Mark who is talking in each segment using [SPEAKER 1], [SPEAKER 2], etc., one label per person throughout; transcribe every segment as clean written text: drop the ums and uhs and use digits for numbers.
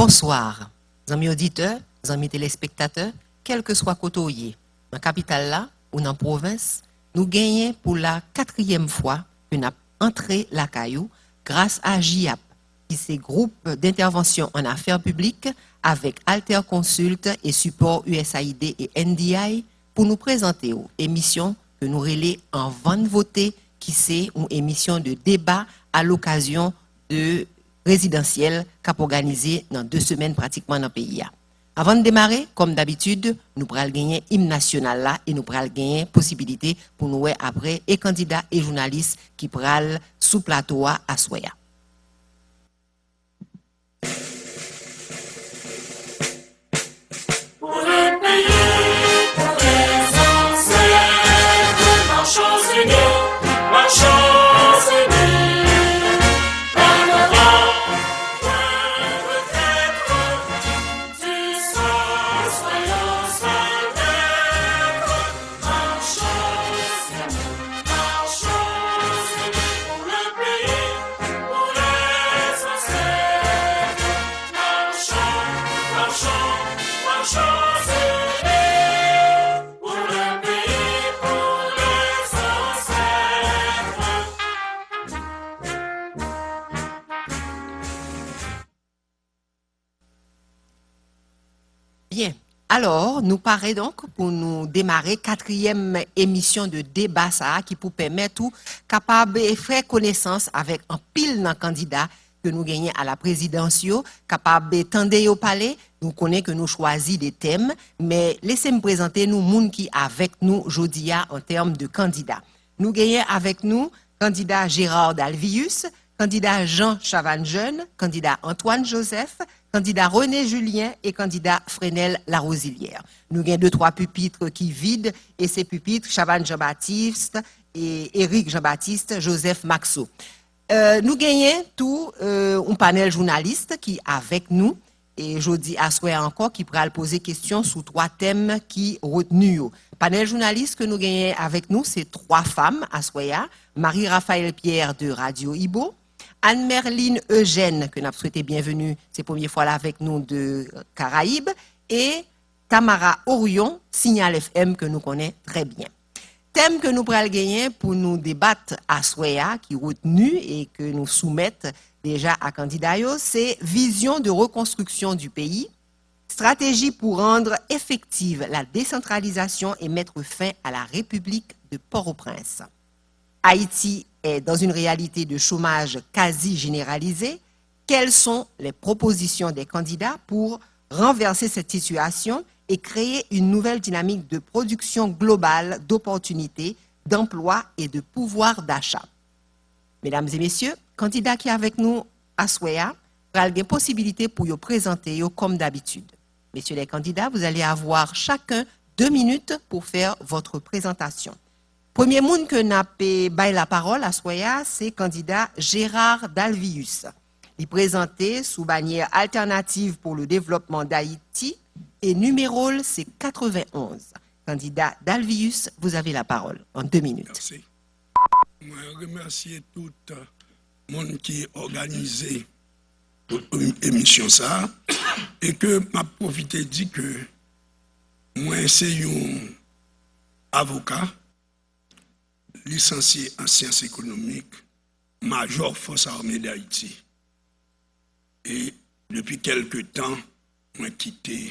[SPEAKER 1] Bonsoir, amis auditeurs, amis téléspectateurs, quel que soit côté, dans la capitale là ou dans la province, nous gagnons pour la 4e fois que nous avons entré la caillou grâce à JIAP, qui est groupe d'intervention en affaires publiques avec Alter Consult et support USAID et NDI pour nous présenter une émission que nous relais en vente votée, qui c'est une émission de débat à l'occasion de résidentiel qu'a organisé dans 2 semaines pratiquement dans le pays. Avant de démarrer, comme d'habitude, nous pourrons gagner hymne national là et nous pourrons gagner possibilité pour nous après et candidats et journalistes qui pourront sous plateau à Soya.
[SPEAKER 2] Pour le pays, pour les ancêtres, marchons unis, marchons.
[SPEAKER 1] Bien. Alors, nous paraît donc pour nous démarrer 4e émission de débat ça qui pour permettre tout capable de faire connaissance avec un pile de candidats que nous gagnons à la présidence, capable de tendre au palais. Nous connaissons que nous choisissons des thèmes, mais laissez-moi présenter nous monde qui avec nous aujourd'hui en termes de candidats. Nous gagnons avec nous candidat Gérard Dalvius, candidat Jean Chavannes-Jeune, candidat Antoine Joseph, candidat René Julien et candidat Fresnel Larosilière. Nous avons 2-3 pupitres qui vident et ces pupitres, Chavannes Jean-Baptiste et Éric Jean-Baptiste, Joseph Maxot. Nous gagnons tout un panel journaliste qui est avec nous et je dis à souhait encore qui pourra poser questions sur 3 thèmes qui retenus. Panel journaliste que nous gagnons avec nous, c'est 3 femmes à souhait, Marie-Raphaël Pierre de Radio Ibo, Anne-Merline Eugène, que nous avons souhaité bienvenue, c'est la première fois là avec nous de Caraïbes, et Tamara Orion, Signal FM, que nous connaissons très bien. Thème que nous pourrons gagner pour nous débattre à Soya, qui est retenu et que nous soumettons déjà à candidat, c'est vision de reconstruction du pays, stratégie pour rendre effective la décentralisation et mettre fin à la République de Port-au-Prince. Haïti est dans une réalité de chômage quasi généralisé. Quelles sont les propositions des candidats pour renverser cette situation et créer une nouvelle dynamique de production globale d'opportunités, d'emploi et de pouvoir d'achat? Mesdames et messieurs, candidats qui sont avec nous à Soya, vous avez possibilité pour vous présenter comme d'habitude. Messieurs les candidats, vous allez avoir chacun 2 minutes pour faire votre présentation. Premier monde que n'a pas la parole à Soya, c'est candidat Gérard Dalvius. Il est présenté sous bannière alternative pour le développement d'Haïti et numéro c'est 91. Candidat Dalvius, vous avez la parole en 2 minutes.
[SPEAKER 3] Merci. Je remercie tout le monde qui a organisé l'émission ça et que m'a profité dit que moi c'est un avocat licencié en sciences économiques, major force armée d'Haïti. Et depuis quelque temps, moi quitté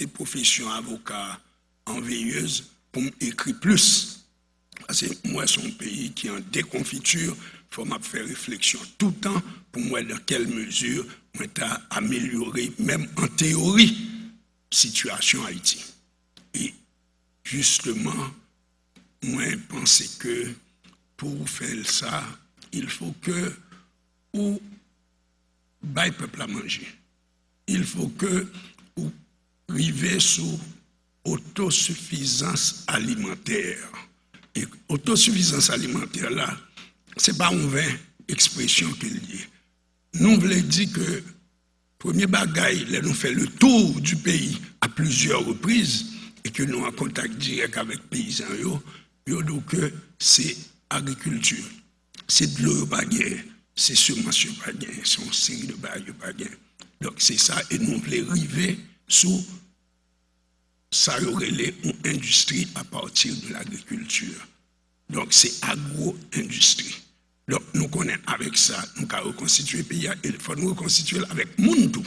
[SPEAKER 3] profession avocat en veilleuse pour m'écrire plus. Parce que moi, c'est un pays qui est en déconfiture, il faut me faire réflexion tout le temps pour moi dans quelle mesure moi t'as amélioré, même en théorie, situation Haïti. Et justement, moi, je pense que pour faire ça, il faut que ou bail peuple à manger. Il faut que ou arriver sur autosuffisance alimentaire. Et autosuffisance alimentaire là, c'est pas une vaine expression qu'il y a. Nous voulons dire que premier bagaille, là nous fait le tour du pays à plusieurs reprises et que nous en contact direct avec paysans donc c'est agriculture, c'est de l'eau baguette, c'est subvention pas gain, c'est une série de barrières pas gain. Donc c'est ça, et nous voulons arriver sous ça aurait une industrie à partir de l'agriculture. Donc c'est agro-industrie. Donc nous connaissons avec ça, nous avons reconstitué le pays, il faut nous reconstituer avec monde tout.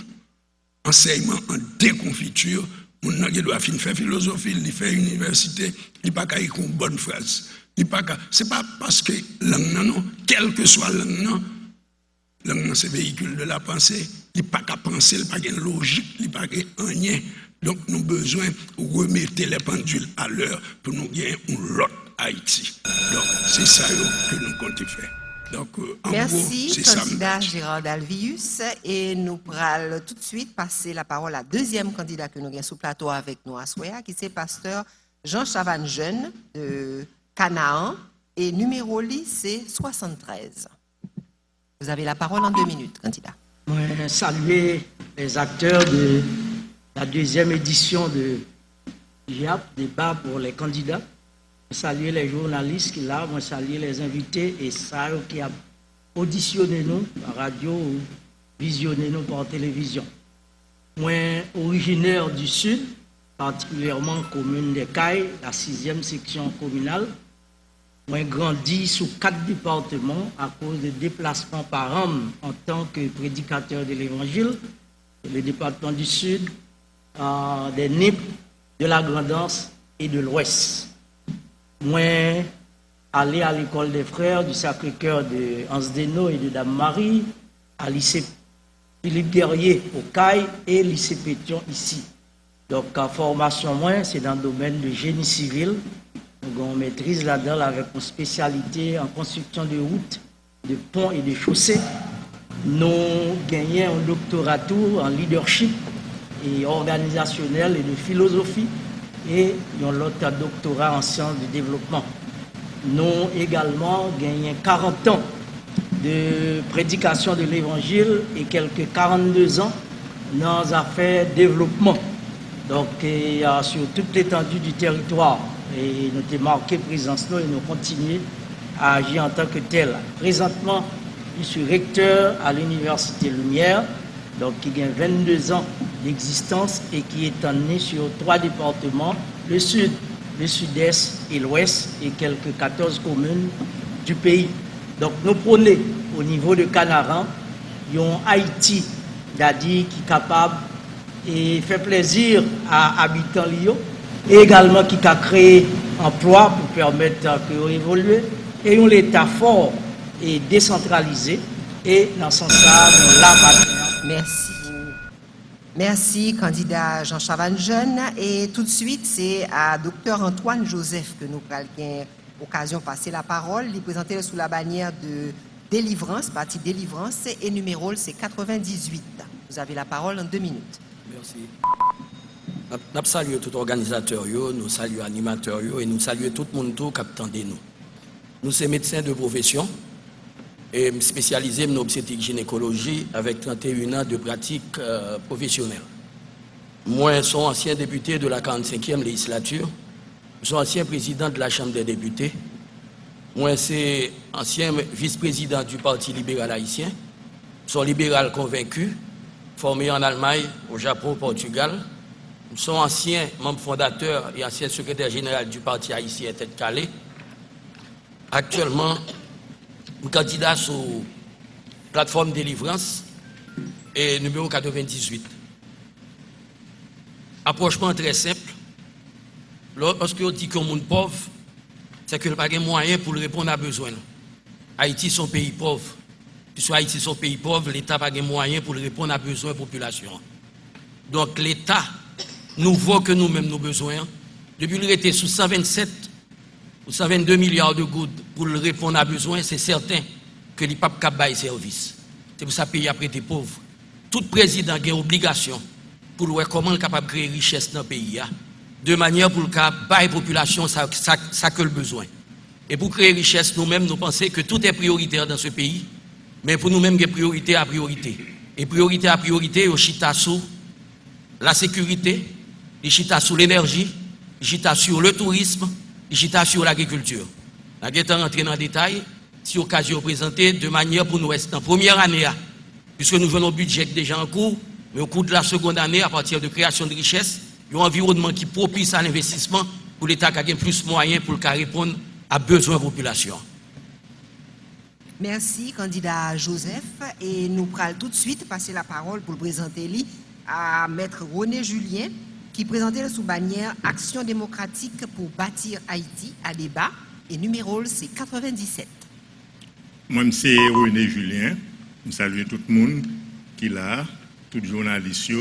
[SPEAKER 3] Enseignement en déconfiture, on doit faire philosophie, il fait université, il n'y a pas qu'à écrire une bonne phrase. C'est pas parce que langue non, quel que soit langue non, c'est véhicule de la pensée, il n'y a pas qu'à penser, il n'y a pas qu'à logique, il n'y a pas qu'à rien. Donc nous avons besoin de remettre les pendules à l'heure pour nous gagner l'autre Haïti. Donc c'est ça que nous comptons faire. Donc, en
[SPEAKER 1] merci,
[SPEAKER 3] gros, c'est
[SPEAKER 1] candidat
[SPEAKER 3] ça.
[SPEAKER 1] Gérard Dalvius. Et nous allons tout de suite passer la parole à deuxième candidat que nous avons sous plateau avec nous à Soya, qui c'est pasteur Jean Chavannes Jeune de Canaan. Et numéro c'est 73. Vous avez la parole en 2 minutes, candidat.
[SPEAKER 4] Je saluer les acteurs de la deuxième édition de JAP, débat pour les candidats. Je salue les journalistes qui sont là, je salue les invités et ça qui a auditionné nous par radio ou visionné nous par télévision. Moi, originaire du Sud, particulièrement commune des Cailles, la 6e section communale. Moi, grandi sous 4 départements à cause de déplacements par an en tant que prédicateur de l'Évangile. Le département du Sud, des NIP, de la Grand'Anse et de l'Ouest. Moi, allé à l'école des frères du Sacré-Cœur de Anse-Deno et de Dame-Marie, à lycée Philippe Guerrier au CAI et lycée Pétion ici. Donc, en formation, moi, c'est dans le domaine de génie civil. Donc, on maîtrise là-dedans avec une spécialité en construction de routes, de ponts et de chaussées. Nous gagnons un doctorat en leadership et organisationnel et de philosophie et l'autre doctorat en sciences du développement. Nous également gagnons 40 ans de prédication de l'évangile et quelques 42 ans dans les affaires développement. Donc, sur toute l'étendue du territoire. Et nous avons marqué présence nous et nous continuons à agir en tant que tel. Présentement, je suis recteur à l'Université Lumière, donc qui a 22 ans d'existence et qui est emmené sur 3 départements, le Sud, le Sud-Est et l'Ouest, et quelques 14 communes du pays. Donc nous prenons au niveau de Canaran, un Haïti d'Adi qui est capable et fait plaisir à habitants Lyon, et également qui a créé emploi pour permettre que évoluer, et un État fort et décentralisé, et dans ce sens-là, nous l'avons maintenant.
[SPEAKER 1] Merci. Merci, candidat Jean Chavannes Jeune. Et tout de suite, c'est à Dr Antoine Joseph que nous avons l'occasion de passer la parole. Il est présenté sous la bannière de Délivrance, parti Délivrance, et numéro c'est 98. Vous avez la parole en 2 minutes.
[SPEAKER 5] Merci. Nous saluons tout organisateur, nous saluons animateur et nous saluons tout le monde qui attend nous. Nous sommes médecins de profession et spécialisés en obstétrique gynécologie avec 31 ans de pratique professionnelle. Moi, je suis ancien député de la 45e législature. Je suis ancien président de la Chambre des députés. Moi, je suis ancien vice-président du Parti libéral haïtien. Je suis libéral convaincu, formé en Allemagne, au Japon, au Portugal. Je suis ancien membre fondateur et ancien secrétaire général du Parti haïtien Tête Calais. Actuellement, je suis candidat sur plateforme Délivrance et numéro 98. Approchement très simple. Lorsque on dit qu'on est monde pauvre, c'est que le pas de moyens pour répondre à besoin. Haïti est un pays pauvre. Puisque Haïti est un pays pauvre, l'État n'a pas de moyens pour répondre à besoin de la population. Donc l'État nous voit que nous-mêmes nos besoins. Depuis qu'il était sous 127 ou 122 milliards de gouttes pour répondre à besoin, c'est certain que les papes cap bail service. C'est pour ça que le pays a prêté pauvre. Tout président a une obligation pour voir comment il est capable de créer richesse dans le pays, de manière pour que la population ça que le besoin. Et pour créer richesse, nous-mêmes, nous pensons que tout est prioritaire dans ce pays, mais pour nous-mêmes, il y a priorité à priorité. Et priorité à priorité, au chita sur la sécurité, il chita sur l'énergie, il chita sur le tourisme, il chita sur l'agriculture. Nous allons rentrer dans le détail. si occasion présentée, de manière pour nous rester en première année, puisque nous avons un budget déjà en cours, mais au cours de la seconde année, à partir de création de richesses, il y a un environnement qui propice à l'investissement pour l'État qui a plus de moyens pour répondre à besoins de la population.
[SPEAKER 1] Merci, candidat Joseph. Et nous allons tout de suite passer la parole pour le présenter à Maître René Julien, qui présentait sous bannière Action démocratique pour bâtir Haïti à débat, et numéro c'est 97.
[SPEAKER 6] Moi, c'est René Julien. Je salue tout le monde qui est là, tous les journalistes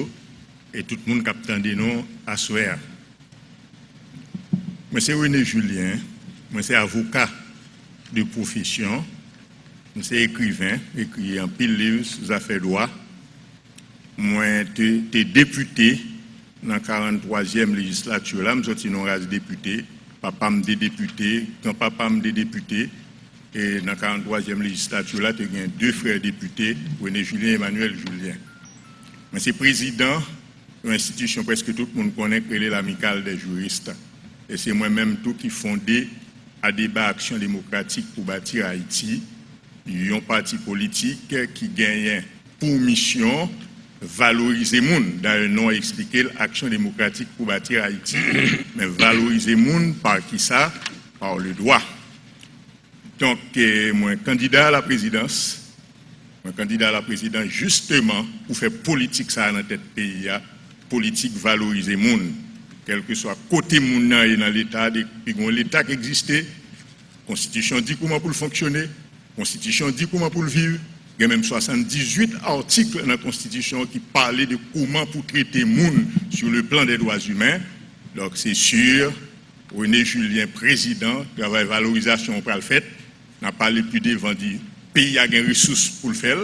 [SPEAKER 6] et tout le monde qui attend des noms à soir. Moi, c'est René Julien. Moi, c'est avocat de profession. Moi, c'est écrivain, écrit en pile livre sur les affaires droit. Moi, j'étais député dans la 43e législature. Là, je suis un député. Papa me député. Quand papa me député, et dans la 43e législature, là, tu as deux frères députés, René Julien et Emmanuel Julien. Moi, c'est président d'une institution presque tout le monde connaît, qui est l'amicale des juristes. Et c'est moi-même tout qui fondé à débat Action démocratique pour bâtir Haïti. Il y a un parti politique qui gagne pour mission valoriser les gens. D'ailleurs, non expliqué l'Action démocratique pour bâtir Haïti. Mais valoriser les gens par qui ça? Par le droit. Donc, moi, candidat à la présidence, justement, pour faire politique ça dans tête pays, politique valoriser les gens, quel que soit côté moun et dans l'État, l'État qui existait, la Constitution dit comment pour le fonctionner, la Constitution dit comment pour le vivre. Il y a même 78 articles dans la Constitution qui parlaient de comment pour traiter les gens sur le plan des droits humains. Donc c'est sûr, René Julien, président, travail valorisation pour le fait, n'a parlé plus devant dire pays a des ressources pour le faire,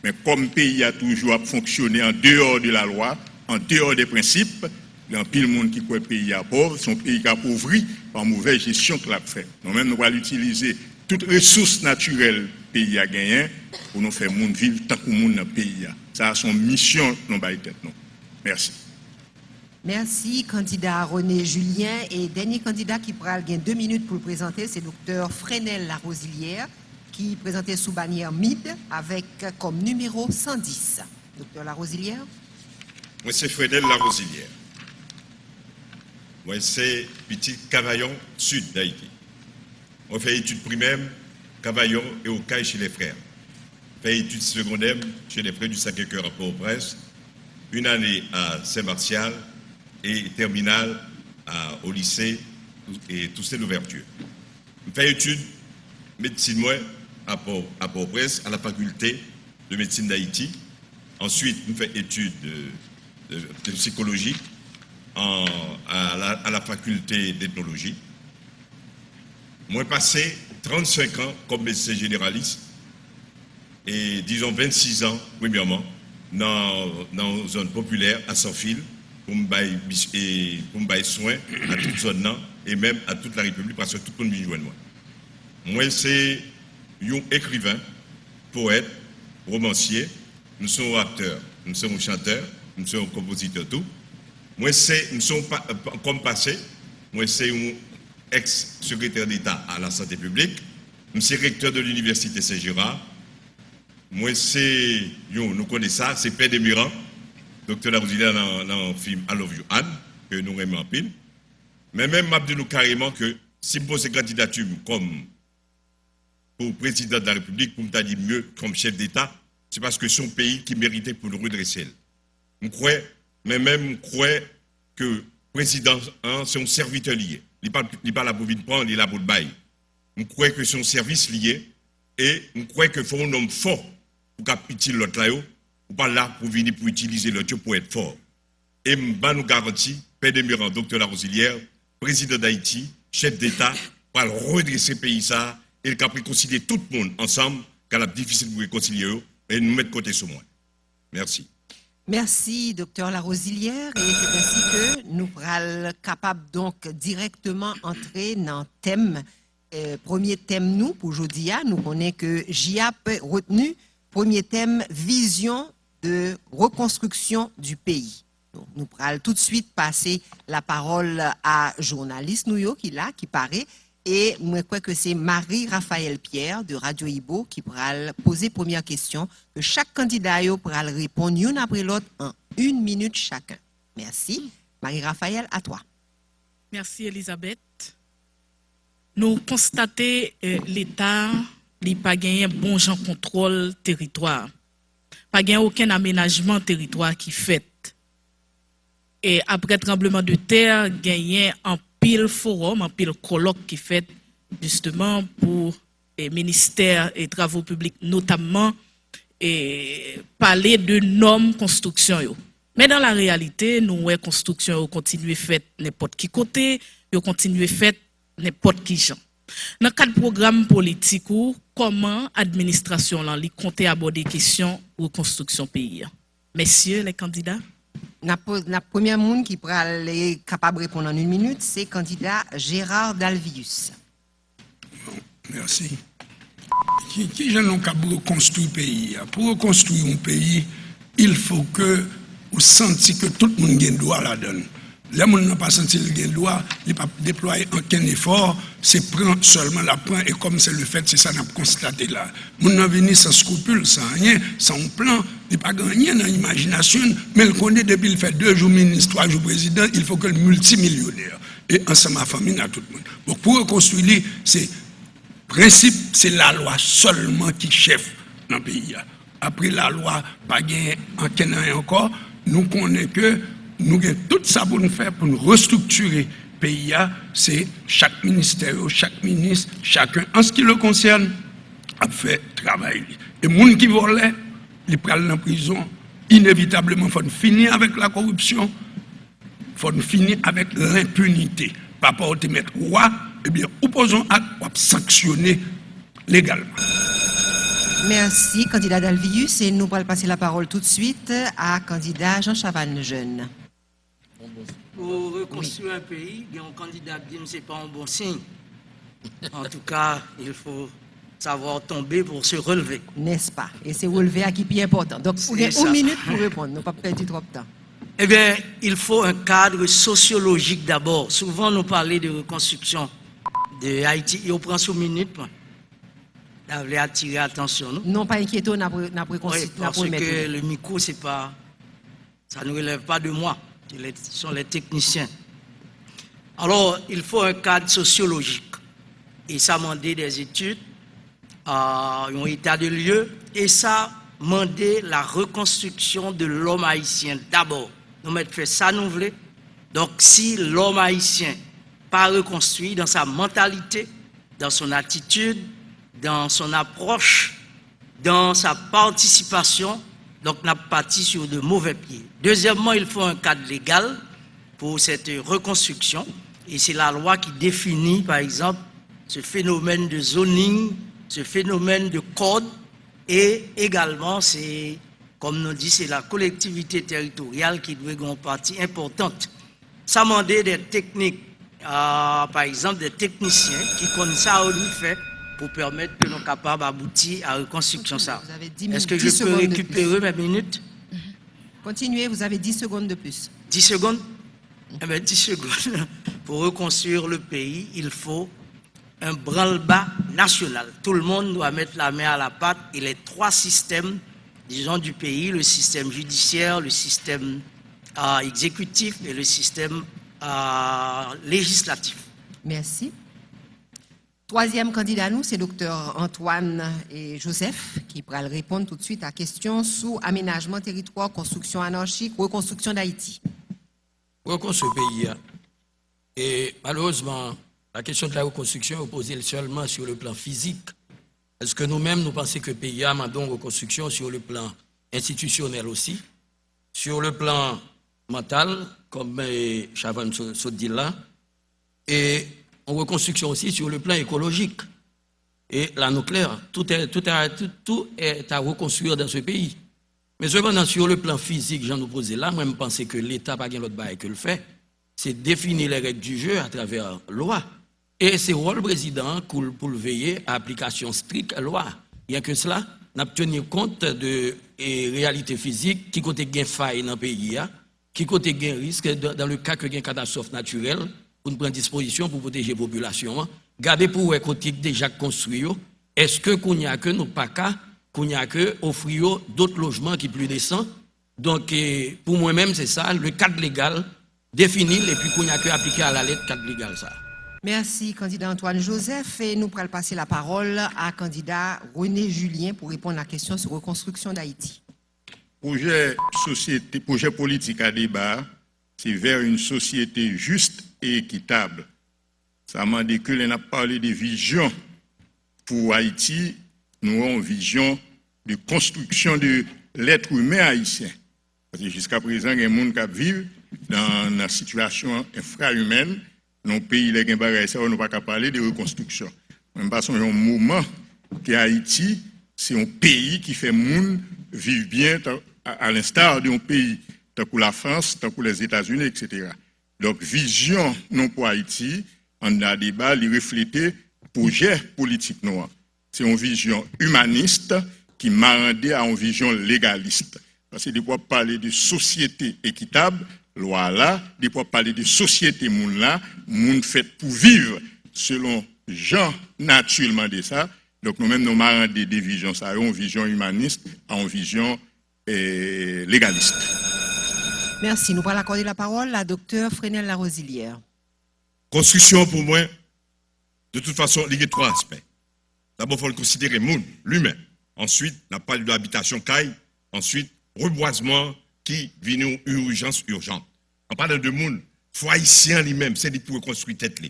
[SPEAKER 6] mais comme le pays a toujours fonctionné en dehors de la loi, en dehors des principes, il y a pile de monde qui croit que le pays est pauvre, son pays est appauvri par mauvaise gestion que l'a fait. Nous-mêmes, nous allons utiliser toutes les ressources naturelles que le pays a gagnées pour nous faire monde vivre tant que le monde dans le pays. Ça a son mission dans la tête. Merci.
[SPEAKER 1] Merci, candidat René Julien. Et dernier candidat qui prend 2 minutes pour le présenter, c'est Dr Fresnel Larosilière, qui présentait sous bannière MID avec comme numéro 110. Dr Larosilière.
[SPEAKER 7] Moi, c'est Fresnel Larosilière. Moi, c'est petit Cavaillon Sud d'Haïti. On fait études primaires, Cavaillon et au Caille chez les frères. On fait études secondaires chez les frères du Sacré-Cœur à Port-au-Prince. Une année à Saint-Martial et terminale au lycée et tout c'est l'ouverture. On fait études médecine moi à Port-au-Prince à la faculté de médecine d'Haïti. Ensuite, on fait études de psychologie à la faculté d'ethnologie. Moi, passé 35 ans comme médecin généraliste et disons 26 ans, premièrement, dans une zone populaire à Sans-Fil pour me bailler soin à toute zone et même à toute la République parce que tout le monde vient joindre moi. Moi, c'est un écrivain, poète, romancier, nous sommes acteurs, nous sommes chanteurs, nous sommes compositeurs, tout. Moi, nous sommes comme passé, moi, c'est un ex-secrétaire d'État à la santé publique, je suis recteur de l'université Saint-Gérard. Moi, c'est, nous connaissons ça, c'est Père de Miran, docteur Larosilière dans le film I Love You Anne, que nous aimons en pile. Mais même, je dis carrément que si je pose candidature comme pour président de la République, pour me dire mieux comme chef d'État, c'est parce que c'est un pays qui méritait pour nous redresser. Je crois, mais même, je crois que le président, c'est un serviteur lié. Il n'est pas là pour venir prendre, il est là pour le bail. Je crois que c'est un service lié et je crois qu'il faut un homme fort pour capitaliser l'autre là, ou pas là pour venir pour utiliser l'autre pour être fort. Et je nous garantis, Père de Miran, docteur Larosilière, président d'Haïti, chef d'État, pour redresser le pays ça et pour réconcilier tout le monde ensemble, car c'est difficile pour réconcilier eux et nous mettre côté sur moi. Merci.
[SPEAKER 1] Merci, docteur Larosilière. Et c'est ainsi que nous sommes capables donc directement entrer dans le thème. Premier thème, nous, pour aujourd'hui, nous connaissons que JAP retenu. Premier thème, vision de reconstruction du pays. Donc, nous allons tout de suite passer la parole à journaliste nous qui là, qui paraît. Et moi, crois que c'est Marie-Raphaël Pierre de Radio Ibo qui pourra poser première question. Que chaque candidat pourra répondre une après l'autre en 1 minute chacun. Merci. Marie-Raphaël, à toi.
[SPEAKER 8] Merci Elisabeth. Nous constatons l'État n'a pas gagné un bon genre contrôle territoire. Pas gagné aucun aménagement territoire qui fait. Et après tremblement de terre, gagné un pile forum, un pile colloque qui fait justement pour les ministères et travaux publics notamment et parler de normes construction yo. Mais dans la réalité, nous ouais construction continue fait n'importe qui côté, yo continue fait n'importe qui gens. Dans le cadre programme politique ou comment administration là li compte aborder question reconstruction pays. Messieurs les candidats,
[SPEAKER 1] La première monde qui pourra être capable de répondre en 1 minute, c'est candidat Gérard Dalvius.
[SPEAKER 3] Bon, merci. Qui j'en ai capable de reconstruire le pays? Pour reconstruire un pays, il faut que vous sentiez que tout le monde a le droit là-dedans. Là, on n'a pas senti le droit, il n'a pas déployé aucun effort, c'est prendre seulement la prendre, et comme c'est le fait, c'est ça qu'on a constaté là. On n'a venu sans scrupule, sans rien, sans plan, il n'a pas gagné dans l'imagination, mais il connaît depuis il fait 2 jours ministre, 3 jours président, il faut que le multimillionnaire, et ensemble ma famille, à tout le monde. Donc pour reconstruire, c'est principe, c'est la loi seulement qui chef dans le pays. Après la loi, pas gagné en Kenya encore, nous connaissons que nous avons tout ça pour nous faire, pour nous restructurer le pays. C'est chaque ministère, chaque ministre, chacun, en ce qui le concerne, a fait travail. Et les gens qui volent, ils prennent en prison. Inévitablement, il faut finir avec la corruption, il faut finir avec l'impunité. Par rapport à mettre roi, eh bien, opposons à sanctionner légalement.
[SPEAKER 1] Merci, candidat Dalvius. Et nous allons passer la parole tout de suite à candidat Jean Chavannes Jeune.
[SPEAKER 4] Pour reconstruire un pays, il y a un candidat qui dit que ce n'est pas un bon signe. En tout cas, il faut savoir tomber pour se relever.
[SPEAKER 1] N'est-ce pas? Et c'est relevé à qui est important. Donc, vous avez 1 minute pour répondre. Nous pas perdre trop de temps.
[SPEAKER 4] Eh bien, il faut un cadre sociologique d'abord. Souvent, nous parlons de reconstruction de Haïti. Et on prend sous minute. Vous voulez attirer l'attention.
[SPEAKER 1] Non, pas inquiétons, n'a
[SPEAKER 4] Oui, parce que le micro, c'est pas, ça ne relève pas de moi. Ce sont les techniciens. Alors, il faut un cadre sociologique. Et ça demande des études, un état de lieu, et ça demande la reconstruction de l'homme haïtien. D'abord, nous mettons fait ça, nous voulons. Donc, si l'homme haïtien pas reconstruit dans sa mentalité, dans son attitude, dans son approche, dans sa participation, donc on a parti sur de mauvais pieds. Deuxièmement, il faut un cadre légal pour cette reconstruction. Et c'est la loi qui définit, par exemple, ce phénomène de zoning, ce phénomène de code. Et également, c'est, comme nous dit, c'est la collectivité territoriale qui doit avoir une partie importante. Ça demande des techniques, par exemple, des techniciens qui connaissent ça au fait pour permettre que nous soyons capables d'aboutir à la reconstruction. Est-ce que je peux récupérer mes minutes?
[SPEAKER 1] Continuez, vous avez 10 secondes de plus.
[SPEAKER 4] 10 secondes? Eh bien, 10 secondes. Pour reconstruire le pays, il faut un branle-bas national. Tout le monde doit mettre la main à la pâte et les 3 systèmes, disons, du pays, le système judiciaire, le système exécutif et le système législatif.
[SPEAKER 1] Merci. Troisième candidat, nous, c'est Dr Antoine et Joseph, qui pourra répondre tout de suite à la question sous aménagement territoire, construction anarchique, reconstruction d'Haïti.
[SPEAKER 5] Reconstruire le pays. Et malheureusement, la question de la reconstruction est posée seulement sur le plan physique. Est-ce que nous-mêmes, nous pensons que le pays a demandé une reconstruction sur le plan institutionnel aussi, sur le plan mental, comme Chavannes se dit là, et en reconstruction aussi sur le plan écologique. Et la nucléaire, tout est à reconstruire dans ce pays. Mais cependant, sur le plan physique, j'en nous posais là, moi je pense que l'État n'a pas l'autre bail que le fait, c'est définir les règles du jeu à travers la loi. Et c'est le rôle président pour le veiller à l'application stricte de la loi. Bien que cela, nous avons tenu compte de réalité physique, qui côté gain faille dans le pays, qui côté gain risque dans le cas que gain catastrophe naturelle, pour nous prendre disposition pour protéger la population, Gardez pour les côtés déjà construits. Est-ce que qu'on y a que nous pas qu'à qu'on y a que offrir d'autres logements qui plus décents? Donc pour moi-même c'est ça, le cadre légal défini et puis qu'on y a que appliquer à la lettre cadre légal ça.
[SPEAKER 1] Merci, candidat Antoine Joseph. Et nous pourrons passer la parole à candidat René Julien pour répondre à la question sur reconstruction d'Haïti.
[SPEAKER 6] Projet politique à débat, c'est vers une société juste et équitable. Ça m'a dit que l'on a parlé de vision pour Haïti, nous avons une vision de construction de l'être humain haïtien. Parce que jusqu'à présent, il y a des gens qui vivent dans une situation infra-humaine. Dans le pays, les gens on n'a pas parler de reconstruction. Même parce qu'il y a un moment que Haïti, c'est un pays qui fait monde vivre bien à l'instar d'un pays, tant que la France, tant que les États-Unis, etc. Donc, vision non pour Haïti, on a débat, il reflétait projet politique noir. C'est une vision humaniste qui m'a rendu à une vision légaliste. Parce que de quoi parler de société équitable, loi là, de quoi parler de société monde là, monde fait pour vivre selon gens naturellement de ça. Donc nous-mêmes nous m'avons rendu des visions ça, une vision humaniste à une vision légaliste.
[SPEAKER 1] Merci. Nous allons accorder la parole à Dr Fresnel Larosilière.
[SPEAKER 7] Construction pour moi, de toute façon, il y a trois aspects. D'abord, il faut le considérer monde, l'humain. Ensuite, on parle de l'habitation caille. Ensuite, reboisement qui vient en urgence urgente. On parle de monde, il faut haïtien lui-même, c'est pour reconstruire tête.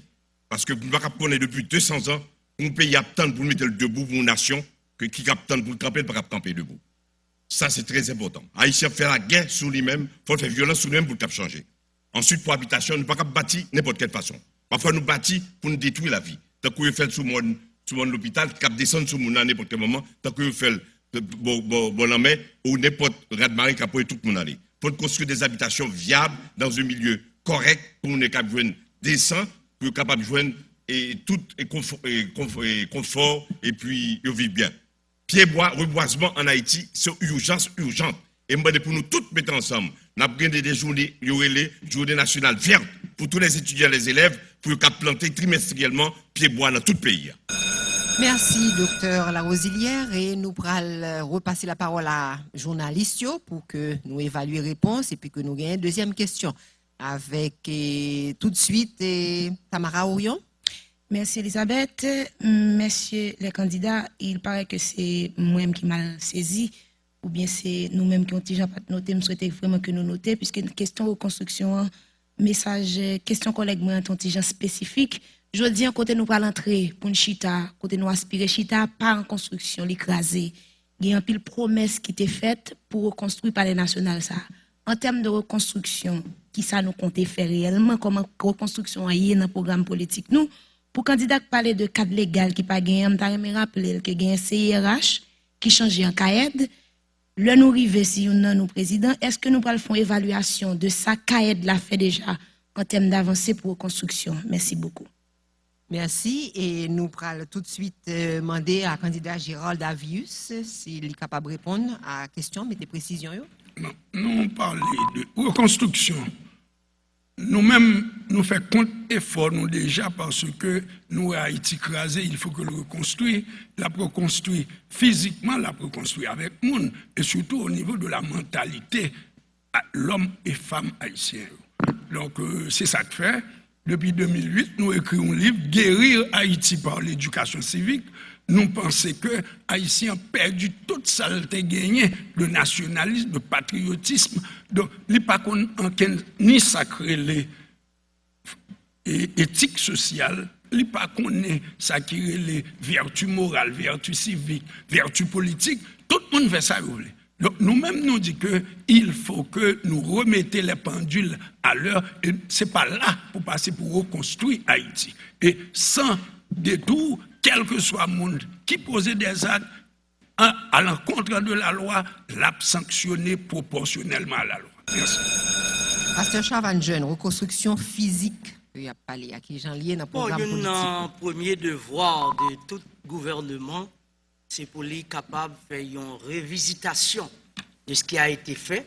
[SPEAKER 7] Parce que nous ne pouvons pas depuis 200 ans, un pays attend pour mettre le debout pour une nation, que qui attend pour camper, pas camper debout. Ça, c'est très important. Haïtien fait la guerre sur lui-même, il faut faire violence sur lui-même pour le changer. Ensuite, pour habitation, nous ne pouvons pas bâtir n'importe quelle façon. Parfois, nous bâtir pour nous détruire la vie. Tant que vous faites sur mon hôpital, cap descendre sur mon à n'importe quel moment, tant que vous faites bon la mer, ou n'importe raz-de-marée qui a tout le monde aller. Pour construire des habitations viables dans un milieu correct, pour nous capable de joindre décent, pour capable de joindre tout confort et puis vivre bien. Pied-bois, reboisement en Haïti, c'est urgence urgente. Et moi, pour nous tous mettre ensemble, nous avons des journées, journées nationales vertes pour tous les étudiants et les élèves, pour planter trimestriellement pied-bois dans tout le pays.
[SPEAKER 1] Merci, docteur Larosilière. Et nous allons repasser la parole à journaliste pour que nous évaluions les réponses et puis que nous ayons une deuxième question avec tout de suite Tamara Orion.
[SPEAKER 9] Merci Elisabeth. Messieurs les candidats, il paraît que c'est moi-même qui m'a saisi ou bien c'est nous-mêmes qui ont déjà pas noté. Je souhaitais vraiment que nous notions puisque une question de reconstruction, message, question collègue moi un petit spécifique. Je dis à côté nous pas l'entrée pour une chita, côté nous aspirer chita pas en construction l'écraser. Il y a un pile promesse qui était faite pour reconstruire par les nationales ça. En termes de reconstruction, qui ça nous comptait faire réellement comme reconstruction est dans le programme politique nous pour candidat qui parler de cadre légal qui pas gagné, me rappeler que gagne CIRH qui change en CAED. Le nous rive si nous président, est-ce que nous pourrons faire une évaluation de ça CAED l'a fait déjà en termes d'avancée pour reconstruction? Merci beaucoup.
[SPEAKER 1] Merci. Et nous allons tout de suite demander à candidat Gérald Avius s'il est capable de répondre à la question, mettez précision.
[SPEAKER 3] Non, nous parlons de reconstruction. Nous-mêmes, nous faisons compte effort nous déjà parce que nous, à Haïti crasé, il faut que le reconstruire, la reconstruire physiquement, la reconstruire avec le monde, et surtout au niveau de la mentalité, l'homme et femme haïtiens. Donc, c'est ça que fait. Depuis 2008, nous écrivons un livre, Guérir Haïti par l'éducation civique. Nous pensons que Haïtiens ont perdu toute saleté gagnée, le nationalisme, le patriotisme. Donc, il n'y a pas ni sacré les éthique sociale, il n'y a pas sacré les vertus morales, vertus civiques, vertus politiques. Tout le monde fait ça. Donc, nous-mêmes, nous disons qu'il faut que nous remettions les pendules à l'heure. Et ce n'est pas là pour passer pour reconstruire Haïti. Et sans détour, quel que soit le monde qui posait des actes à l'encontre de la loi, l'a sanctionné proportionnellement à la loi. Merci.
[SPEAKER 1] Pasteur Chavan Jeune, reconstruction physique, il y a parlé à qui j'en lié dans le programme politique.
[SPEAKER 4] Un premier devoir de tout gouvernement, c'est pour les capable de faire une révisitation de ce qui a été fait.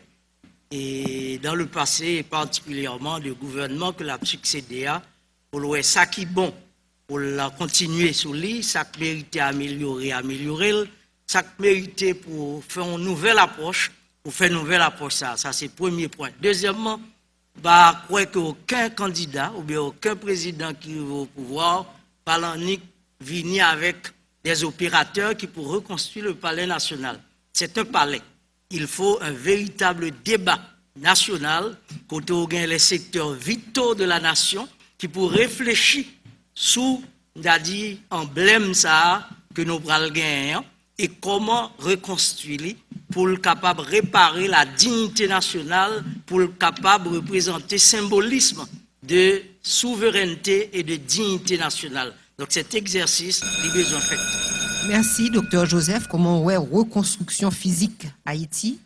[SPEAKER 4] Et dans le passé, et particulièrement le gouvernement que l'a succédé à, pour le ça qui est bon. pour la continuer sur lui, ça mérite améliorer, ça mérite pour faire une nouvelle approche, ça c'est le premier point. Deuxièmement, bah, je crois qu'aucun candidat ou bien aucun président qui va au pouvoir parlanique venir avec des opérateurs qui pour reconstruire le palais national. C'est un palais. Il faut un véritable débat national côté où les secteurs vitaux de la nation qui pour réfléchir sous dit emblème ça que nous prenons gagner et comment reconstruire pour le capable de réparer la dignité nationale, pour le capable de représenter symbolisme de souveraineté et de dignité nationale. Donc cet exercice, il est besoin de fait.
[SPEAKER 1] Merci, Dr. Joseph. Comment ouais reconstruction physique Haïti?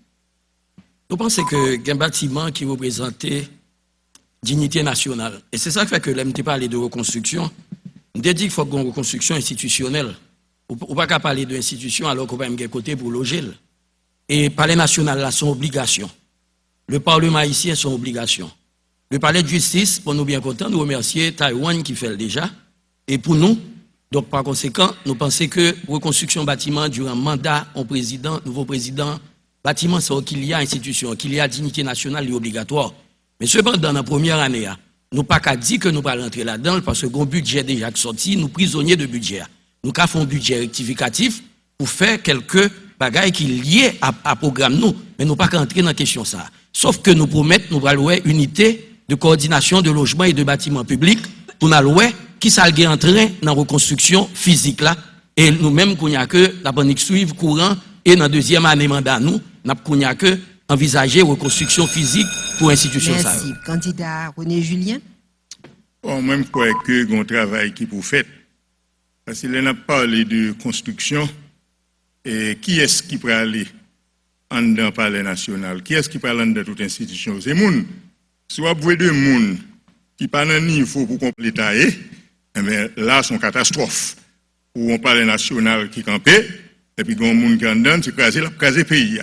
[SPEAKER 5] Nous pensons qu'il y a un bâtiment qui représentait dignité nationale. Et c'est ça qui fait que l'MT parle de reconstruction. On dit qu'il faut une reconstruction institutionnelle. On ne peut pas parler d'institution alors qu'on va même côté pour loger. Et le palais national, là, son obligation. Le Parlement haïtien, son obligation. Le palais de justice, pour nous bien contents, nous remercier Taïwan qui fait le déjà. Et pour nous, donc par conséquent, nous pensons que reconstruction bâtiment durant mandat en président, nouveau président, bâtiment, c'est qu'il y a institution, qu'il y a dignité nationale et obligatoire. Mais cependant, dans la première année, nous pas qu'à dire que nous pas rentrer là-dedans parce que le budget déjà sorti, nous prisonniers de budget. Nous avons un budget rectificatif pour faire quelques bagailles qui liées à programme nous, mais nous pas qu'à entrer dans la question ça. Sauf que nous promettons, nous allons une unité de coordination de logement et de bâtiments publics pour nous allouer qui s'algue entrer dans la reconstruction physique là. Et nous-mêmes, qu'on y a que la bonne suivre courant et dans la deuxième année mandat nous, qu'on y a que envisager reconstruction physique pour institution ça.
[SPEAKER 1] Merci. Candidat René Julien.
[SPEAKER 6] Bon, même quoi que un travail qui pour faire. Parce qu'il a parlé de construction. Et qui est-ce qui peut aller en dans le palais national? Qui est-ce qui peut aller dans toute institution? C'est moun. Soit vous de moun qui pas un niveau pour compléter, mais là, c'est une catastrophe. Ou on palais national qui campait, et puis un moun qui en donne, c'est craser pays.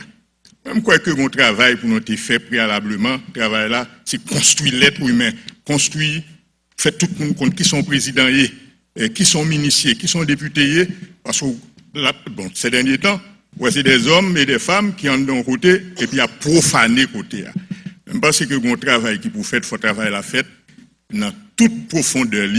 [SPEAKER 6] Même quoi que on travail pour nous fait préalablement, travail là, c'est construire l'être humain, construire, faire tout le monde compte qui sont présidents, qui sont ministres, qui sont députés, parce que là, bon, ces derniers temps, c'est des hommes et des femmes qui en d'un côté et puis à profaner côté. Je pense que mon travail qui pour faire, faut travailler la fête dans toute profondeur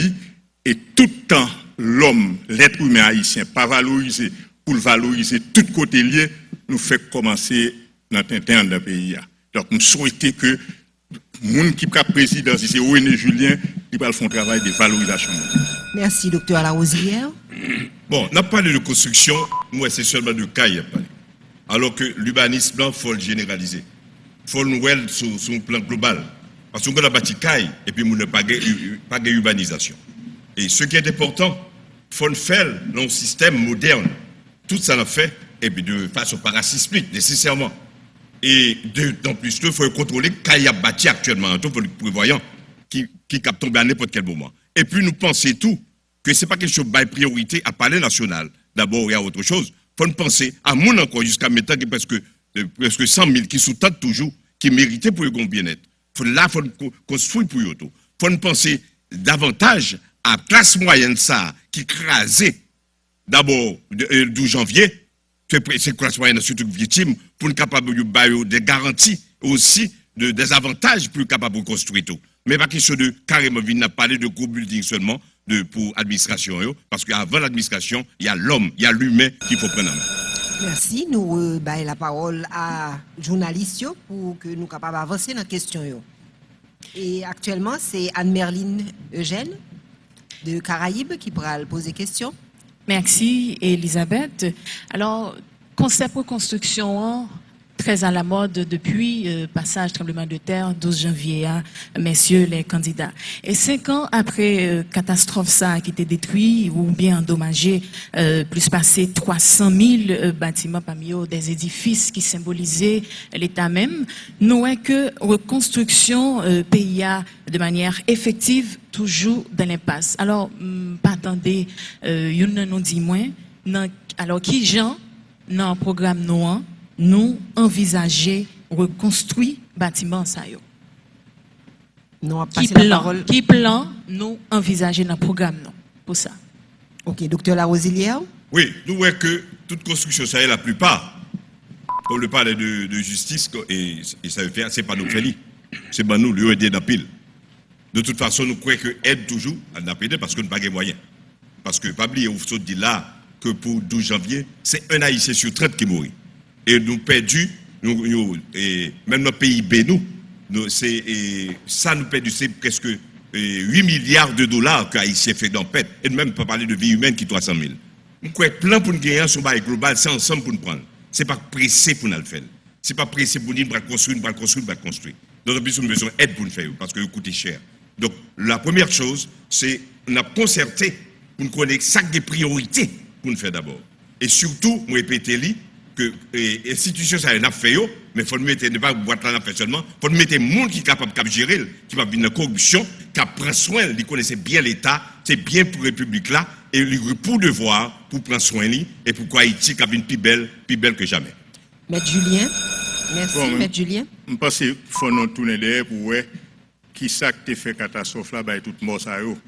[SPEAKER 6] et tout le temps l'homme, l'être humain haïtien, pas valorisé pour le valoriser tout côté lié, nous fait commencer dans Tintin dans le pays. Donc, nous souhaitons que les gens qui sont président, si c'est René Julien, qui va faire un travail de valorisation.
[SPEAKER 1] Merci, docteur Larosière.
[SPEAKER 7] Bon, on a parlé de construction, moi c'est seulement de cas, alors que l'urbanisme, il faut le généraliser. Il faut le voir sur un plan global. Parce qu'on a bâti caille et puis on n'a pas d'urbanisation. Et ce qui est important, il faut le faire dans un système moderne. Tout ça l'a fait, et puis de façon parasismique, nécessairement. Et d'autant plus, il faut contrôler qu'il y a bâti actuellement, il faut le prévoyant, qui capte tomber à n'importe quel moment. Et puis nous pensons tout, que ce n'est pas quelque chose de priorité à parler national. D'abord, il y a autre chose. Il faut penser à mon encore jusqu'à maintenant, qui est presque 100 000 qui sous-tentent toujours, qui méritaient pour le bien-être. Là, il faut construire pour eux. Il faut penser davantage à la classe moyenne ça, qui crasait d'abord le 12 janvier, que c'est classe moyenne surtout victime, pour être capable de bailler des garanties aussi, des avantages pour être capable de construire tout. Mais pas question de carrément venir parler de gros building seulement pour l'administration, parce qu'avant l'administration, il y a l'homme, il y a l'humain qu'il faut prendre en main.
[SPEAKER 1] Merci. Nous baillons la parole à journalistes pour que nous soyons capables d'avancer dans la question. Et actuellement, c'est Anne-Merline Eugène de Caraïbes qui pourra poser question.
[SPEAKER 10] Merci, Elisabeth. Alors, concept reconstruction, très à la mode depuis passage tremblement de terre 12 janvier, messieurs les candidats. Et 5 ans après catastrophe ça qui était détruit ou bien endommagé, plus passé 300 000 bâtiments parmi eux, des édifices qui symbolisaient l'État même, nous voyons que reconstruction PIA de manière effective toujours dans l'impasse. Alors, pas attendez, nous dit moins, alors qui gens dans le programme noir nous envisager reconstruire bâtiment ça yo.
[SPEAKER 1] Qui plan
[SPEAKER 10] nous envisager dans le programme non. pour ça.
[SPEAKER 1] Ok, docteur Larosilière.
[SPEAKER 7] Oui, nous voyons que toute construction, ça est la plupart, comme le parlait de justice, et ça veut faire, c'est pas nous crédits, c'est pas nous, lui aider dans pile. De toute façon, nous croyons que aide toujours à nous parce que nous n'avons pas de moyens. Parce que, pas oublier, on dit là que pour 12 janvier, c'est un Haïtien sur 30 qui mourit. Et nous perdus, et même notre PIB, ça nous perdu, c'est presque 8 milliards de dollars que Haïtien fait dans pète. Et même pas parler de vie humaine qui 300 000. Nous croyons plein pour nous gagner sur le global, c'est ensemble pour nous prendre. Ce n'est pas pressé pour nous le faire. Ce n'est pas pressé pour nous construire, Donc, en plus, nous avons besoin d'aide pour nous faire, parce que ça coûte cher. Donc, la première chose, c'est qu'on a concerté pour nous connaître chaque priorités pour nous faire d'abord. Et surtout, je répète que l'institution, ça a fait, mais il faut nous mettre, ne pas boîte là, seulement, il faut nous mettre des gens qui sont capables de gérer, qui va venir de la corruption, qui prend soin, qui connaissent bien l'État, c'est bien pour la République là, et il pour devoir pour prendre soin de et pour Haïti qui a une plus belle que jamais.
[SPEAKER 1] Maître Julien. Merci, Maître Julien.
[SPEAKER 6] Je pense qu'il faut nous tourner derrière pour voir qui ça qui fait catastrophe là, bah, tout mort ça yo.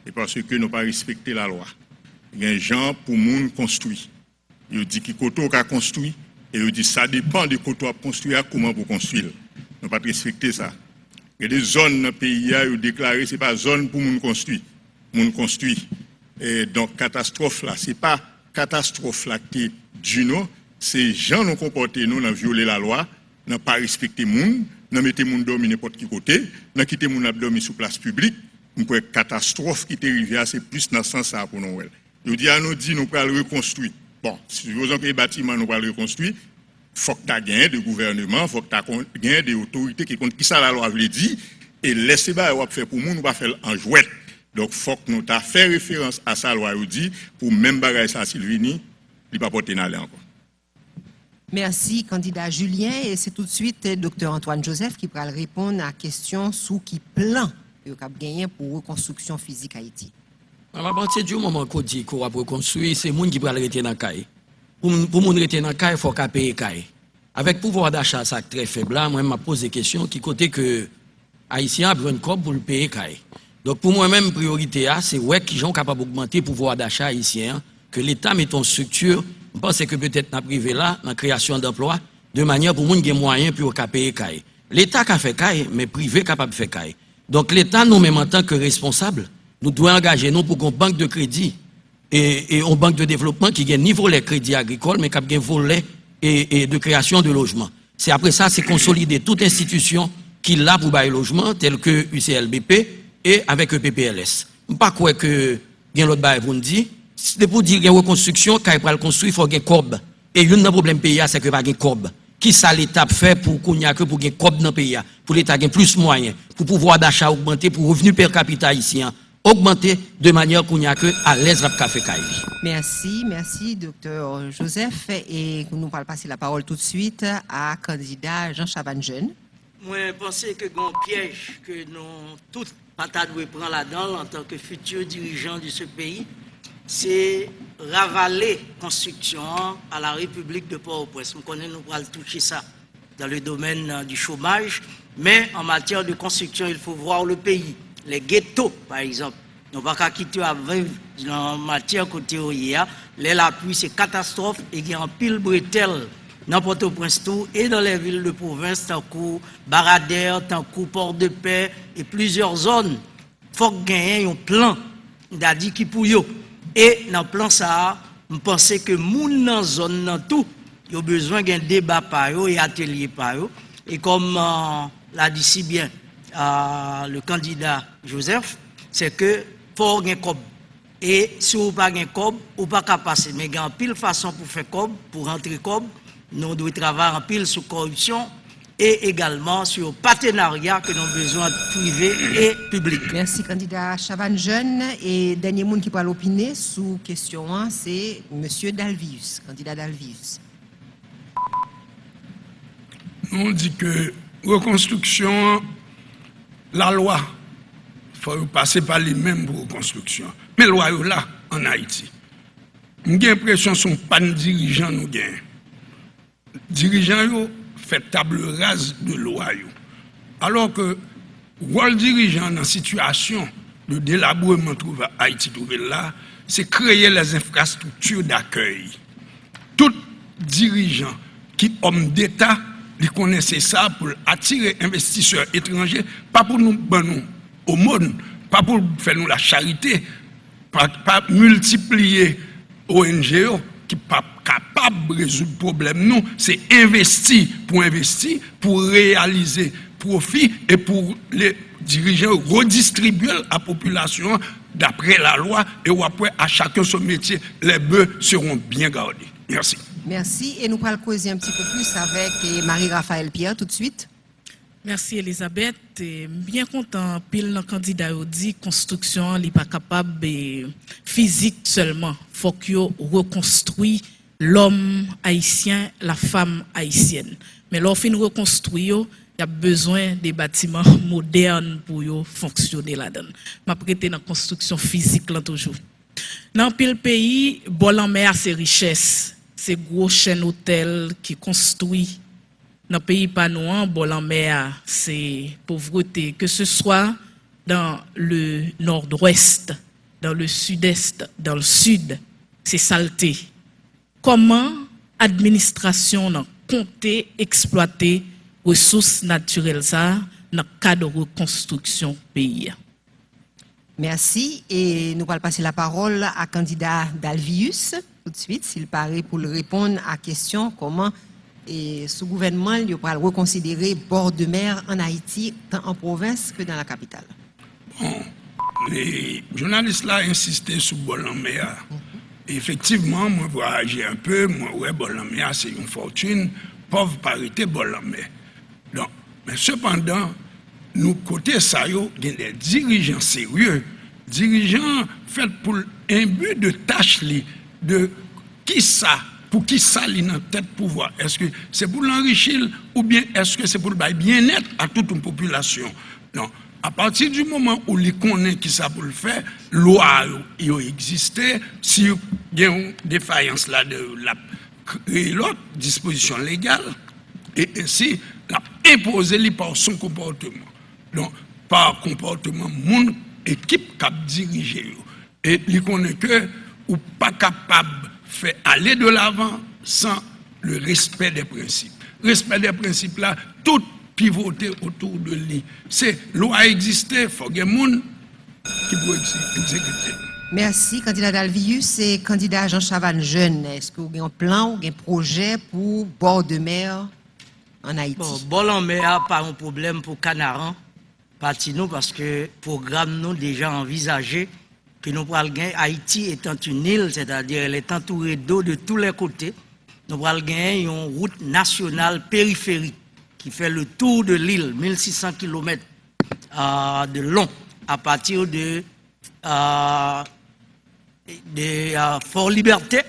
[SPEAKER 6] Et parce que nous pas respecté la loi. Il y a des gens pour moun construit. Ils disent qui koto a construit et ils disent ça dépend de koto a construit comment pour construire. Nous pas respecter ça. Il y a des zones dans le pays où déclaré c'est pas zone pour moun construit. Moun construit. Et donc catastrophe là, c'est pas catastrophe là qui Juno, c'est gens nous comporter nous dans violer la loi, n'a pas respecter moun, n'a mettre moun dormir n'importe qui côté, n'a quitter moun dormir sur place publique. Une catastrophe qui est arrivée, c'est plus dans ce sens ça pour nous. Nous dit nous allons reconstruire. Bon, si vous avez un bâtiment, nous allons reconstruire. Il faut que tu aies gagné de gouvernement, il faut que tu aies gagné des autorités qui comptent qui ça la loi veut dire. Et laissez pas faire pour nous, nous va faire en jouette. Donc, il faut que nous fassions fait référence à ça loi dit pour même bagaille ça Sylvini, il va pas porter aller encore.
[SPEAKER 1] Merci, candidat Julien. Et c'est tout de suite docteur Antoine Joseph qui va répondre à la question sous qui plan que vous avez gagné pour reconstruction physique Haïti.
[SPEAKER 5] À partir du moment qu'on dit qu'on va reconstruire, c'est les gens qui vont rester dans le caille. Pour les rester dans le caille, il faut qu'ils payent le caille. Avec pouvoir d'achat ça très faible, là, moi, je me pose des questions qui côté que Haïtiens ont besoin de corps pour le payer le caille. Donc pour moi-même, priorité, c'est ouais qui sont capables d'augmenter le pouvoir d'achat haïtien, que l'État mette en structure. Je pense que peut-être dans le privé là, dans la création d'emplois, de manière pour les gens qui ont moyens pour payer le caille. L'État qui a fait caille, mais privé capable de faire caille. Donc l'État, nous-mêmes en tant que responsable, nous devons engager nous pour qu'on banque de crédit et une banque de développement qui gagne niveau les crédits agricoles, mais qui gagne volet et de création de logements. C'est après ça, c'est consolider toute institution qui l'a pour bailler logement, tel que UCLBP et avec EPPLS. Je ne sais pas quoi que bien l'autre bail vous dit. C'est pour dire qu'il y a une reconstruction, quand il faut le construire, il faut qu'il y ait corbe. Et il y a un problème pays, c'est que pas de corbe. Qui ça l'État fait pour qu'on y a que pour gagner corbe dans le pays, pour l'État gagner plus de moyens, pour pouvoir d'achat augmenter, pour revenu per capita ici, augmenter de manière qu'on y a que à l'aise la café caille.
[SPEAKER 1] Merci, docteur Joseph. Et nous allons passer la parole tout de suite à candidat Jean Chavannes-Jeune.
[SPEAKER 4] Moi, je pense que un piège que nous toutes patates doivent prendre là-dedans en tant que futurs dirigeants de ce pays, c'est ravaler construction à la République de Port-au-Prince. Nous connaissons, nous allons toucher ça dans le domaine du chômage, mais en matière de construction, il faut voir le pays. Les ghettos, par exemple, nous ne pouvons pas quitter en matière côté OIA, l'appui, c'est catastrophe et il y a un pile bretelle dans Port-au-Prince tout et dans les villes de province, tant que Baradère, tant que Port-de-Paix et plusieurs zones. Il faut gagner un plan d'adi qui pour eux. Et dans le plan ça, je pense que moun dans zone dans tout, il y a besoin d'un débat par eux et atelier par eux. Et comme l'a dit si bien le candidat Joseph, c'est que faut gagner cob. Et si vous pas gagner cob, ou pas qu'à passer. Mais il y a pile façon pour faire cob, pour rentrer cob. Nous devons travailler en pile sur corruption et également sur partenariat que nous avons besoin de privé et public.
[SPEAKER 1] Merci, candidat Chavannes-Jeune. Et dernier monde qui parle opiner sous question 1, c'est M. Dalvius, candidat Dalvius.
[SPEAKER 3] On dit que reconstruction, la loi, il faut passer par les mêmes pour reconstruction. Mais la loi est là, en Haïti. J'ai l'impression que ce ne sont pas de dirigeants nous gagnent. Dirigeants fait table rase de loi. Alors que le dirigeant dans une situation de délabrement trouvé Haïti trouvé là, c'est créer les infrastructures d'accueil. Tout dirigeant qui homme d'État, il connaissait ça pour attirer investisseurs étrangers, pas pour nous banner au monde, pas pour faire nous la charité, pas multiplier ONG qui pas capable de résoudre le problème. Non, c'est investir, pour réaliser profit et pour les dirigeants redistribuer à la population d'après la loi et après à chacun son métier, les bœufs seront bien gardés. Merci.
[SPEAKER 1] Merci. Et nous allons causer un petit peu plus avec Marie-Raphaël Pierre tout de suite.
[SPEAKER 8] Merci Elisabeth. Bien content, pile le candidat a dit construction n'est pas capable physique seulement. Faut qu'il reconstruit l'homme haïtien, la femme haïtienne. Mais lorsqu'on reconstruit, il y a besoin des bâtiments modernes pour fonctionner là-dedans. Je prêter dans la construction physique là toujours. Dans le pays, bol en mer c'est richesse. C'est gros chaîne hôtel qui construit. Dans le pays panouan, bol en mer c'est pauvreté. Que ce soit dans le nord-ouest, dans le sud-est, dans le sud, c'est saleté. Comment administration n'a compté exploiter ressources naturelles ça dans le cadre de reconstruction pays?
[SPEAKER 1] Merci. Et nous allons passer la parole à candidat Dalvius tout de suite, s'il paraît, pour le répondre à la question comment ce gouvernement il va reconsidérer bord de mer en Haïti, tant en province que dans la capitale.
[SPEAKER 3] Bon, les journalistes là insistaient sur bord en mer. Effectivement, moi, voyager un peu, moi, ouais, bol en mer, c'est une fortune, pauvre parité, bol en mer. Donc, mais cependant, nous, côté ça, il y a des dirigeants sérieux, dirigeants faits pour un but de tâche, de qui ça, pour qui ça, li dans tête pouvoir. Est-ce que c'est pour l'enrichir ou bien est-ce que c'est pour le bien-être à toute une population? Non. À partir du moment où les connaît qui ça pour le faire, loi il existait, si il y a une défaillance là de l'autre disposition légale et ainsi la imposer par son comportement. Donc par comportement mon équipe qui dirige et il connaît que ou pas capable de faire aller de l'avant sans le respect des principes. Respect des principes là, tout pivoter autour de lui. C'est loi exister, il faut que les gens qui peuvent exécuter.
[SPEAKER 1] Merci, candidat Dalvius et candidat Jean Chavannes jeune. Est-ce que vous avez un plan ou un projet pour bord de mer en Haïti?
[SPEAKER 4] Bon, bord en mer, pas un problème pour Canaran, parti nous parce que le programme nous déjà envisagé que nous pourrons gagner Haïti étant une île, c'est-à-dire elle est entourée d'eau de tous les côtés. Nous pourrons gagner une route nationale périphérique qui fait le tour de l'île, 1600 km de long, à partir de Fort-Liberté,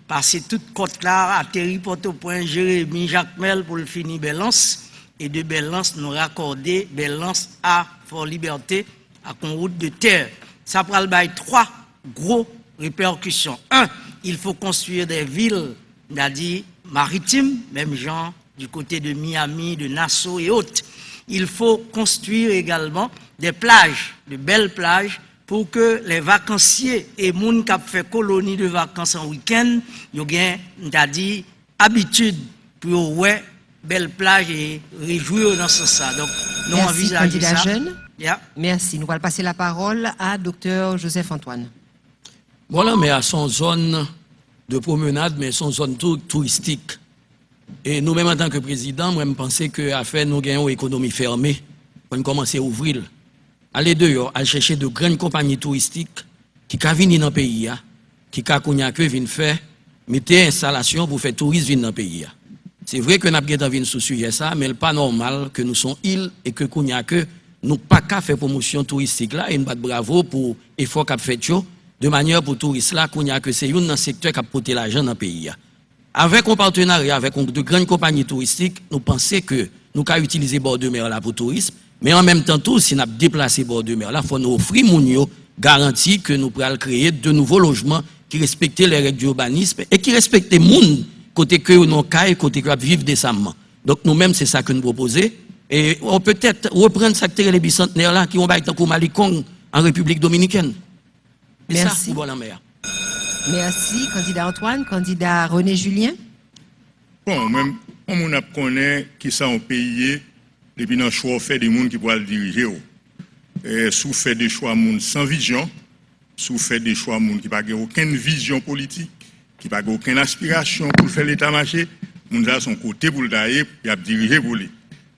[SPEAKER 4] passer toute côte là, atterrir Port-au-Prince, Jérémy, Jacmel pour le finir Belance, et de Belance nous raccorder Belance à Fort-Liberté à une route de terre. Ça prend trois gros répercussions. Un, il faut construire des villes, c'est-à-dire maritimes, même genre du côté de Miami, de Nassau et autres. Il faut construire également des plages, de belles plages, pour que les vacanciers et les gens qui ont fait colonie de vacances en week-end, ils aient, c'est-à-dire, habitude pour ouais, belles plages et réjouir dans ce sens. Donc, nous envisageons ça.
[SPEAKER 1] Jeune. Yeah. Merci. Nous allons passer la parole à Dr Joseph Antoine.
[SPEAKER 5] Voilà, mais à son zone de promenade, mais son zone touristique. Et nous-mêmes, en tant que président, moi, je pense qu'à faire nous gagnons une économie fermée, on commence à ouvrir. Aller dehors, à chercher de grandes compagnies touristiques qui ont venir dans le pays, qui viennent faire, mettez installation pour faire tourisme dans le pays. C'est vrai que nous avons envie de soucier ça, mais ce n'est pas normal que nous sommes îles et que nous pas qu'à faire promotion touristique là, et nous battons bravo pour l'effort qu'a fait de manière pour les touristes là, que c'est un secteur qui a porté l'argent dans le pays. Avec un partenariat avec de grandes compagnies touristiques, nous pensons que nous pouvons utiliser bord de mer là pour le tourisme, mais en même temps, tout, si nous avons déplacé bord de mer là, il faut nous offrir garantie que nous pourrons créer de nouveaux logements qui respectent les règles d'urbanisme et qui respectent les gens côté que nous caille, côté que nous vivons décemment. Donc nous-mêmes, c'est ça que nous proposons. Et on peut peut-être reprendre ce secteur les bicentenaires là qui ont baillé tant que Malikong en République dominicaine. Et
[SPEAKER 1] Merci.
[SPEAKER 5] ça, pour la mer.
[SPEAKER 1] Merci, candidat Antoine. Candidat René Julien.
[SPEAKER 6] Bon, même on a connaît qui ça ont payé depuis dans choix fait des monde qui pourraient le diriger. Sous fait des choix monde sans vision, sous fait des choix monde qui pas aucune vision politique, qui pas aucune aspiration pour faire l'état marché, monde a son côté pour le tailler, il a diriger pour lui.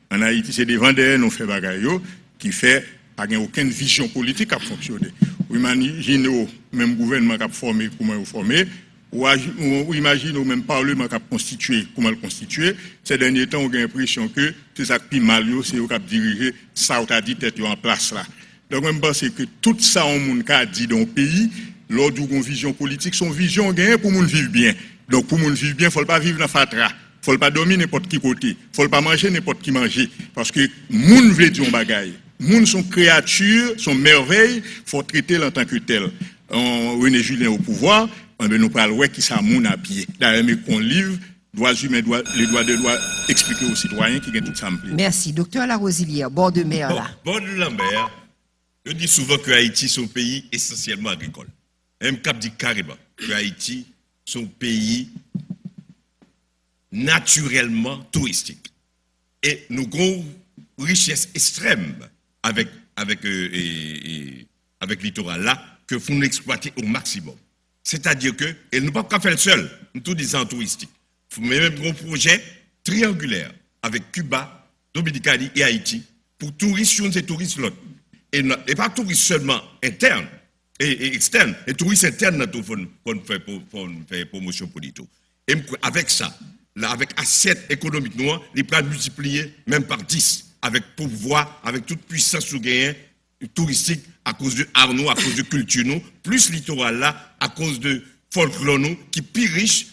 [SPEAKER 6] En Haïti, c'est des vendeurs non fait bagaille qui fait pas aucune vision politique à fonctionner. Ou imaginez même gouvernement qui a formé comment il formé. Ou imagine au même parlement qui a constitué, comment le constituer. Ces derniers temps, on a l'impression que c'est ça qui mal, c'est eux qui ont dirigé ça, on a dit tête en place là. Donc, je pense que tout ça, on a dit dans le pays, lors d'une vision politique, son vision gagne pour moun vivre bien. Donc, pour moun vivre bien, il ne faut pas vivre dans fatra. Il ne faut pas dormir n'importe qui côté. Il ne faut pas manger n'importe qui manger. Parce que moun veut dire un bagaille. Moun sont créatures, sont merveilles, il faut traiter en tant que tel. René Julien au pouvoir, nous parlons qui ça moun à pied. D'ailleurs, mais qu'on livre, droits humains, les droits de loi, expliquer aux citoyens qui gagnent tout ça.
[SPEAKER 1] Merci. Docteur Larosilière, bord de mer là.
[SPEAKER 7] Bord de la mer, je dis souvent que Haïti est un pays essentiellement agricole. Même Cap dit carrément que Haïti est un pays naturellement touristique. Et nous avons une richesse extrême avec le littoral là que faut nous exploiter au maximum. C'est-à-dire que, et nous ne pouvons pas faire le seul, nous tout disons touristique. Il faut même un projet triangulaire avec Cuba, Dominicanie et Haïti pour touristes et touristes l'autre. Et pas touristes seulement internes et externes, et touristes internes pour faire promotion pour les tout. Et avec ça, là, avec assiette économique noire, les plans multipliés même par 10, avec pouvoir, avec toute puissance sous gain touristique à cause de Arnaud, à cause de culture nous, plus littoral là, à cause de folklore nous, qui est plus riche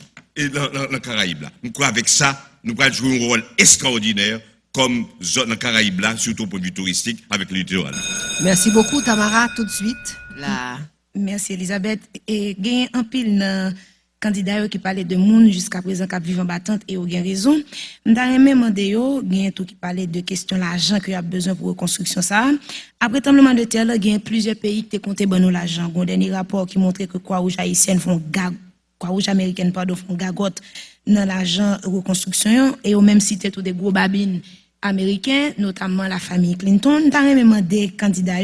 [SPEAKER 7] dans la Caraïbe là. Donc avec ça, nous allons jouer un rôle extraordinaire comme zone dans Caraïbe là, surtout au point de vue touristique, avec le littoral.
[SPEAKER 1] Merci beaucoup, Tamara. Tout de suite, la...
[SPEAKER 9] Merci, Elisabeth. Et il y a un pile candidat qui parlait de monde jusqu'à présent qui vivent en battante et il y a raison. Dans le même mandé, il y a tout qui parlait de question l'argent qu'il y a besoin pour reconstruction ça. Après tremblement de terre, il y a plusieurs pays qui ont compté bon l'argent. Il y a un dernier rapport qui montrait que Croix-Rouge haïtienne font Croix-Rouge américaine font gagotte dans l'argent reconstruction et au même cité tous des gros babines américains, notamment la famille Clinton. Dans le même mandé candidat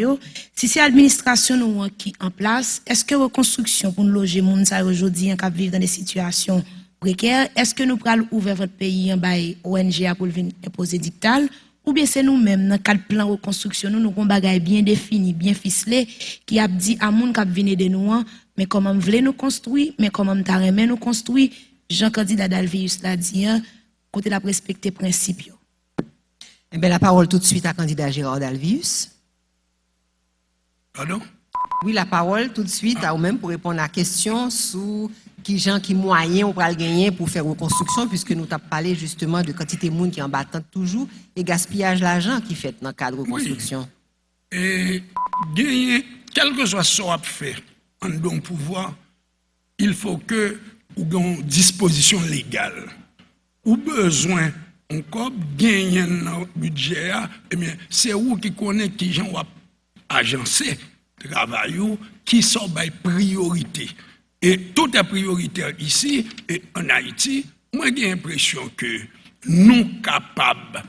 [SPEAKER 9] si c'est l'administration qui en place, est-ce que reconstruction pour nous loger moun ça aujourd'hui en cap vivre dans des situations précaires, est-ce que nous pral ouvrir votre pays en bail ONG pour venir imposer dictal ou bien c'est nous-mêmes dans cadre plan reconstruction nous avons bagay bien défini, bien ficelé qui a dit à moun cap venir de nous mais comment voulez nous construire, mais comment ta remet nous construire, Jean candidat Dalvius l'a dit côté la respecter principe.
[SPEAKER 1] Eh bien, la parole tout de suite à candidat Gérard Dalvius.
[SPEAKER 3] Pardon?
[SPEAKER 1] Oui, la parole tout de suite à vous-même pour répondre à la question sur qui moyen on va le gagner pour faire reconstruction, puisque nous avons parlé justement de quantité de monde qui en battant toujours et gaspillage l'argent qui fait dans le cadre de reconstruction.
[SPEAKER 3] Oui. Et gagner, quel que soit ce qu'on fait en don pouvoir, il faut que ou une disposition légale ou besoin encore gagner dans budget, eh bien, c'est vous qui connaissez qui gens va agencer travail qui sont by priorité. Et tout est prioritaire ici et en Haïti. Moi, j'ai l'impression que nous capables,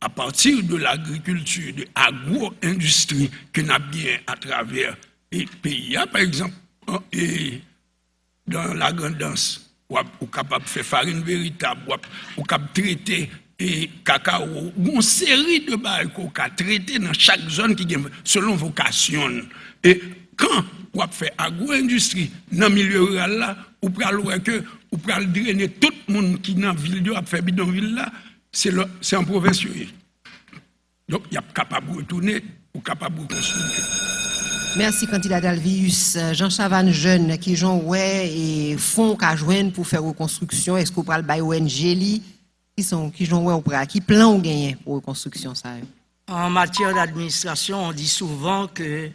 [SPEAKER 3] à partir de l'agriculture, de l'agro-industrie que nous avons bien à travers les pays, par exemple, et dans la grandance, ou capable de faire farine véritable, ou capable de traiter et cacao, une série de barils qu'on a traité dans chaque zone qui selon vocation. Et quand on fait agro-industrie dans le milieu rural là, on peut drainer tout le monde qui est dans la ville, on fait bidonville là, c'est en province. Donc il est capable de retourner ou capable de construire.
[SPEAKER 1] Merci, candidat Dalvius. Jean Chavannes, jeune, qui j'en ouais et fonds qu'à joindre pour faire reconstruction. Est-ce qu'on parle de ONG qui j'en ouais qui plan ou gagner pour reconstruction ça?
[SPEAKER 4] En matière d'administration, on dit souvent que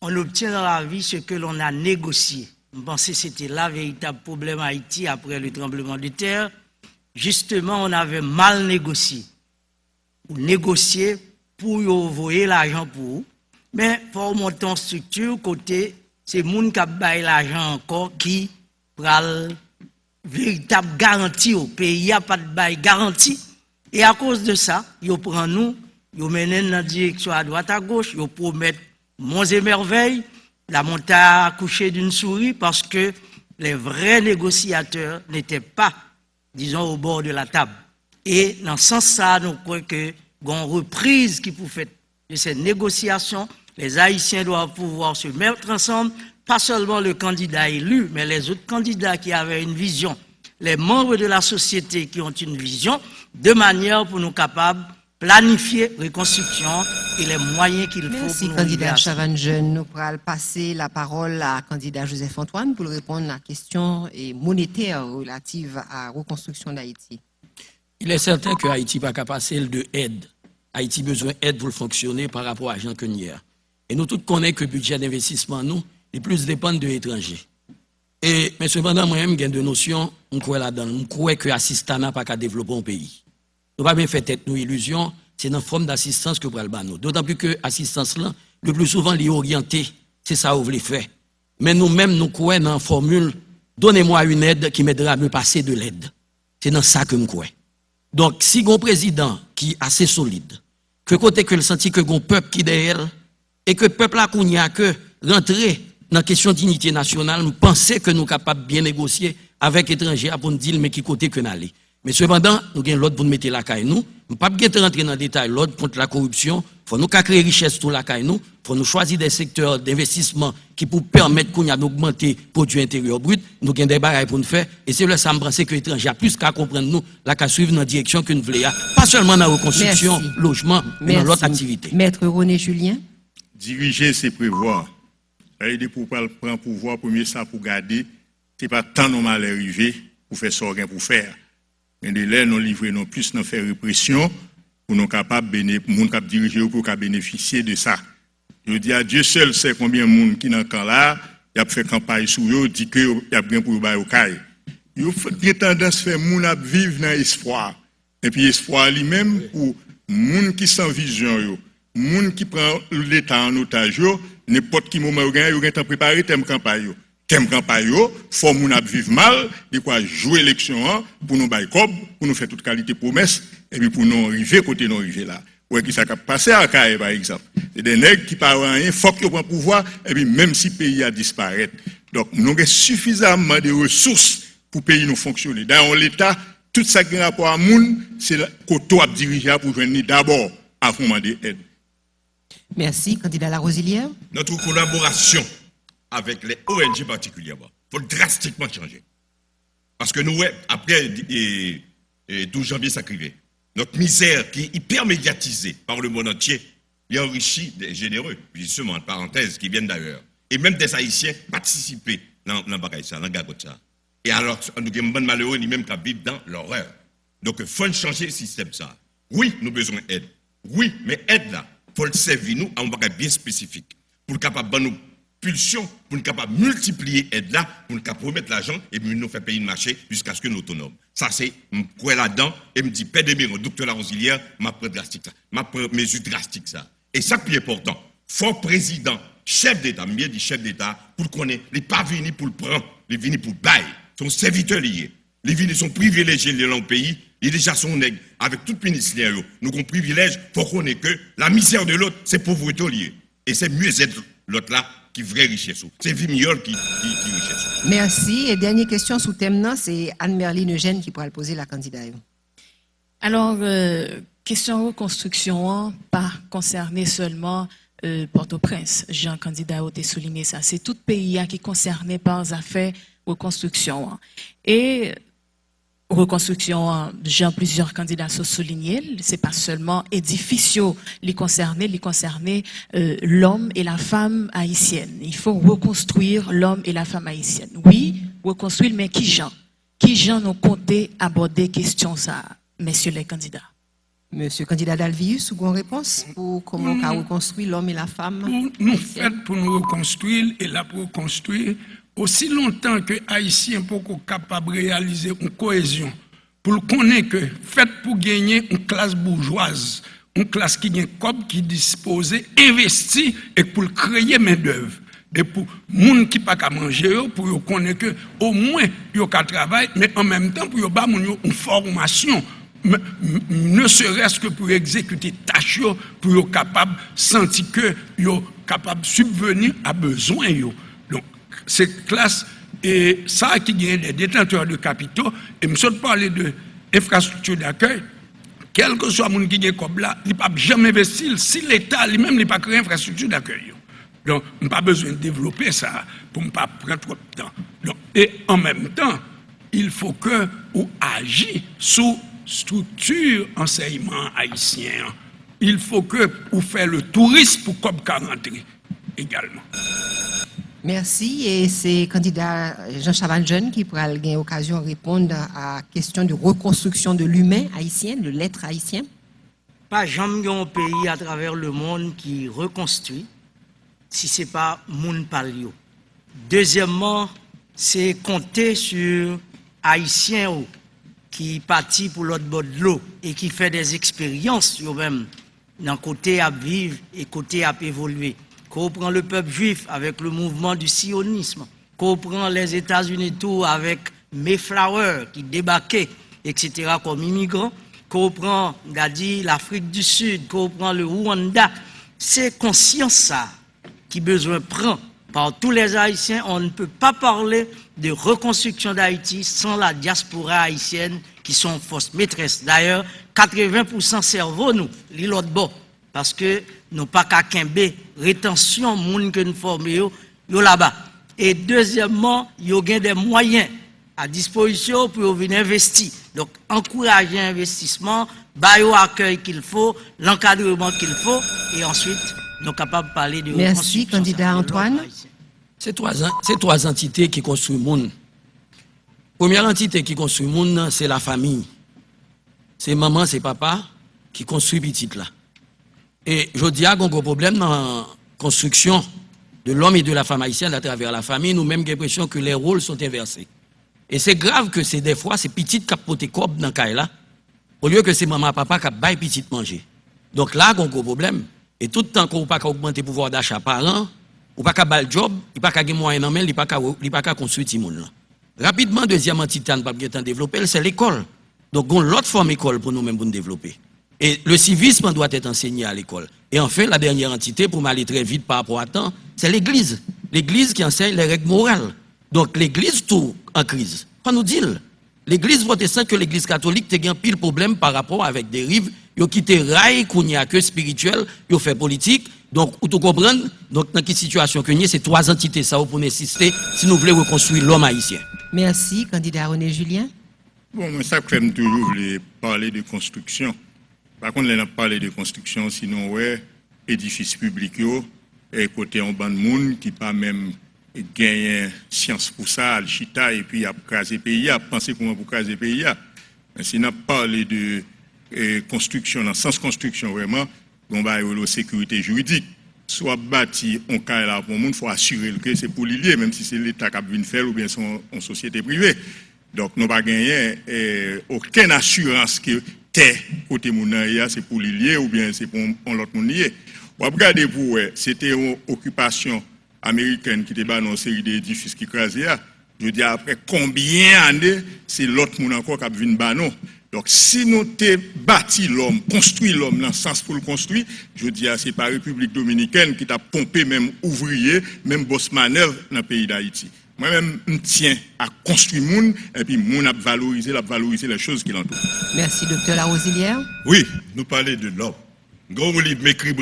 [SPEAKER 4] on obtient dans la vie ce que l'on a négocié. Je pensais que c'était là le véritable problème à Haïti après le tremblement de terre. Justement, on avait mal négocié. Ou négocié pour envoyer l'argent pour vous. Mais pour monter en structure, côté, c'est moun qui a bail l'argent encore qui pral véritable garantie au pays, y a pas de bail garantie. Et à cause de ça, yo prend nous, yo mène dans la direction à droite à gauche, yo promettent monts et merveilles, la montée à coucher d'une souris parce que les vrais négociateurs n'étaient pas, disons, au bord de la table. Et dans ce sens-là, nous croyons que une reprise qui peut faire de ces négociations, les Haïtiens doivent pouvoir se mettre ensemble, pas seulement le candidat élu, mais les autres candidats qui avaient une vision, les membres de la société qui ont une vision, de manière pour nous capables de planifier reconstruction et les moyens qu'il faut
[SPEAKER 1] Merci,
[SPEAKER 4] pour nous
[SPEAKER 1] candidat
[SPEAKER 4] arriver.
[SPEAKER 1] Chavan Jeune. Nous pourrons passer la parole à candidat Joseph Antoine pour répondre à la question monétaire relative à la reconstruction d'Haïti.
[SPEAKER 5] Il est certain que Haïti n'a pas passer de aide. Haïti a besoin d'aide pour fonctionner par rapport à Jean Quenière. Et nous tous connaissons que le budget d'investissement, nous, les plus dépendent de l'étranger. Mais cependant, moi-même, j'ai deux notions, je crois là-dedans. Je crois que l'assistance n'a pas qu'à développer un pays. Nous pas bien fait tête nous illusion, c'est dans forme d'assistance que pour le ban nous. D'autant plus que l'assistance là, le plus souvent, est orientée. C'est ça que vous voulez faire. Mais nous-mêmes, nous croyons dans la formule, donnez-moi une aide qui m'aidera à me passer de l'aide. C'est dans ça que nous croyons. Donc, si un président qui est assez solide, que côté que le senti que un peuple qui est derrière, et que le peuple a qu'on y a que rentrer dans la question d'unité nationale, nous pensons que nous sommes capables de bien négocier avec les étrangers pour nous dire mais qui côté que nous allons. Mais cependant, nous avons l'autre pour nous mettre la caille nous. Nous ne pouvons pas rentrer dans le détail l'autre contre la corruption. Il faut nous créer richesse sur la caille nous. Il faut nous choisir des secteurs d'investissement qui pour permettre qu'on y a d'augmenter le produit intérieur brut. Nous avons des bagages pour nous faire. Et c'est là ça me pense que les étrangers a plus qu'à comprendre nous, la qu'à suivre dans la direction que nous voulons. Pas seulement dans la reconstruction,
[SPEAKER 1] Merci.
[SPEAKER 5] logement, mais dans l'autre activité.
[SPEAKER 1] Maître René Julien.
[SPEAKER 6] Diriger, c'est prévoir. Ça pour prendre pouvoir, premier ça pour garder, c'est pas tant normal arriver pour faire ce qu'on pour faire. Mais de là, nous livrer non plus, nous faire répression pour nous capables de diriger pour bénéficier de ça. Je dis à Dieu seul sait combien de monde qui dans camp là, il a fait campagne sur eux, dit que il a bien pour bailler au caille. Il a tendance à faire monde à vivre dans espoir. Et puis espoir lui-même pour monde qui sans vision yo. Moun qui prend l'État en otage, n'importe qui moment où il a préparé thème campagne. Thème campagne, faut moun ap vivre mal, de quoi jouer élection pour nous bailler cob, pour nous faire toute qualité promesse, et puis pour nous arriver côté nous arriver là. Ouais, qui ça a passé à Kaye par exemple. C'est des nègres qui parlent rien, faut qu'ils prennent pouvoir, et puis même si le pays a disparu. Donc nous avons suffisamment de ressources pour le pays nous fonctionner. Dans l'État, tout ça qui a rapport à moun, c'est le côté à diriger pour venir d'abord à demander aide.
[SPEAKER 1] Merci, candidat Larosilière.
[SPEAKER 7] Notre collaboration avec les ONG particulièrement faut drastiquement changer. Parce que nous, après 12 janvier, ça crivait. Notre misère qui est hyper médiatisée par le monde entier, il enrichit des généreux, justement, en parenthèse, qui viennent d'ailleurs. Et même des Haïtiens participer dans le bagaille ça, dans le gagote ça. Et alors, nous sommes malheureux, ni même qu'à vivre dans l'horreur. Donc, il faut changer le système ça. Oui, nous avons besoin d'aide. Oui, mais aide là, il faut le servir nous à un bagage bien spécifique. Pour capable de nous pulsion, pour nous capable de multiplier aide là, pour nous capable de remettre l'argent et puis nous faire payer le marché jusqu'à ce que nous autonomes. Ça, c'est, quoi là-dedans, et me dit, Père Desmiron, docteur Larosilière, m'a pris drastique ça, m'a pris mesure drastique ça. Et ça qui est important, fort président, chef d'État, bien dit chef d'État, pour qu'on ait, les pas venus pour le prendre, les venus pour le bail, sont serviteurs liés. Les venus sont privilégiés dans le pays, ils déjà sont nègres, avec tout ministère, nous avons privilège, faut qu'on ait que la misère de l'autre, c'est pauvreté liée. Et c'est mieux être l'autre là qui vraie richesse. C'est Vimiol qui richesse.
[SPEAKER 1] Merci. Et dernière question sous thème, c'est Anne-Merline Eugène qui pourra le poser la candidate.
[SPEAKER 10] Alors, question reconstruction, pas concerné seulement Port-au-Prince. Jean candidat a souligné ça. C'est tout pays qui est concerné par les affaires reconstruction. Et reconstruction, Jean, plusieurs candidats sont soulignés. C'est pas seulement édificiaux les concernés l'homme et la femme haïtienne. Il faut reconstruire l'homme et la femme haïtienne. Oui, reconstruire, mais qui Jean nous compté aborder question ça, messieurs les candidats?
[SPEAKER 1] Monsieur candidat Dalvius, seconde réponse pour comment on reconstruit l'homme et la femme?
[SPEAKER 3] Nous faisons pour nous reconstruire et là pour reconstruire aussi longtemps que Haïtiens sont capables de réaliser une cohésion pour connaître que fait pour gagner une classe bourgeoise une classe qui a comme qui dispose, investi et pour créer main d'œuvre. Et pour les gens qui pas qu'à manger, pour connaître que au moins ils ont qu'à travailler, mais en même temps pour qu'ils aient une formation, ne serait-ce que pour exécuter tâches, pour qu'ils capables de sentir que ils sont capables de subvenir à besoin. Donc cette classe et ça qui gagne des détenteurs de capitaux, et je me parler de infrastructure d'accueil. Quel que soit le monde qui est comme là, il ne peut jamais investir si l'État lui-même n'a pas créé infrastructure d'accueil. Donc, on n'a pas besoin de développer ça pour ne pas prendre trop de temps. Donc, et en même temps, il faut que vous agissiez sous structure enseignement haïtien. Il faut que vous fassiez le tourisme pour comme rentrer également.
[SPEAKER 1] Merci. Et c'est candidat Jean Chavanjeune qui pourra avoir l'occasion de répondre à la question de reconstruction de l'humain haïtien, de l'être haïtien.
[SPEAKER 4] Pas jamais un pays à travers le monde qui reconstruit si ce n'est pas moun palio. Deuxièmement, c'est compter sur Haïtiens qui partent pour l'autre bord de l'eau et qui fait des expériences eux-mêmes dans côté à vivre et côté à évoluer. Qu'on prend le peuple juif avec le mouvement du sionisme, qu'on prend les États-Unis tout avec Mayflower qui débarquaient, etc. comme immigrants, qu'on prend l'Afrique du Sud, qu'on prend le Rwanda. C'est conscience ça qui besoin prend par tous les Haïtiens. On ne peut pas parler de reconstruction d'Haïti sans la diaspora haïtienne qui sont force maîtresse. D'ailleurs, 80% cerveau nous, l'autre bon, parce que nous pas qu'à kembe rétention moun que nous formons yo là-bas. Et deuxièmement, yo gain des moyens à disposition pour venir investir. Donc encourager l'investissement, bailler accueil qu'il faut, l'encadrement qu'il faut, et ensuite nous sommes capables de parler de
[SPEAKER 1] Merci, candidat Antoine.
[SPEAKER 5] C'est trois entités qui construisent le monde. Première entité qui construit le monde, c'est la famille. C'est maman, c'est papa qui construit petit là. Et je dis qu'il y a un gros problème dans la construction de l'homme et de la femme haïtienne à travers la famille. Nous même l'impression que les rôles sont inversés. Et c'est grave que c'est des fois, c'est petit qui pote cob dans le là, au lieu que c'est maman, papa qui baille petit manger. Donc là, il y a un gros problème. Et tout le temps qu'on ne peut pas augmenter le pouvoir d'achat par an, ou pas qu'à bal job, il n'y a pas qu'à gagner moyen, il n'y a pas qu'à construire tout le monde. Rapidement, deuxième entité, ne pas bien développer, c'est l'école. Donc, on a l'autre forme d'école pour nous-mêmes pour nous développer. Et le civisme doit être enseigné à l'école. Et enfin, la dernière entité, pour m'aller très vite par rapport à temps, c'est l'Église. L'Église qui enseigne les règles morales. Donc, l'Église, tout en crise. Pas nous dire. L'Église protestante que l'Église catholique, tu as pile problème par rapport avec des rives. Ils ont quitté rail, qu'on n'y a que spirituel, ils ont fait politique. Donc, vous comprenez? Donc, dans quelle situation que nous, c'est trois entités, ça, pour insister, si nous voulons reconstruire l'homme haïtien.
[SPEAKER 1] Merci, candidat René Julien.
[SPEAKER 6] Bon, moi, ça que j'aime toujours parler de construction. Par contre, on n'a pas parlé de construction, sinon, ouais, édifices publics, et côté en bande monde qui pas même gagné science pour ça, al chita, et puis à craser pays, à penser comment pour craser pays. Mais si on a parlé de construction, dans le sens construction, vraiment, on va avoir la sécurité juridique. Soit bâti, on cas là pour le monde, il faut assurer que c'est pour l'île, même si c'est l'État qui a besoin de faire ou bien son société privée. Donc, nous n'avons pas gagné aucune assurance que terre côté moun c'est pour l'île ou bien c'est pour l'autre monde lié. Ou regardez pour c'était une occupation américaine qui était dans une série d'édifices qui crasé. Je dis après combien d'années c'est l'autre monde encore qui a besoin de banon. Donc, si nous avons bâti l'homme, construit l'homme dans le sens pour le construire, je dis à c'est pas la République dominicaine qui t'a pompé même ouvrier, même boss manœuvre dans le pays d'Haïti. Moi-même, je tiens à construire le monde et puis le monde a valorisé les choses qui l'entourent.
[SPEAKER 1] Merci, docteur Larosilière.
[SPEAKER 7] Oui, nous parlons de l'homme. Gros livre m'écrit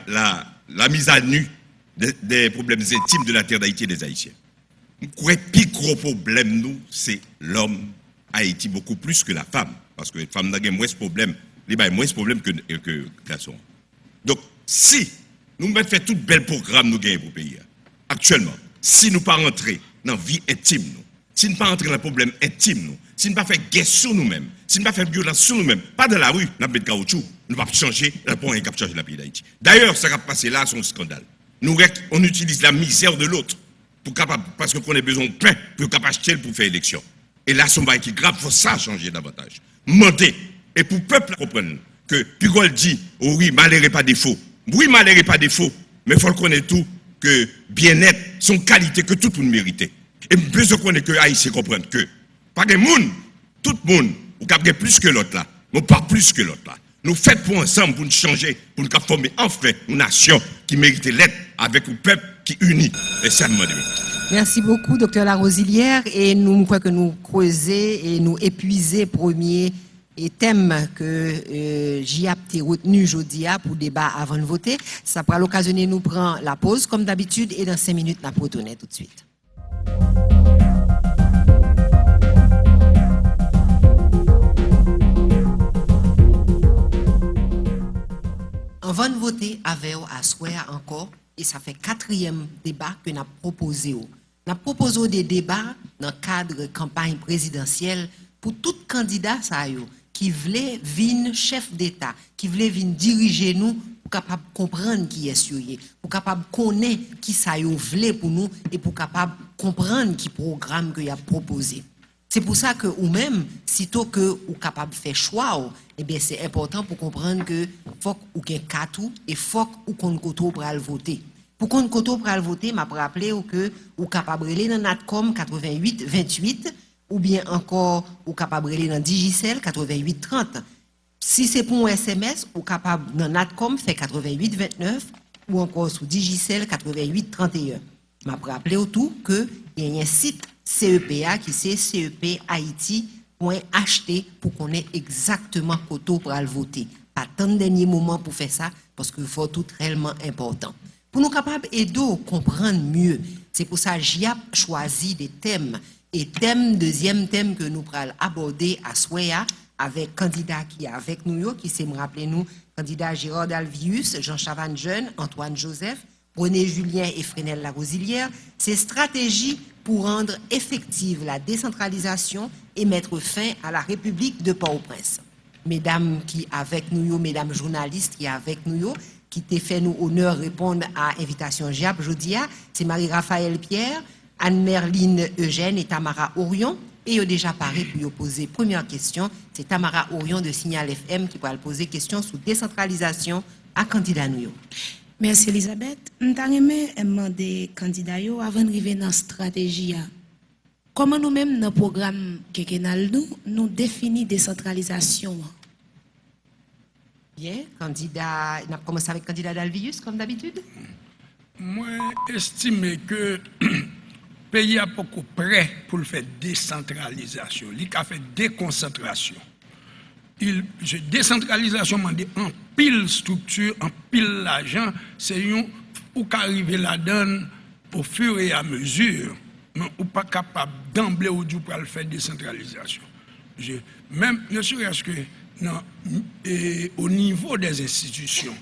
[SPEAKER 7] la mise à nu des problèmes intimes de la terre d'Haïti et des Haïtiens. Le plus gros problème, nous, c'est l'homme Haïti, beaucoup plus que la femme. Parce que les femmes n'ont moins de problèmes. Les femmes ont moins de problèmes que les garçons. Donc, si nous mettons fait tout bel programme nous gagnons pour le pays, actuellement, si nous ne pas rentrer dans la vie intime, nous, si nous ne pas rentrer dans le problème intime, nous, si nous ne pas faire guerre sur nous-mêmes, si nous ne pas faire violence sur nous-mêmes, pas dans la rue, nous ne pas caoutchouc, nous ne pas changer le point et changer le pays d'Haïti. D'ailleurs, ce qui a passé là, c'est un scandale. Nous, on utilise la misère de l'autre parce qu'on a besoin de pain pour acheter pour faire élection. Et là, son bail qui grave, il faut ça changer davantage. Monter. Et pour le peuple comprendre que Pugol dit, oh oui, malheur n'est pas défaut. Oui, malheur n'est pas défaut, mais il faut le connaître tout, que bien-être, son qualité que tout le monde mérite. Et besoin qu'on ait que Haïtien comprendre que, pas de monde, tout le monde, ou capable plus que l'autre là, mais pas plus que l'autre là. Nous faisons pour ensemble, pour nous changer, pour nous former enfin une nation qui mérite l'être avec un peuple qui unit. Et ça demande.
[SPEAKER 1] Merci beaucoup, Dr. Larosilière. Et nous croyons que nous creuser et nous épuiser premier thème que j'y ai retenu aujourd'hui pour débat avant de voter. Ça pourra l'occasionner nous prendre la pause comme d'habitude et dans 5 minutes, nous retourner tout de suite. Avant de voter avec à soir encore, et ça fait 4e débat que nous avons proposé. Nous avons proposé des débats dans le cadre de campagne présidentielle pour tout candidat qui voulait venir chef d'État, qui voulait venir diriger nous pour capable comprendre qui est sur pour capable connaître qui ça voulait pour nous et pour capable comprendre qui programme que y a proposé. C'est pour ça que ou même sitôt que ou capable faire choix, eh bien c'est important pour comprendre que faut ou gen katou et faut ou kon koto pour aller voter. Pour kon koto pour aller voter, m'a rappelé que ou capable relé dans Natcom 88 28 ou bien encore ou capable relé dans Digicel 88 30. Si c'est pour un SMS, ou capable dans Natcom fait 88 29 ou encore sous Digicel 88 31. M'a rappelé tout que il y a un site CEPA qui c'est cepahaiti.ht pour qu'on ait exactement koto pour aller voter. Pas tant de dernier moment pour faire ça parce que faut tout réellement important. Pour nous capables aider à comprendre mieux, c'est pour ça que j'ai choisi des thèmes. Et deuxième thème que nous allons aborder à Soya avec candidat qui est avec nous, qui s'est me rappeler nous, candidat Gérard Alvius, Jean Chavannes Jeune, Antoine Joseph, René Julien et Fresnel Larosilière, c'est stratégie pour rendre effective la décentralisation et mettre fin à la République de Port-au-Prince. Mesdames qui avec nous, mesdames journalistes qui avec nous, qui t'ai fait nous honneur répondre à invitation JAP, Jodia, c'est Marie-Raphaël Pierre, Anne-Merline Eugène et Tamara Orion. Et il a déjà paré pour poser première question. C'est Tamara Orion de Signal FM qui va poser question sur décentralisation à candidat nous.
[SPEAKER 9] Merci Elisabeth. Nous avons demandé candidat avant d'arriver dans la stratégie. Comment nous-mêmes, dans le programme quinquennal, nous définissons décentralisation?
[SPEAKER 1] Bien, candidat, on a commencé avec candidat d'Alvius, comme d'habitude.
[SPEAKER 3] Moi, j'estime que le pays est beaucoup prêt pour faire décentralisation. Il a fait déconcentration. Décentralisation, m'a dit en pile structure, en pile l'argent, c'est où qu'arriver la donne au fur et à mesure, mais ou pas capable d'emblée ou du pour le faire décentralisation. Même, ne serait-ce que non, au niveau des institutions,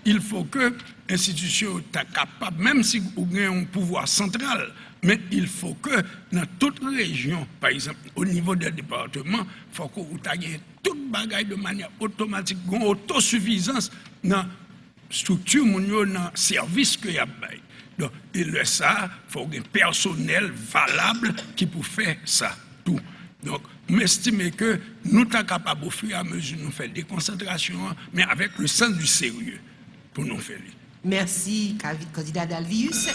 [SPEAKER 3] il faut que l'institution soit capable, même si vous avez un pouvoir central, mais il faut que dans toute région, par exemple, au niveau des départements, il faut que vous ayez toute bagaille de manière automatique, une autosuffisance dans la structure, dans le service que y a. Donc, et ça, il faut un personnel valable qui peut faire ça, tout. Donc, m'estime que nous sommes capables, au fur et à mesure, de faire des concentrations, mais avec le sens du sérieux pour nous faire.
[SPEAKER 1] Merci, candidat d'Alvius.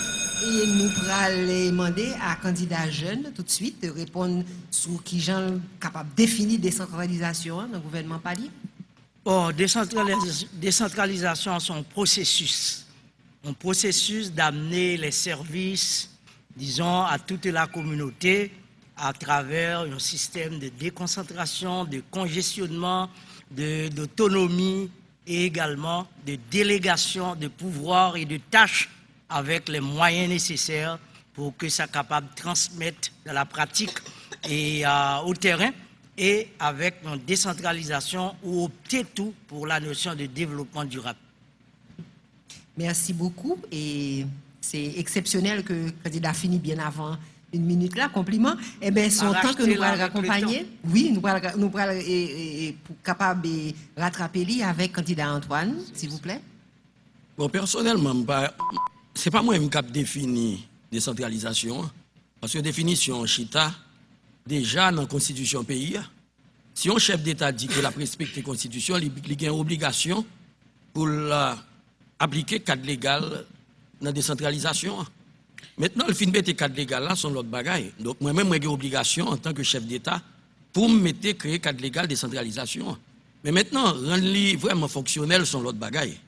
[SPEAKER 1] Et nous allons demander à candidat jeune tout de suite de répondre sur qui gens capables de définir décentralisation dans le gouvernement Pali.
[SPEAKER 4] Bon, décentralisation, c'est un processus d'amener les services, disons, à toute la communauté à travers un système de déconcentration, de congestionnement, d'autonomie et également de délégation de pouvoirs et de tâches avec les moyens nécessaires pour que ça soit capable de transmettre dans la pratique et au terrain et avec une décentralisation ou opter tout pour la notion de développement durable.
[SPEAKER 1] Merci beaucoup et c'est exceptionnel que le candidat finit bien avant une minute là, compliment. Eh bien, son temps que nous allons raccompagner, oui, nous allons pour capable de rattraper lui avec candidat Antoine, s'il vous plaît.
[SPEAKER 5] Bon, personnellement, c'est pas moi qui ai défini décentralisation, parce que définition chita déjà dans la constitution pays, Si un chef d'État dit qu'il a respecté la Constitution, il a une obligation pour appliquer le cadre légal dans la décentralisation. Maintenant, le fin de mettre le cadre légal là, sont l'autre bagaille. Donc, moi-même, j'ai une obligation en tant que chef d'État pour me créer le cadre légal de décentralisation. Mais maintenant, rendre vraiment fonctionnel sont l'autre bagaille.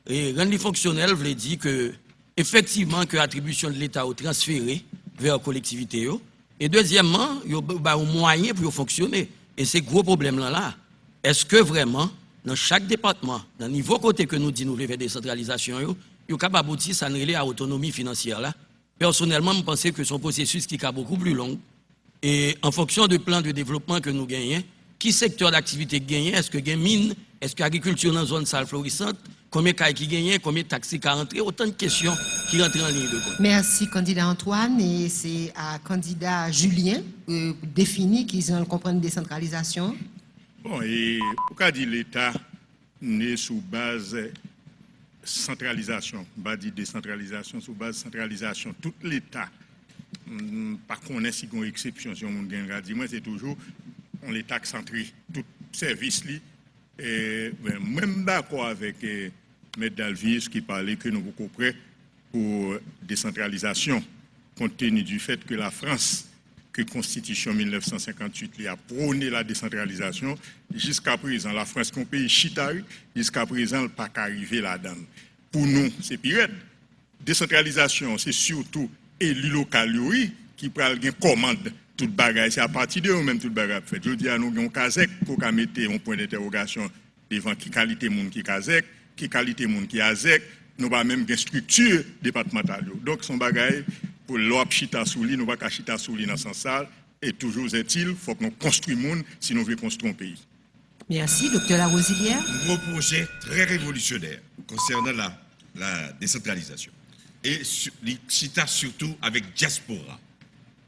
[SPEAKER 5] Et rendre fonctionnel veut dire que, effectivement, que l'attribution de l'État est transférée vers la collectivité. Et deuxièmement, il y a un moyen pour fonctionner. Et c'est gros problème là. Est-ce que vraiment, dans chaque département, dans le niveau côté que nous disons nous voulons faire décentralisation, il est capable d'aboutir à l'autonomie financière là? Personnellement, je pense que son processus qui est beaucoup plus long. Et en fonction du plan de développement que nous gagnons, qui secteur d'activité gagne? Est-ce que gagne mine? Est-ce que l'agriculture dans la zone sale florissante? Combien de cas qui gagne? Combien de taxis qui rentrent? Autant de questions qui rentrent en ligne de compte.
[SPEAKER 1] Merci, candidat Antoine. Et c'est à candidat Julien défini qu'ils ont compris une décentralisation.
[SPEAKER 6] Bon, et pourquoi dit l'État né sous base centralisation, pas dit décentralisation, sous base centralisation, tout l'État, par contre, si il y a une exception, si on a dit, moi c'est toujours l'État centré, tout service, et même d'accord avec M. Dalvis qui parlait que nous sommes beaucoup prêts pour décentralisation, compte tenu du fait que la France, que la Constitution 1958 a prôné la décentralisation, jusqu'à présent, la France, comme pays chitari, jusqu'à présent, elle n'a pas arrivé là-dedans. Pour nous, c'est pire. Décentralisation, c'est surtout élu local qui prend une commande toute bagaille. C'est à partir de eux-mêmes toute bagaille fait. Je dis à nous, on Kazek, pour mettre un point d'interrogation devant qui qualité monde qui Kazek, qui qualité monde qui Azek, nous pas même une structure départementale. Donc, son bagaille, pour l'op chita souli, nous ne pouvons pas chita souli dans ce sens. Et toujours est-il, il faut que nous construisons le monde si nous voulons construire un pays.
[SPEAKER 1] Merci, docteur Larosilière.
[SPEAKER 7] Un gros projet très révolutionnaire concernant la décentralisation. Et chita surtout avec diaspora.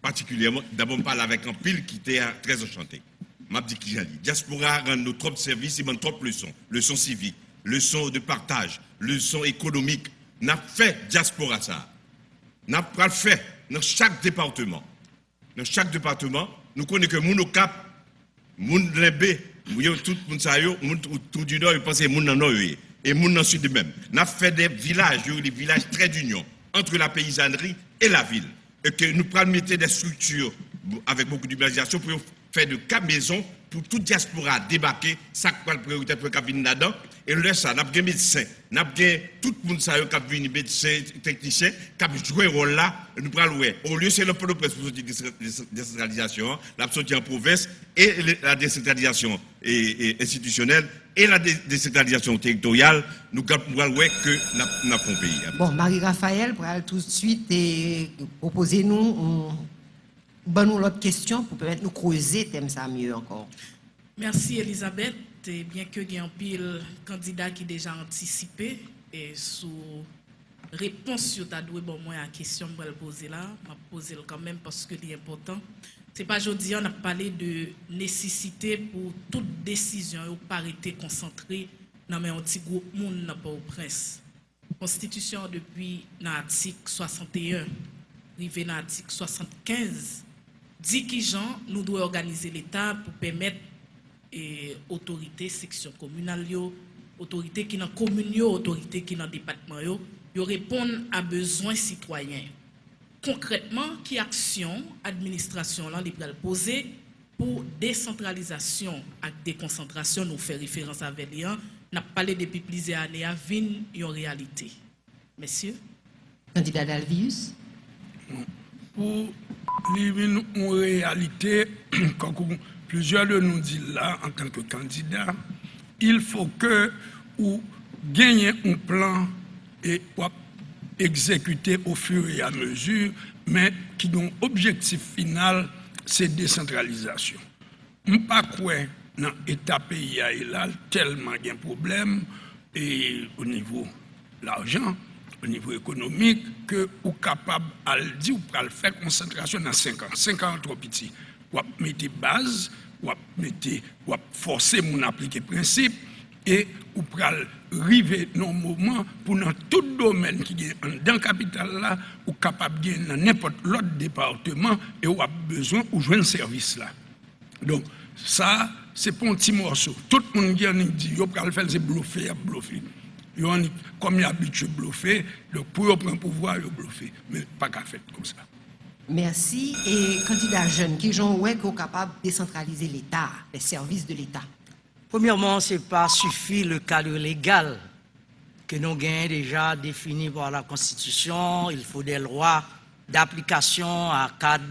[SPEAKER 7] Particulièrement, d'abord, on parle avec un pile qui était très enchanté. Mabdi Kijali. Diaspora rend nos trop services, il manque trop de leçons. Leçons civiques, leçons de partage, leçons économiques. N'a fait diaspora ça. N'a pas fait dans chaque département. Dans chaque département, nous connaissons que moun au Cap, moun Lembé, tout moun sa yo, moun tout du nord, il pense que moun nan nord et moun nan sud de même. N'a fait des villages, des villages très d'union entre la paysannerie et la ville. Et que nous prenons mettre des structures avec beaucoup d'urbanisation pour faire de cas maison pour toute diaspora débarquer, ça quoi la priorité pour venir là-dedans. Et là, ça, nous avons des médecins, nous avons tout le monde qui a venu, médecins, techniciens, qui ont joué un rôle là, nous prenons le au lieu, c'est le pôle de presse pour la décentralisation, la sortie en province, et la décentralisation institutionnelle, et la décentralisation territoriale, nous avons que nous avons un pays.
[SPEAKER 1] Bon, Marie-Raphaël, pour aller tout de suite et proposer nous l'autre question pour permettre de nous creuser thème ça mieux encore.
[SPEAKER 8] Merci Elisabeth. Et bien que il y ait un pile candidat qui déjà anticipé et sous réponse sur ta doué bon moi à question que je vais poser là, m'a poser quand même parce que c'est important. C'est pas aujourd'hui on a parlé de nécessité pour toute décision ou parité concentrée dans un petit groupe monde n'a pas au prince. Constitution depuis l'article 61 arrivé dans l'article 75 dit qui Jean nous doit organiser l'État pour permettre et autorité section communale autorité qui dans commune autorité qui dans département yo répondent à besoins citoyens. Concrètement, qui action administration là va poser pour décentralisation et déconcentration nous fait référence avec Lian n'a parlé depuis plusieurs années à venir en réalité. Messieurs
[SPEAKER 1] candidat Dalvius
[SPEAKER 3] pour vivre en réalité comme plusieurs de nous disent là, en tant que candidat, il faut que vous gagnez un plan et exécuter au fur et à mesure, mais qui ont objectif final, c'est décentralisation. Je ne sais pas quoi dans l'État pays là, tellement il y a un problème et au niveau de l'argent, au niveau économique, que vous êtes capable de dire, vous pouvez faire concentration dans 5 ans. 5 ans trop petit. Vous mettez base, vous forcer mon appliquer principe et vous pouvez arriver dans un moment pour dans tout domaine qui est dans la capitale là, vous capable de gagner dans n'importe l'autre département et vous avez besoin de jouer un service là. Donc ça, c'est pas un petit morceau. Tout le monde qui dit, yo pral faire c'est bluffer, bluffer. Yo comme il habitué bluffer, donc pour yo prendre pouvoir, yo bluffer, mais pas qu'à faire comme ça.
[SPEAKER 1] Merci. Et candidat jeune, qui sont ouais qu'on capable de décentraliser l'État, les services de l'État?
[SPEAKER 4] Premièrement, ce n'est pas suffit le cadre légal que nous avons déjà défini par la Constitution. Il faut des lois d'application à cadre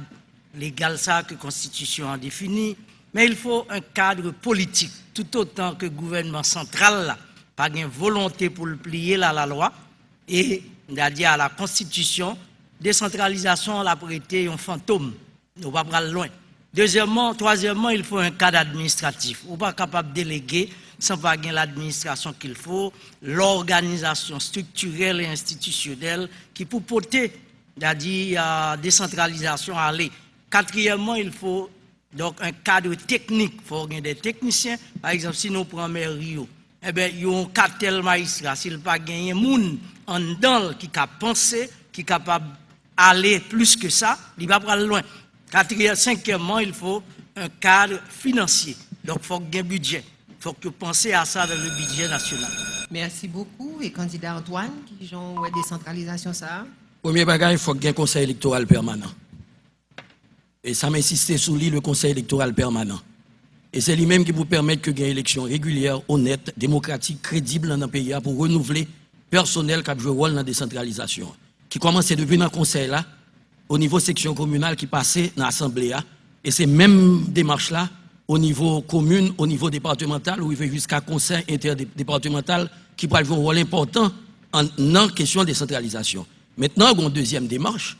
[SPEAKER 4] légal ça que la Constitution a défini. Mais il faut un cadre politique, tout autant que le gouvernement central n'a pas de volonté pour le plier à la loi. Et, c'est-à-dire à la Constitution, décentralisation l'a prêté un fantôme. Nous ne va pas loin. Troisièmement, il faut un cadre administratif. On n'est pas capable de déléguer sans pas gagner l'administration qu'il faut, l'organisation structurelle et institutionnelle qui peut porter, c'est-à-dire décentralisation à aller. Quatrièmement, il faut donc un cadre technique. Il faut des techniciens. Par exemple, si nous prenons Maire Rio, eh bien, il y a un cartel magistrat. S'il pas gagner moun en dedans qui a pensé, qui est capable d'aller plus que ça, il va pas loin. Cinquièmement, il faut un cadre financier. Donc, il faut qu'il y ait un budget. Il faut que vous pensiez à ça dans le budget national.
[SPEAKER 1] Merci beaucoup. Et candidat Antoine, qui ont ouais, décentralisation ça?
[SPEAKER 5] Premier bagage, il faut qu'il y ait un conseil électoral permanent. Et ça m'insiste sur lui, le conseil électoral permanent. Et c'est lui-même qui vous permet que qu'il y ait une élection régulière, honnête, démocratique, crédible dans le pays pour renouveler personnel qui a joué rôle dans la décentralisation. Qui commence depuis dans le conseil là, au niveau section communale qui passait dans l'Assemblée. Et ces mêmes démarches-là, au niveau commune, au niveau départemental, où il fait jusqu'à conseil interdépartemental qui peut jouer un rôle important en question de décentralisation. Maintenant, il y a une deuxième démarche.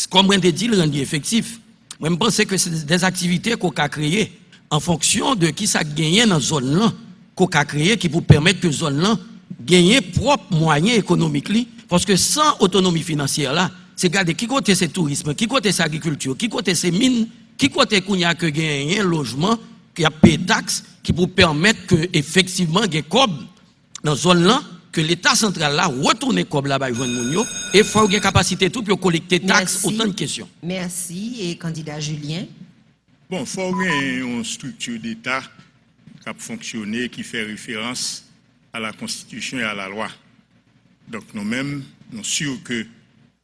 [SPEAKER 5] Comme on dit, le rendu effectif. Moi, je pense que c'est des activités qu'on a créées en fonction de qui ça gagne dans la zone-là, qu'on a créé qui vous permettre que la zone-là gagne propre moyens économiques. Parce que sans autonomie financière, là, c'est garder qui côté c'est tourisme, qui côté c'est agriculture, qui côté c'est mine, qui côté qu'on y a que gagner un logement, qui a payé taxes, qui vous permettre que effectivement gagner cob dans zone là, que l'État central là retourne cob là-bas joindre mounio et faut avoir capacité tout pour collecter taxes. Autant de questions.
[SPEAKER 1] Merci et candidat Julien.
[SPEAKER 6] Bon, il faut avoir une structure d'État qui a fonctionné, qui fait référence à la Constitution et à la loi. Donc nous-mêmes, nous sommes sûrs que le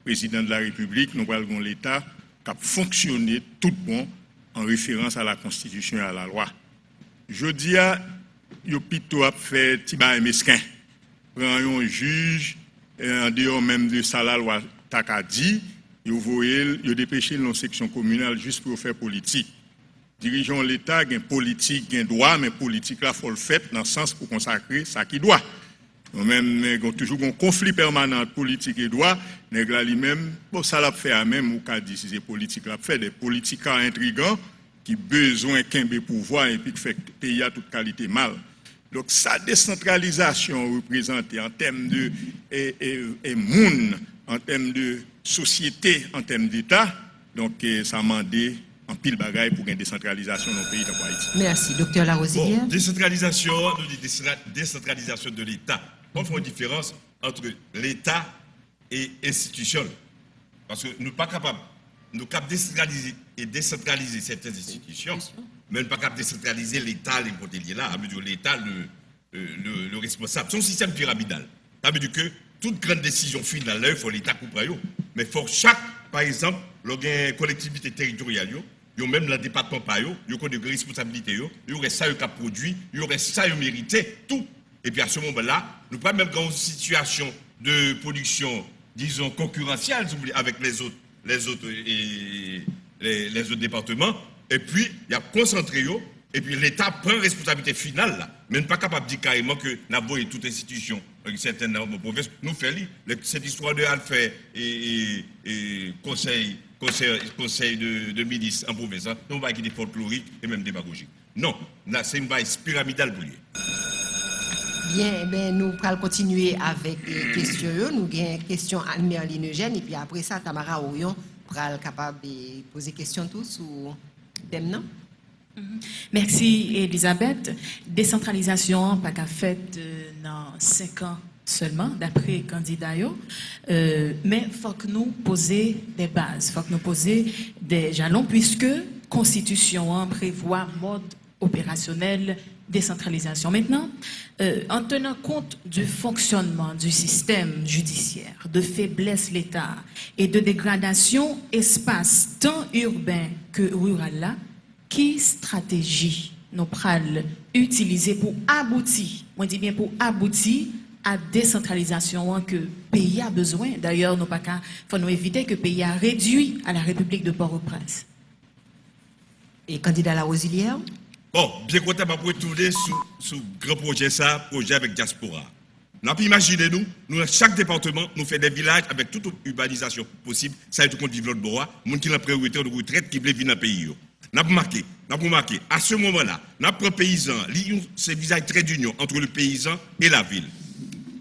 [SPEAKER 6] président de la République, nous avons l'État qui a fonctionné tout bon en référence à la Constitution et à la loi. Je dis à Yopito a fait Tiba et Mesquin. Prend un juge, en dehors même de ça, la loi Takadi, vous voyez, il a dépêché dans section communale juste pour faire politique. Dirigeons l'État, il y a politique, il y a droit, mais politique là, il faut le faire dans le sens pour consacrer ça qui doit. Nous-mêmes, nous avons toujours un conflit permanent politique et droit. Nous même, bon, ça l'a fait à même, ou qu'a dit si c'est politique, l'a fait des politiques intrigants qui besoin qu'un pouvoir et puis qui fait pays à toute qualité mal. Donc, sa décentralisation représentée en termes de monde, en termes de société, en termes d'État, donc ça m'a demandé en pile bagaille pour une décentralisation dans le pays de Haïti.
[SPEAKER 1] Merci, docteur Larosière.
[SPEAKER 7] Bon, décentralisation, nous disons décentralisation de l'État. On fait une différence entre l'État et institution. Parce que nous ne sommes pas capables, nous sommes décentraliser et décentraliser certaines institutions, mais nous ne sommes pas capables de décentraliser l'État, les côtés là, à dire l'État, le responsable. C'est un système pyramidal. Ça veut dire que toute grande décision finale, il faut l'État couper. Mais il faut chaque, par exemple, les collectivités territoriales, il y a même le département, il y a des responsabilités, il y aurait ça qui a produit, il y aurait ça qui a mérité, tout. Et puis à ce moment-là, nous pas même dans une situation de production, disons, concurrentielle avec les autres départements. Et puis, il y a concentré, et puis l'État prend responsabilité finale, là, mais n'est pas capable de dire carrément que nous avons toute institution, certaines provinces, nous faisons cette histoire de Alpha et conseil de ministre en province, nous avons des folkloriques et même démagogiques. Non, là, c'est une base pyramidale pour lui.
[SPEAKER 1] Bien, ben, nous allons continuer avec les questions. Nous avons une question à Anne-Merline Eugène et puis après ça, Tamara Orion sera capable de poser des questions tous sur le thème, non?
[SPEAKER 10] Merci, Elisabeth. Décentralisation, pas qu'à fait dans 5 ans seulement, d'après les candidats. Mais il faut que nous posions des bases, il faut que nous posions des jalons, puisque la Constitution prévoit mode opérationnelle, décentralisation. Maintenant, en tenant compte du fonctionnement du système judiciaire, de faiblesse de l'État et de dégradation espace tant urbain que rural là, qui stratégie nous pral utiliser pour aboutir, moi dis bien pour aboutir à décentralisation que le pays a besoin. D'ailleurs, nous pas faut nous éviter que le pays a réduit à la République de Port-au-Prince.
[SPEAKER 1] Et candidat à la Rosilière?
[SPEAKER 7] Bon, bien content de retourner sur grand projet projet avec diaspora. Nous pouvons imaginer nous, dans chaque département, nous faisons des villages avec toute urbanisation possible. Ça, tout le monde vit l'autre bois, les gens qui ont la priorité de retraite qui veulent vivre dans le pays. Nous avons remarqué, à ce moment-là, nous avons un paysan, c'est visage très d'union entre le paysan et la ville.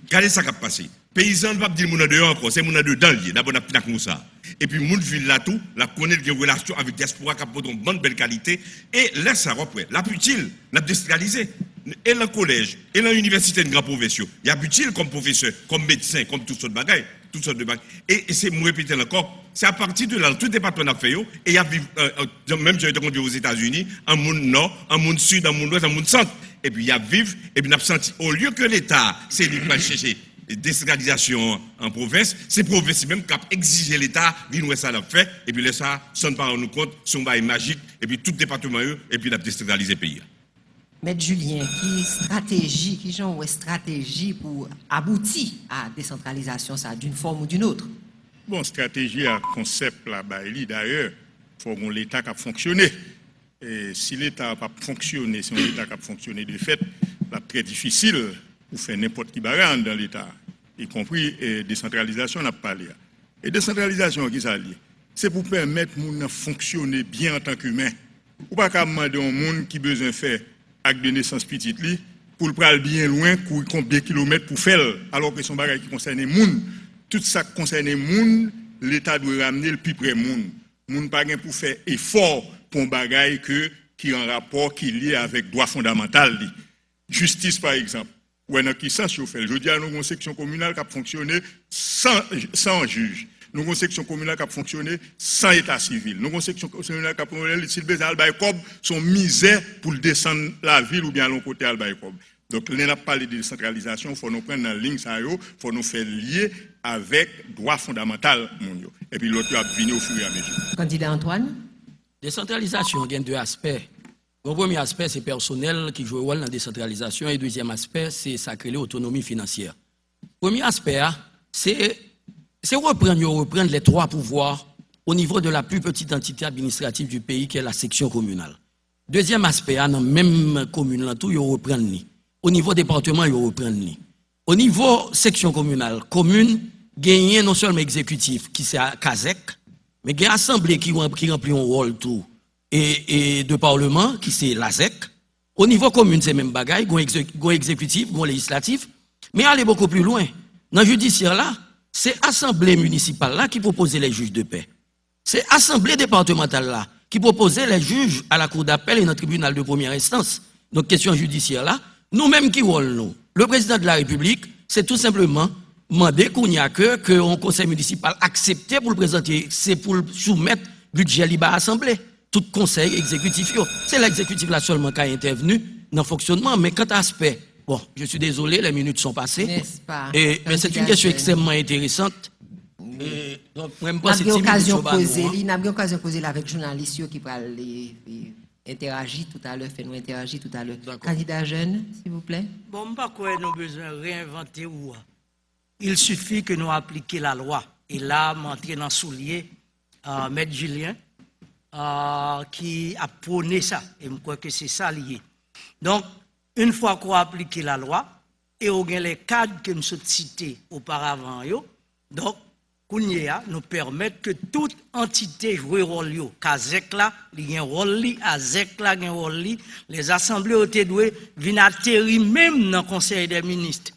[SPEAKER 7] Regardez ça qui a passé. Paysan ne va pas dire mon dehors encore, c'est mon dedans lié. D'abord, on a comme ça. Et puis, mon ville là tout, la connaît une relation avec diaspora qui a une bonne belle qualité. Et là, ça reprend. La utile, n'a décentralisé. Et le collège, et l'université de grands professeurs. Il y a utile comme professeur, comme médecin, comme toutes sortes de bagailles. Toutes sortes de bagailles. Et c'est, moi répéter encore, c'est à partir de là, tout département a fait, et il y a même j'ai été conduit aux États-Unis, en monde nord, en monde sud, en monde ouest, en monde centre. Et puis, il y a vivre, et puis, on a senti, au lieu que l'État, c'est lui qui va chercher décentralisation en province, c'est province même qui a exigé l'État, nous ça l'a fait, et puis ça, sans pas nous compte, son bail magique, et puis tout département, et puis il a décentralisé le pays.
[SPEAKER 1] Maître Julien, qui genre stratégie pour aboutir à la décentralisation, ça, d'une forme ou d'une autre?
[SPEAKER 6] Bon, stratégie à concept là-bas, d'ailleurs, il faut que l'État a fonctionné. Et si l'État n'a pas fonctionné, si l'État a fonctionné de fait, c'est très difficile pour faire n'importe qui barane dans l'État, y compris décentralisation, on a parlé. Et décentralisation, qui ça lié? C'est pour permettre aux gens de fonctionner bien en tant qu'humain. Ou pas qu'à demander à un monde qui a besoin de faire acte de naissance petite pour le prendre bien loin, courir combien de kilomètres pour faire, alors que son bagage qui concerne les gens. Tout ça qui concerne les gens, l'État doit ramener le plus près des gens. Les gens pas pour faire effort pour un bagage qui est en rapport, qui est lié avec le droit fondamental. Justice, par exemple. Ou dans qui sens vous faites? Je dis à nous une section communale qui a fonctionné sans juge. Nous avons une section communale qui a fonctionné sans état civil. Nous avons une section communale qui a fonctionné sans Albaïkob, son misère pour descendre la ville ou bien à l'autre côté Albaïkob. Donc, on a parlé de décentralisation, il faut nous prendre dans la ligne, il faut nous faire lier avec le droit fondamental. Et puis l'autre a venir au fur et à mesure.
[SPEAKER 1] Candidat Antoine?
[SPEAKER 5] Décentralisation, il y a deux aspects. Le premier aspect, c'est personnel qui joue un rôle dans la décentralisation. Et le deuxième aspect, c'est sacré l'autonomie financière. Le premier aspect, c'est reprendre les trois pouvoirs au niveau de la plus petite entité administrative du pays, qui est la section communale. Deuxième aspect, dans la même commune, il reprendre. Au niveau département, il reprendre. Au niveau section communale, commune, gagner non seulement exécutif, qui c'est à Kazek, mais il y a assemblée qui remplit un rôle tout. Et de parlement, qui c'est l'ASEC. Au niveau commune, c'est même bagaille, gon exécutif, gon législatif, mais aller beaucoup plus loin. Dans le judiciaire là, c'est l'assemblée municipale là qui proposait les juges de paix. C'est l'assemblée départementale là qui proposait les juges à la cour d'appel et dans le tribunal de première instance. Donc question judiciaire là, nous-mêmes qui rôle nous. Le président de la République, c'est tout simplement demander qu'on y a que un conseil municipal accepté pour le présenter, c'est pour le soumettre budget libre à l'assemblée. Tout conseil exécutif, c'est l'exécutif là seulement qui a intervenu dans le fonctionnement, mais quant à l'aspect, bon, je suis désolé, les minutes sont passées.
[SPEAKER 1] N'est-ce pas?
[SPEAKER 5] Mais c'est une question extrêmement intéressante. Donc, même pas
[SPEAKER 1] N'a occasion de poser avec les journalistes qui parlent interagir tout à l'heure, fait nous interagir tout à l'heure. Candidat jeune, s'il vous plaît.
[SPEAKER 4] Bon, pas quoi nous besoin de réinventer ou. Il suffit que nous appliquions la loi. Et là, m'entrer dans le soulier, Maître Julien, qui a prôné ça. Et je crois que c'est ça lié. Donc, une fois qu'on a appliqué la loi, et on a les cadres que nous avons cités auparavant, donc, nous permettent que toute entité joue un rôle. Kazek là, il y a un rôle, Azek là, il y a un rôle. Les assemblées ont été douées, viennent atterrir même dans le Conseil des ministres.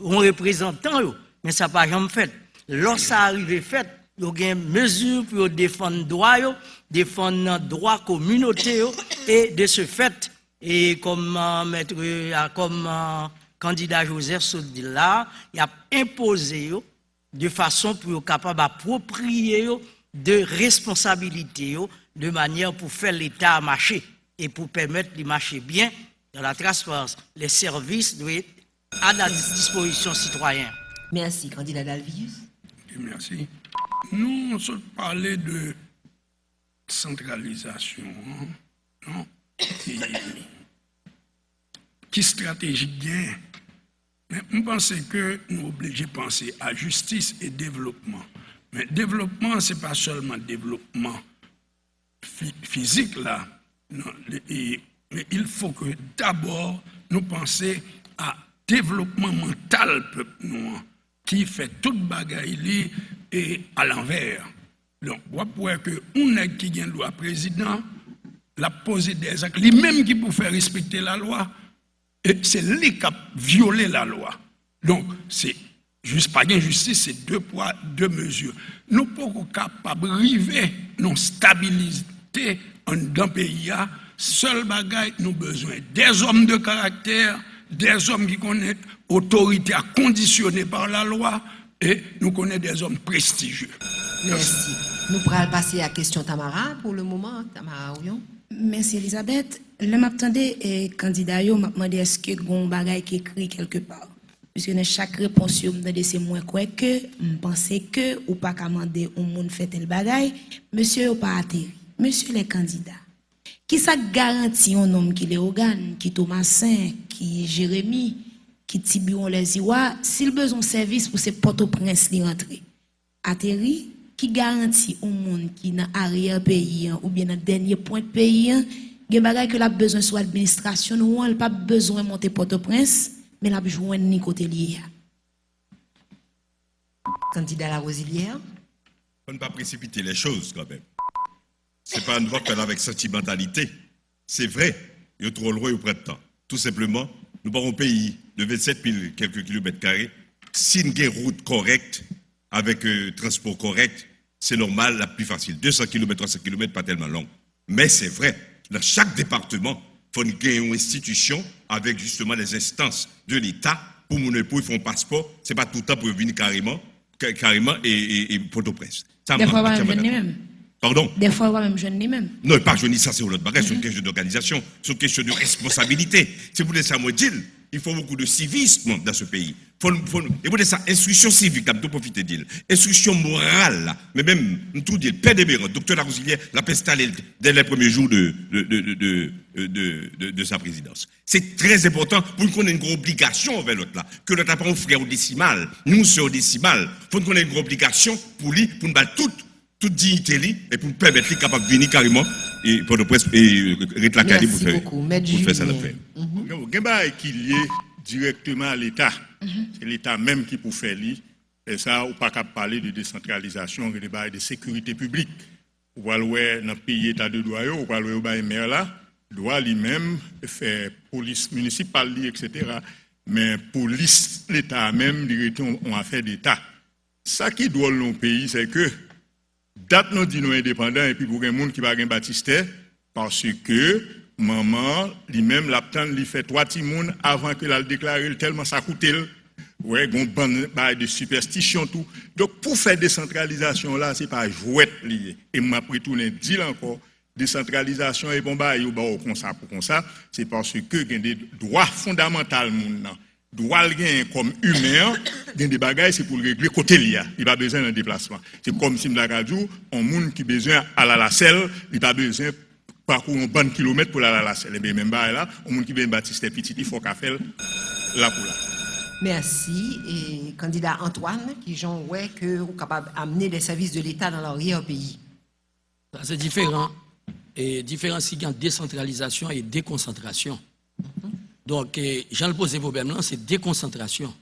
[SPEAKER 4] On représentant, mais ça n'a pas jamais fait. Lorsque ça arrive fait, il y a une mesure pour défendre le droit communautaire et de ce fait, et comme candidat Joseph Soudila, il a imposé de façon pour être capable d'approprier de responsabilités de manière pour faire l'État marcher. Et pour permettre de marcher bien dans la transparence, les services doivent être à la disposition citoyenne.
[SPEAKER 1] Merci, candidat Dalvius.
[SPEAKER 3] Merci. Nous, on parlait de centralisation, non? Qui stratégie bien? Mais on pense que nous obligés de penser à justice et développement. Mais développement, ce n'est pas seulement développement physique là. Non, mais il faut que d'abord nous pensions à développement mental peuple noir qui fait toute bagaille et à l'envers. Donc, on voit que on est qui gagne loi président, la poser des actes, lui-même qui peut faire respecter la loi, et c'est lui qui a violé la loi. Donc, c'est juste pas bien justice, c'est 2 poids, 2 mesures. Nous ne sommes pas capables d'arriver non stabilité dans le pays. Seul bagaille, nous avons besoin des hommes de caractère, des hommes qui connaissent autorité à conditionner par la loi, et nous connaissons des hommes prestigieux.
[SPEAKER 1] Merci. Nous pourrons passer à la question Tamara pour le moment. Tamara Ouyon.
[SPEAKER 9] Merci Elisabeth. Le m'attendais candidat yo m'a demandé est-ce que gon bagay qui écrit quelque part. Puisque dans chaque réponse yo m'demandé c'est moins quoi que penser que ou pas commander on monde fait tel bagay, monsieur yo pas atterri. Monsieur les candidats. Qui ça garantit un homme qui les organes, qui Thomasin, qui Jérémy, qui Tibion les Iwa, s'il besoin de service pour ces Port-au-Prince li rentrer. Atterri qui garantit au monde qui dans arrière pays ou bien dans dernier point de pays gen bagay que la besoin sur administration ou elle pas besoin monter Port-au-Prince mais la besoin ni côté lié.
[SPEAKER 1] Candidat La Rosilière.
[SPEAKER 7] On ne pas précipiter les choses quand même. C'est pas une voie qu'on a avec sentimentalité. C'est vrai, il y a trop loin au printemps. Tout simplement, nous avons un pays de 27 000 quelques kilomètres carrés. Si nous avons une route correcte, avec transport correct, c'est normal, la plus facile. 200 km, 300 km, pas tellement long. Mais c'est vrai, dans chaque département, il faut une institution avec justement les instances de l'État pour mon époux, ils font un passeport. Ce n'est pas tout le temps pour venir carrément et Port-au-Prince.
[SPEAKER 9] Des fois, pas même.
[SPEAKER 7] Pardon?
[SPEAKER 9] Des fois, pas même jeune ni même.
[SPEAKER 7] Non, pas jeune, ça c'est autre bagage, c'est une question d'organisation, c'est une question de responsabilité. Si vous laissez à moi dire, il faut beaucoup de civisme dans ce pays. Et vous dites ça, instruction civique, tout profiter d'elle. Instruction morale, mais même, tout dire, Père Débéran, docteur La Rosilière, l'a installé dès les premiers jours de sa présidence. C'est très important pour qu'on ait une grande obligation envers l'autre là. Que l'autre n'a pas un frère au décimal, nous sommes au décimal. Il faut qu'on ait une grande obligation pour lui, pour nous battre toute dignité et pour permettre qu'il capable de venir carrément et pour le presse et rétracter pour faire ça l'affaire.
[SPEAKER 6] Il qui est lié directement à l'État. C'est l'État même qui peut faire lui. Et ça, on ne peut pas parler de décentralisation, de sécurité publique. On va voir dans le pays état de droit, on va voir le maire là, doit lui-même faire police municipale, etc. Mais police, l'État même, on a fait d'État. Ça qui doit dans le pays, c'est que date nous dit nous indépendants et puis pour un monde qui va gagner baptistère parce que maman lui-même l'attend lui fait 3 petits monde avant que la déclarer tellement ça coûtait ouais gon bonne bail de superstition tout donc pour faire décentralisation là c'est pas jouette lié et m'a retourner dire encore décentralisation et bon bail ou comme ça c'est parce que gain des droits fondamentaux monde droit gain comme humain gain des bagages c'est pour régler côté lia il pas besoin d'un déplacement c'est comme si la radio on monde qui besoin à la selle il pas besoin parcourir un bon kilomètre pour la selle et bien même là on monde qui vient baptiser petit il faut qu'a faire là pour là.
[SPEAKER 1] Merci et candidat Antoine qui j'en ouais que vous capable d'amener des services de l'État dans leur pays.
[SPEAKER 5] C'est différent et différent si il y a décentralisation et déconcentration. Donc, j'en le pose vos là, c'est déconcentration.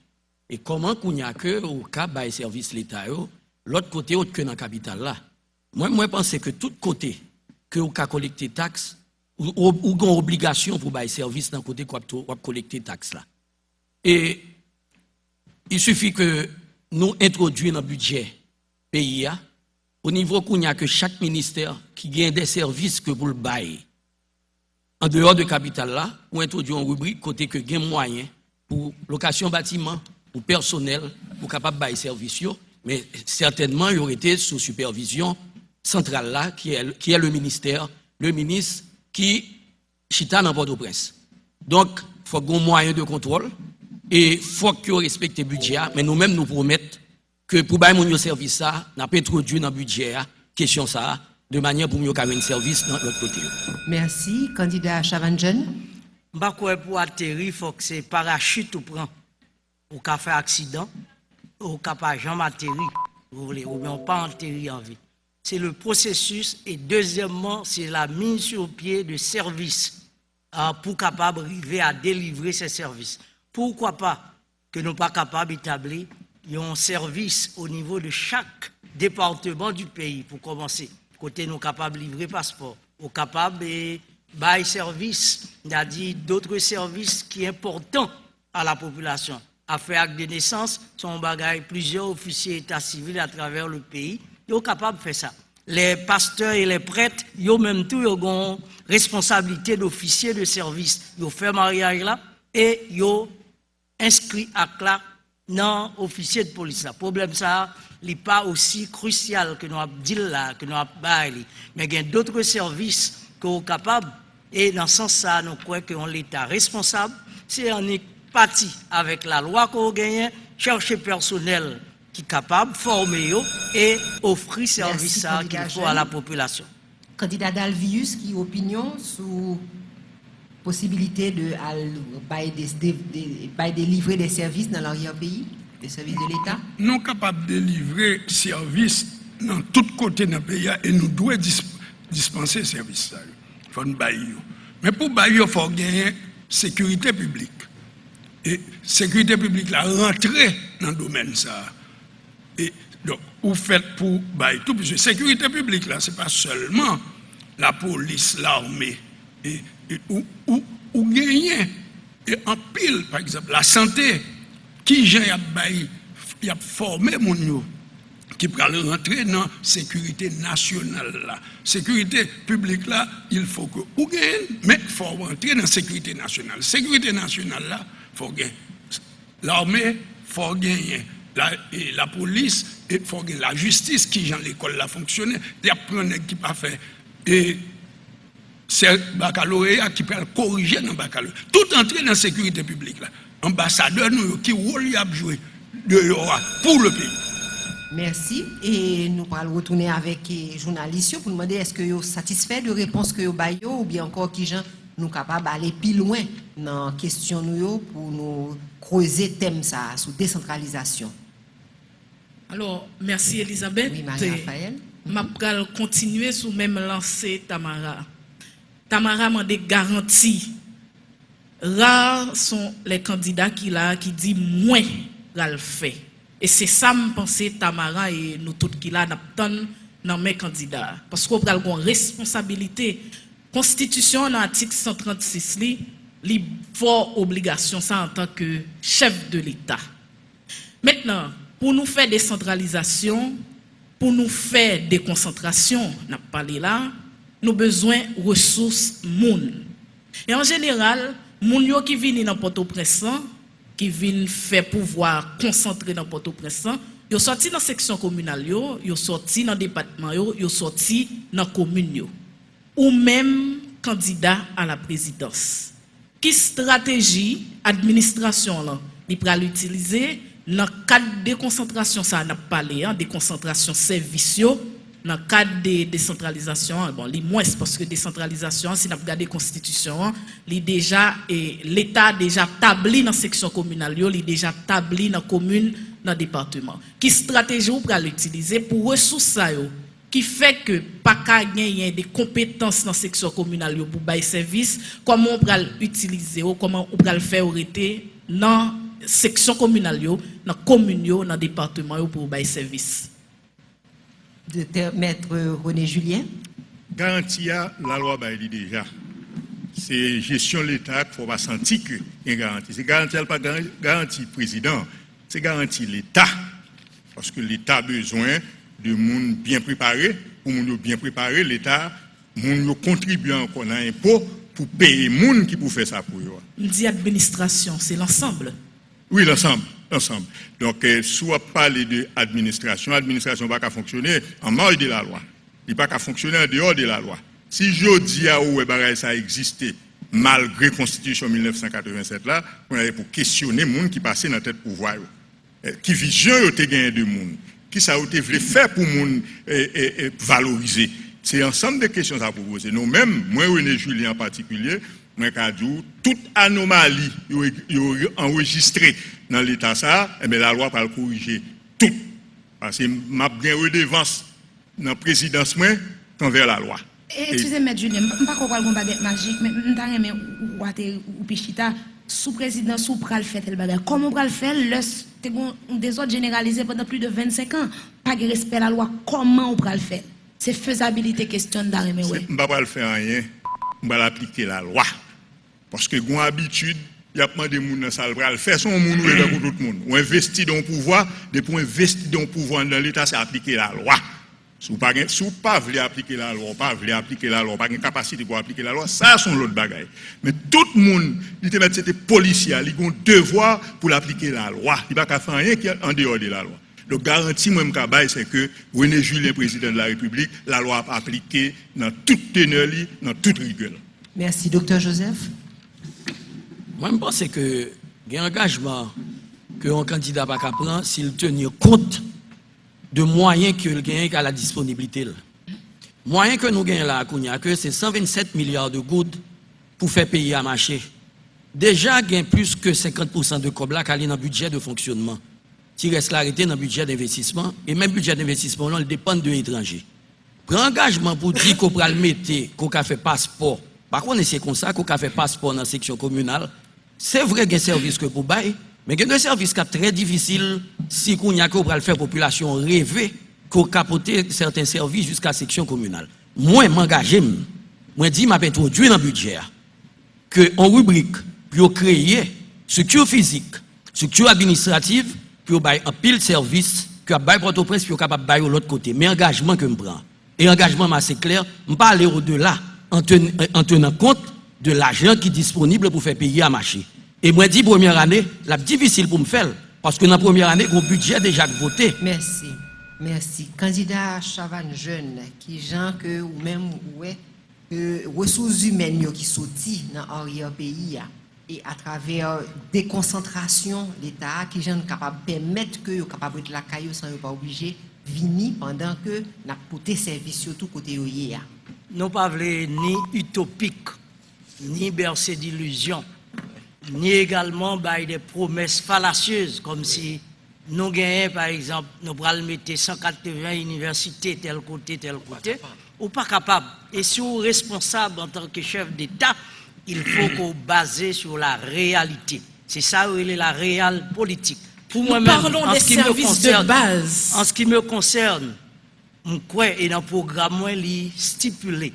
[SPEAKER 5] Et comment qu'on y a que au cas de service l'État, l'autre côté autre que dans la capitale là. Moi, je pense que tout côté que vous collecter taxes ou une obligation pour bailler service dans le côté qu'on collecter taxes là. Et il suffit que nous introduisons dans le budget pays au niveau qu'on y a que chaque ministère qui gagne des services que vous le baillez. En dehors de capitale là, on introduit une rubrique côté que gain moyen pour location bâtiment, pour personnel, pour capable bailler service, mais certainement il y aurait été sous supervision centrale là qui est le ministère, le ministre qui chita dans Port-au-Prince. Donc, il faut qu'on moyen de contrôle et il faut que respecte le budget. Mais nous-mêmes, nous promettons que pour bailler mon service, ça, n'a pas introduit dans le budget, question ça, de manière pour mieux avoir un service dans l'autre côté.
[SPEAKER 1] Merci. Candidat Chavanjen.
[SPEAKER 4] Pour atterrir, il faut que c'est parachute ou prend. Ou qu'à faire accident, ou qu'à pas jamais atterrir, vous voulez, ou bien pas atterrir en vie. C'est le processus et deuxièmement, c'est la mise sur pied de services pour capable arriver à délivrer ces services. Pourquoi pas que nous pas capables d'établir un service au niveau de chaque département du pays pour commencer. Côté nous capables de livrer passeport, ou capables de bail service, c'est-à-dire d'autres services qui sont importants à la population. Affaires acte de naissance, sont bagaille plusieurs officiers d'état civil à travers le pays, ils sont capables de faire ça. Les pasteurs et les prêtres, ils ont même tout, ils ont responsabilité d'officier de service. Ils ont fait mariage là et ils ont inscrit à là dans officier de police. Le problème ça, n'est pas aussi crucial que nous avons dit là, que nous avons baillé. Mais il y a d'autres services qui sont capables et dans ce sens ça, nous croyons que l'État responsable, c'est on est parti avec la loi qu'on gagne, chercher personnel qui est capable, former et offrir service qu'il faut à la population.
[SPEAKER 1] Candidat Dalvius, qui opinion sur possibilité de délivrer des services dans l'arrière-pays, des services de l'État?
[SPEAKER 3] Nous sommes capables de délivrer services dans tous côtés du pays et nous devons dispenser services. Il faut nous bailler. Mais pour bailler, il faut gagner sécurité publique. Et sécurité publique, la rentrer dans le domaine ça. Et donc, vous faites pour bailler tout, parce que sécurité publique, là, ce n'est pas seulement la police, l'armée, ou gagner, et en pile, par exemple, la santé, qui j'ai a formé mon yo, qui peut rentrer dans la sécurité nationale là. Sécurité publique là, il faut que vous gagnez, mais il faut rentrer dans la sécurité nationale. Sécurité nationale là, il faut gagner. L'armée, il faut gagner. La police, il faut gagner. La justice, qui dans l'école là fonctionné, il y a plein qui pas fait. Et c'est baccalauréat qui peut corriger dans le baccalauréat. Tout entrer dans la sécurité publique là. Ambassadeur nous qui rôle a joué pour le pays.
[SPEAKER 1] Merci. Et nous allons retourner avec les journalistes pour demander est-ce que vous êtes satisfait de réponse que vous avez ou bien encore qui nous capables d'aller plus loin dans la question pour nous creuser thème ça sur décentralisation.
[SPEAKER 8] Alors, merci Elisabeth.
[SPEAKER 1] Oui, Marie-Raphaël.
[SPEAKER 8] Je vais continuer sur même lancée Tamara. Tamara m'a des garanties. Rares sont les candidats qui disent moins qu'elle fait. Et c'est ça me pensais Tamara et nous tous qui là n'attendons dans mes candidats. Parce qu'on a une responsabilité. Constitution dans l'article 136 li faut obligation ça en tant que chef de l'État. Maintenant, pour nous faire décentralisation, pour nous faire déconcentration, on a parlé là, nous avons besoin de ressources moun. Et en général, moun yo qui viennent dans Port-au-Prince, qui viennent faire pouvoir concentrer dans Port-au-Prince, yo sorti dans section communale yo sorti dans département yo sorti dans commune yo. Ou même candidat à la présidence. Qui stratégie administration là, il pral utiliser dans cadre de déconcentration ça n'a pas parlé déconcentration services dans le cadre de décentralisation, bon, les moins parce que décentralisation, si nous regardons la Constitution, l'État déjà établi dans la section communale, il déjà établi dans la commune, dans le département. Qui stratégie vous pouvez l'utiliser pour ressources qui fait que pas qu'à gagner des compétences dans la section communale pour bailler service, comment on peut l'utiliser, comment on peut le faire arrêter dans la section communale, dans la commune, dans le département pour bailler service.
[SPEAKER 1] De Maître René Julien.
[SPEAKER 6] Garantie la loi baili déjà. C'est gestion de l'État qu'il faut pas sentir que y a garantie. C'est garantie pas garantie président, c'est garantie l'État parce que l'État a besoin de monde bien préparé, pour monde bien préparé, l'État monde contribue encore dans impôt pour payer monde qui pour faire ça pour eux.
[SPEAKER 8] Il dit administration, c'est l'ensemble.
[SPEAKER 6] Oui, l'ensemble. Donc, soit parler de administration, l'administration ne va pas fonctionner en marge de la loi. Il ne va pas fonctionner en dehors de la loi. Si je dis à où ça existait, malgré la Constitution 1987 là, on avait pour questionner les gens qui passaient dans la tête pouvoir. Qui vision ont gagné de monde, qui ça ont voulu faire pour monde valoriser. C'est ensemble de questions à poser. Nous-mêmes, moi René Julien en particulier, moi Kadou, toute anomalie enregistrée dans l'état ça, la loi va le corriger tout. Parce que m'a bien redevance dans la présidence envers la loi.
[SPEAKER 9] Excusez-moi, Julien, je ne sais pas pourquoi on baguette magique, mais je ne sais pas Pichita, sous président, sous pral fait le bagage. Comment on va le faire? Le désordre généralisé pendant plus de 25 ans. Pas de respect à la loi. Comment on va le faire? C'est faisabilité question d'arrêt.
[SPEAKER 6] Je ne vais pas le faire rien. Je vais appliquer la loi. Parce que j'ai habitude, il y a pas de gens dans salle le faire son monde pour tout le monde. On investit dans le pouvoir, depuis on investit dans le pouvoir dans l'État, c'est appliquer la loi. Si vous ne pas voulez appliquer la loi, pas voulez appliquer la loi, pas de capacité pour appliquer la loi, ça sont l'autre bagaille. Mais tout le monde, il te met c'était policier, il a un devoir pour appliquer la loi. Il ne va pas faire rien qui est en dehors de la loi. Donc garantie moi c'est que René Julien président de la République, la loi a appliquée dans toute teneur, dans toute rigueur.
[SPEAKER 1] Merci docteur Joseph.
[SPEAKER 5] Moi je pense que il y a un engagement que un candidat va prendre s'il tenir compte de moyens qu'il gagne à la disponibilité. Moyens que nous gagnons là, c'est 127 milliards de gouttes pour faire payer à marché. Déjà, il y a plus que 50% de cobla qui est dans le budget de fonctionnement. Si reste l'arrêté dans le budget d'investissement, et même le budget d'investissement, il dépend de l'étranger. Prends engagement pour dire qu'on va le mettre, qu'on a fait passeport. Par contre, c'est comme ça qu'on a fait passeport dans la section communale. C'est vrai qu'il y a un service que pour bailler. Mais il y a un service qui est très difficile si on y a qu'on le faire population rêver qu'on capoter certains services jusqu'à la section communale. Moi, m'engager, moi dis m'a introduit dans le budget que en rubrique pour créer structure physique, structure administrative pour bailler un pile service que bailler Port-au-Prince pour capable bailler de l'autre côté. Mais engagement que me prend et engagement assez clair, me pas aller au-delà en tenant compte de l'argent qui est disponible pour faire payer à marché. Et moi, dis première année, la difficile pour me faire, parce que dans la première année, mon budget déjà voté.
[SPEAKER 1] Merci. Merci. Candidat Chavannes jeune, qui gens que ou même ouais, ressources humaines qui sorti dans l'arrière-pays et à travers déconcentration l'État, qui gens capable permettre que capable de la caillou sans pas obligé venir pendant que n'a porté service surtout côté yoyé.
[SPEAKER 4] Non pas ni utopique, ni bercé d'illusions. Ni également des promesses fallacieuses, comme si nous gagnons, par exemple, nous allons mettre 180 universités tel côté, ou pas capable. Et si vous êtes responsable en tant que chef d'État, il faut qu'on base sur la réalité. C'est ça où il est la réelle politique. Pour moi-même,
[SPEAKER 8] parlons des services de base.
[SPEAKER 4] En ce qui me concerne, je crois et dans le programme, il stipulé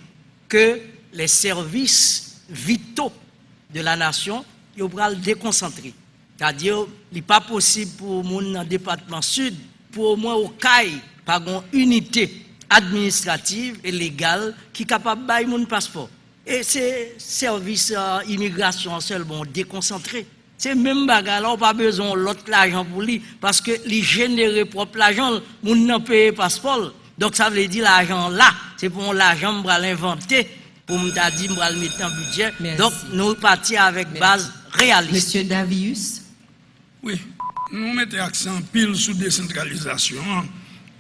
[SPEAKER 4] que les services vitaux de la nation, il va le déconcentrer. C'est-à-dire, il n'est pas possible pour les gens dans le département sud, pour au moins au CAI, par une unité administrative et légale qui est capable de bailler mon passeport. Et ces services immigration seulement déconcentrés. C'est même bagarre, on n'a pas besoin de l'autre l'argent pour lui, parce que les génère propre l'argent, on n'a pas payé passeport. Donc ça veut dire l'argent là, c'est pour l'argent qu'on va l'inventer, pour me dire qu'on va le mettre en budget.
[SPEAKER 1] Merci.
[SPEAKER 4] Donc nous partons avec base réaliste.
[SPEAKER 1] Monsieur Davius.
[SPEAKER 3] Oui, nous mettons accent pile sur décentralisation.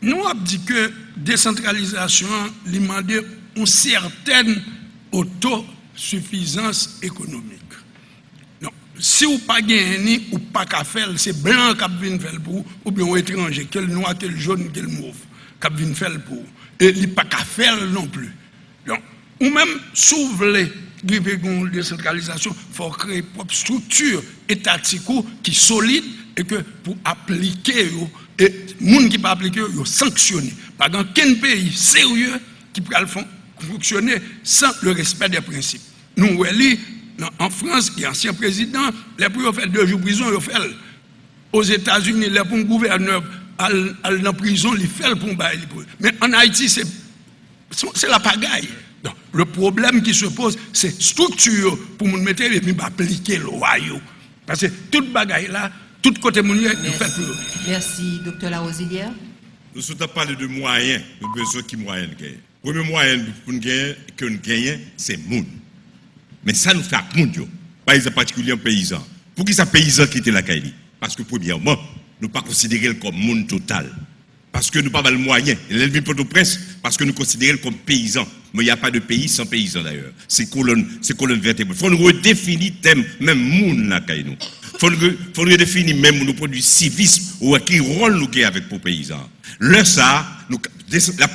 [SPEAKER 3] Nous avons dit que décentralisation demande une certaine autosuffisance économique. Donc, si vous n'avez pas gagné ou pas qu'à faire, c'est blanc qui vient faire pour vous, ou bien étranger, quel noir, quel jaune, quel mauve, qui vient faire pour vous. Et il n'y a pas qu'à faire non plus. Donc, ou même, si vous voulez une décentralisation, il faut créer une propre structure étatique qui est solide et que pour appliquer, et les gens qui ne peuvent pas appliquer, ils sanctionnés. Par exemple, quel pays sérieux qui peut fonctionner sans le respect des principes. Nous, en France, qui est ancien président, les pour faire 2 jours de prison, ils fait. Aux États-Unis, les pour gouverneur aller en prison, ils fait pour bailler. Mais en Haïti, c'est la pagaille. Donc, le problème qui se pose, c'est structure pour nous mettre et puis appliquer le royaume. Parce que toute bagaille là, tout côté mounier, nous fait plus.
[SPEAKER 1] Merci, docteur Larosilière.
[SPEAKER 7] Nous sommes parlé de moyens, nous besoin qui moyens gagner. Le premier moyen pour nous gagner, c'est monde. Mais ça nous fait à monde, par exemple, particulièrement paysan. Pour qui ça paysan quitte la Kaili? Parce que premièrement, nous ne pas considérer comme monde total. Parce que nous n'avons pas le moyen. L'ennemi Port-au-Prince, parce que nous considérons comme paysans. Mais il n'y a pas de pays sans paysans d'ailleurs. C'est colonne vertébrale. Il faut nous redéfinir thème, même monde la Kaili. Il faut nous redéfinir même nos produits civisme ou qui rôle nous avons avec pour paysans. Le ça, nous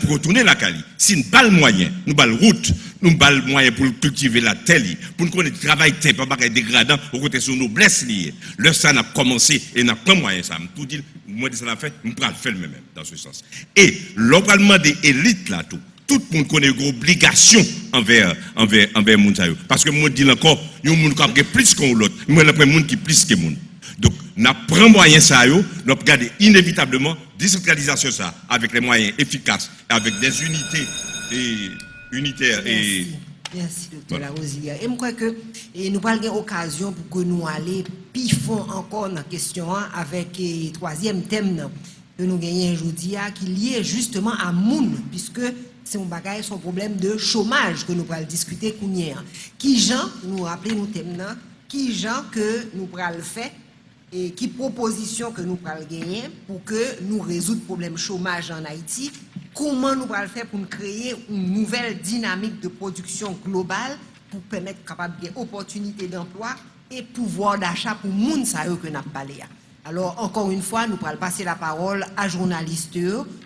[SPEAKER 7] pour retourner la Cali. Si nous n'avons pas le moyen, nous n'avons pas le route, nous n'avons pas le moyen pour cultiver la terre, pour nous connaître le travail terre, pas de dégradant, au côté sur nos blesses liées. Le ça n'a commencé et n'a pas moyen ça. Tout dit, moi ça l'a fait, nous pourrons le faire même dans ce sens. Et l'opération des élites là tout le monde connaît une obligation envers monde. Parce que moi dis encore, il y a un monde qui a plus que l'autre, moi il y a un monde qui plus que monde. Donc, nous prenons moyen ça, nous regardons inévitablement décentralisation ça avec les moyens efficaces, avec des unités unitaires.
[SPEAKER 1] Merci, docteur Larosière. Et je crois que nous avons l'occasion pour que nous allions plus fond encore dans la question avec le troisième thème que nous gagnons aujourd'hui, qui est lié justement à Moun, puisque c'est un bagage, son problème de chômage que nous allons discuter. Qui gens, nous rappelons nos thèmes, qui gens que nous allons le faire et qui proposition que nous allons gagner pour que nous résoudre le problème chômage en Haïti, comment nous allons faire pour créer une nouvelle dynamique de production globale pour permettre capable de opportunités d'emploi et pouvoir d'achat pour les gens que nous avons parlé. Alors, encore une fois, nous allons passer la parole à journalistes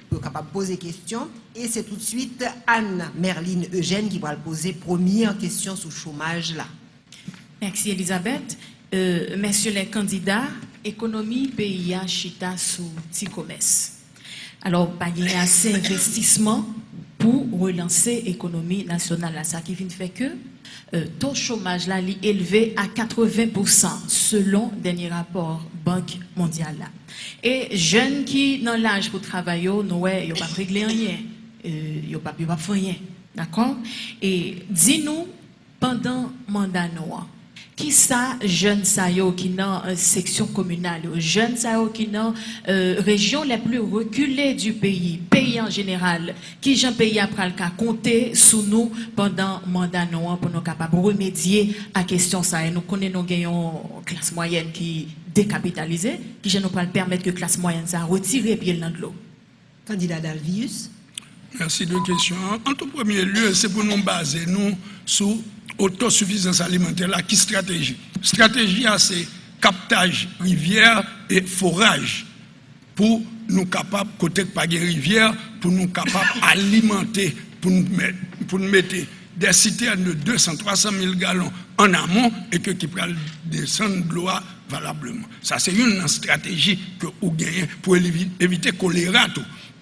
[SPEAKER 1] pour capable poser questions. Et c'est tout de suite Anne-Merline Eugène qui va poser première question sur le chômage là.
[SPEAKER 10] Merci Elisabeth. Messieurs les candidats, économie pays a chita sous petit commerce. Alors, pas y a assez d'investissement pour relancer l'économie nationale. Ça qui vient de faire que taux chômage là est élevé à 80% selon dernier rapport Banque mondiale là. Et jeunes qui dans l'âge pour travailler, nous ils pas réglé rien, ils pas faire rien, d'accord? Et dis-nous pendant mandat noir, qui ça jeune ça yo qui dans section communale, jeunes ça yo qui dans région les plus reculées du pays en général, qui j'en pays après le cas compter sous nous pendant mandat noir pour nous capable remédier à question ça. Et nous connaissons nous gagnons classe moyenne qui décapitalisée, qui je nous pas permettre que classe moyenne ça retirer pied dans de l'eau.
[SPEAKER 1] Candidat Dalvius.
[SPEAKER 3] Merci de question. En tout premier lieu, c'est pour nous baser nous sur autosuffisance alimentaire, là, qui stratégie? Stratégie, c'est captage rivière et forage pour nous capables, côté pas de rivière, pour nous capables alimenter, pour nous mettre des citernes de 200-300 000 gallons en amont et que qui prennent descendre de l'eau valablement. Ça, c'est une stratégie que vous gagnez pour éviter choléra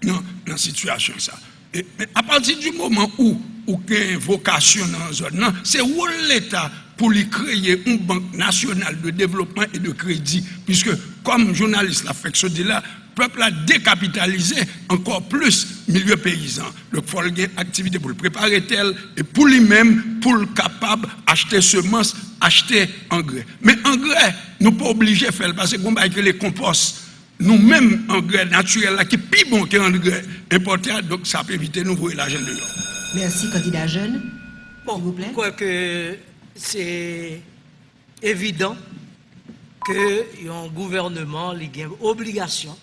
[SPEAKER 3] dans la situation. Ça. Et, à partir du moment où il y a une vocation dans la zone, c'est où l'État pour lui créer une banque nationale de développement et de crédit, puisque comme journaliste l'a fait ce là, le peuple a décapitalisé encore plus milieu paysan. Donc il faut avoir une activité pour le préparer tel et pour lui-même, pour le capable acheter semences, acheter engrais. Mais engrais, nous ne sommes pas obligés de faire parce qu'on va écrire les composts. Nous-mêmes, engrais naturel là, qui est plus bon que l'engrais importé, donc ça peut éviter nous voir l'argent de l'or.
[SPEAKER 1] Merci, candidat jeune.
[SPEAKER 4] Bon,
[SPEAKER 1] s'il vous plaît.
[SPEAKER 4] Je crois que c'est évident qu'un gouvernement a une obligation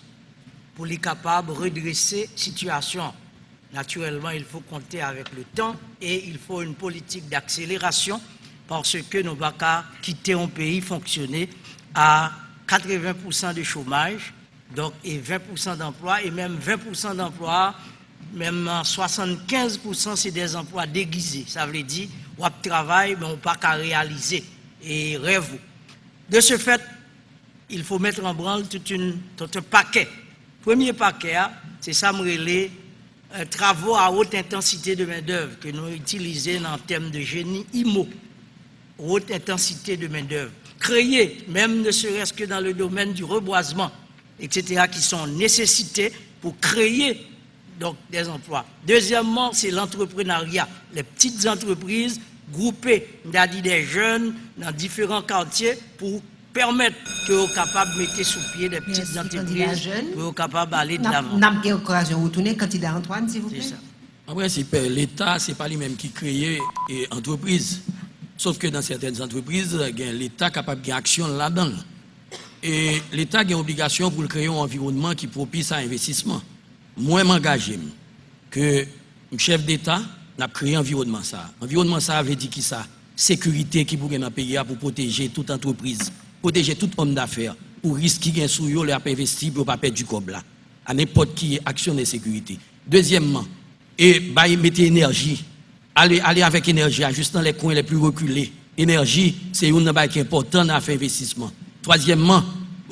[SPEAKER 4] pour les capable de redresser la situation. Naturellement, il faut compter avec le temps et il faut une politique d'accélération parce que nous ne pouvons pas quitter un pays fonctionner à 80% de chômage donc, et 20% d'emplois et même 20% d'emplois, même 75% c'est des emplois déguisés. Ça veut dire on travaille mais on ne peut pas réaliser et rêve. De ce fait, il faut mettre en branle tout un paquet. Premier paquet, c'est ça, les travaux à haute intensité de main-d'œuvre que nous utilisons en termes de génie IMO, haute intensité de main-d'œuvre. Créer, même ne serait-ce que dans le domaine du reboisement, etc., qui sont nécessités pour créer donc, des emplois. Deuxièmement, c'est l'entrepreneuriat, les petites entreprises groupées, c'est-à-dire des jeunes dans différents quartiers pour permettre que vous capables de mettre sous pied des petites entreprises, pour vous capables d'aller de l'avant.
[SPEAKER 1] Nous avons l'occasion de retourner, candidat Antoine, s'il vous plaît.
[SPEAKER 5] En principe, l'État, ce n'est pas lui-même qui crée l'entreprise. Sauf que dans certaines entreprises, l'État est capable de action là-dedans. Et l'État a une obligation pour créer un environnement qui propice à l'investissement. Moi, m'engager que le chef d'État n'a créé un environnement ça. Environnement ça veut dire qui ça? Sécurité qui pourrait dans le pays pour protéger toute entreprise, protéger tout homme d'affaires, pour risquer qui est sous eux, les investir pour ne pas perdre du cob là. À n'importe qui action de sécurité. Deuxièmement, mettre énergie. Aller avec énergie, ajustant les coins les plus reculés. Énergie, c'est une chose qui est importante dans faire investissement. Troisièmement,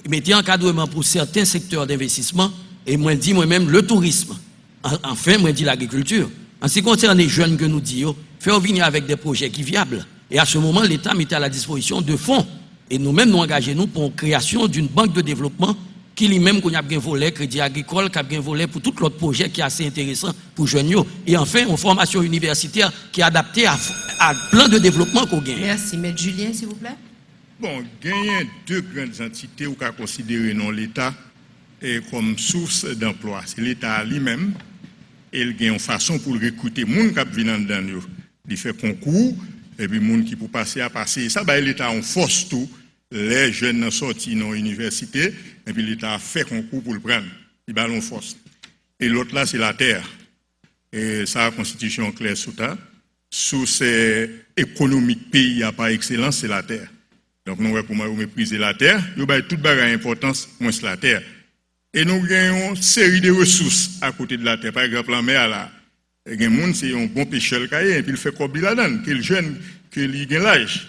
[SPEAKER 5] mettez encadrement pour certains secteurs d'investissement. Et moi, dis moi-même le tourisme. Enfin, moi, dis l'agriculture. En ce qui concerne les jeunes que nous disons, faire venir avec des projets qui sont viables. Et à ce moment, l'État mettait à la disposition de fonds. Et nous-mêmes, nous engageons pour la création d'une banque de développement qui lui-même qu'on a bien volet crédit agricole, qui a bien volet pour tout l'autre projet qui est assez intéressant pour jeunes. Et enfin, une formation universitaire qui est adaptée à plan de développement qu'on gagne.
[SPEAKER 1] Merci. Maître Julien, s'il vous plaît.
[SPEAKER 6] Bon, gagner deux grandes entités ou qu'à considérer non l'État comme source d'emploi. C'est l'État lui-même. Il y a une façon pour recruter les gens qui viennent dedans. Il fait concours, et puis les gens qui pour passer à passer. Ça, l'État en force tout. Les jeunes sortis dans l'université, et puis l'État a fait concours pour le prendre. Il va en force. Et l'autre là, c'est la terre. Et ça, la constitution claire sous ça. Source économique pays par excellence, c'est la terre. Donc, nous, pour moi, mépriser la terre, nous avons toute bagarre importance, moins la terre. Et nous avons une série de ressources à côté de la terre. Par exemple, la mer, là, il y a des gens qui sont un bon pêcheur, et puis il fait comme là-dedans, qu'il jeune, qu'il a l'âge.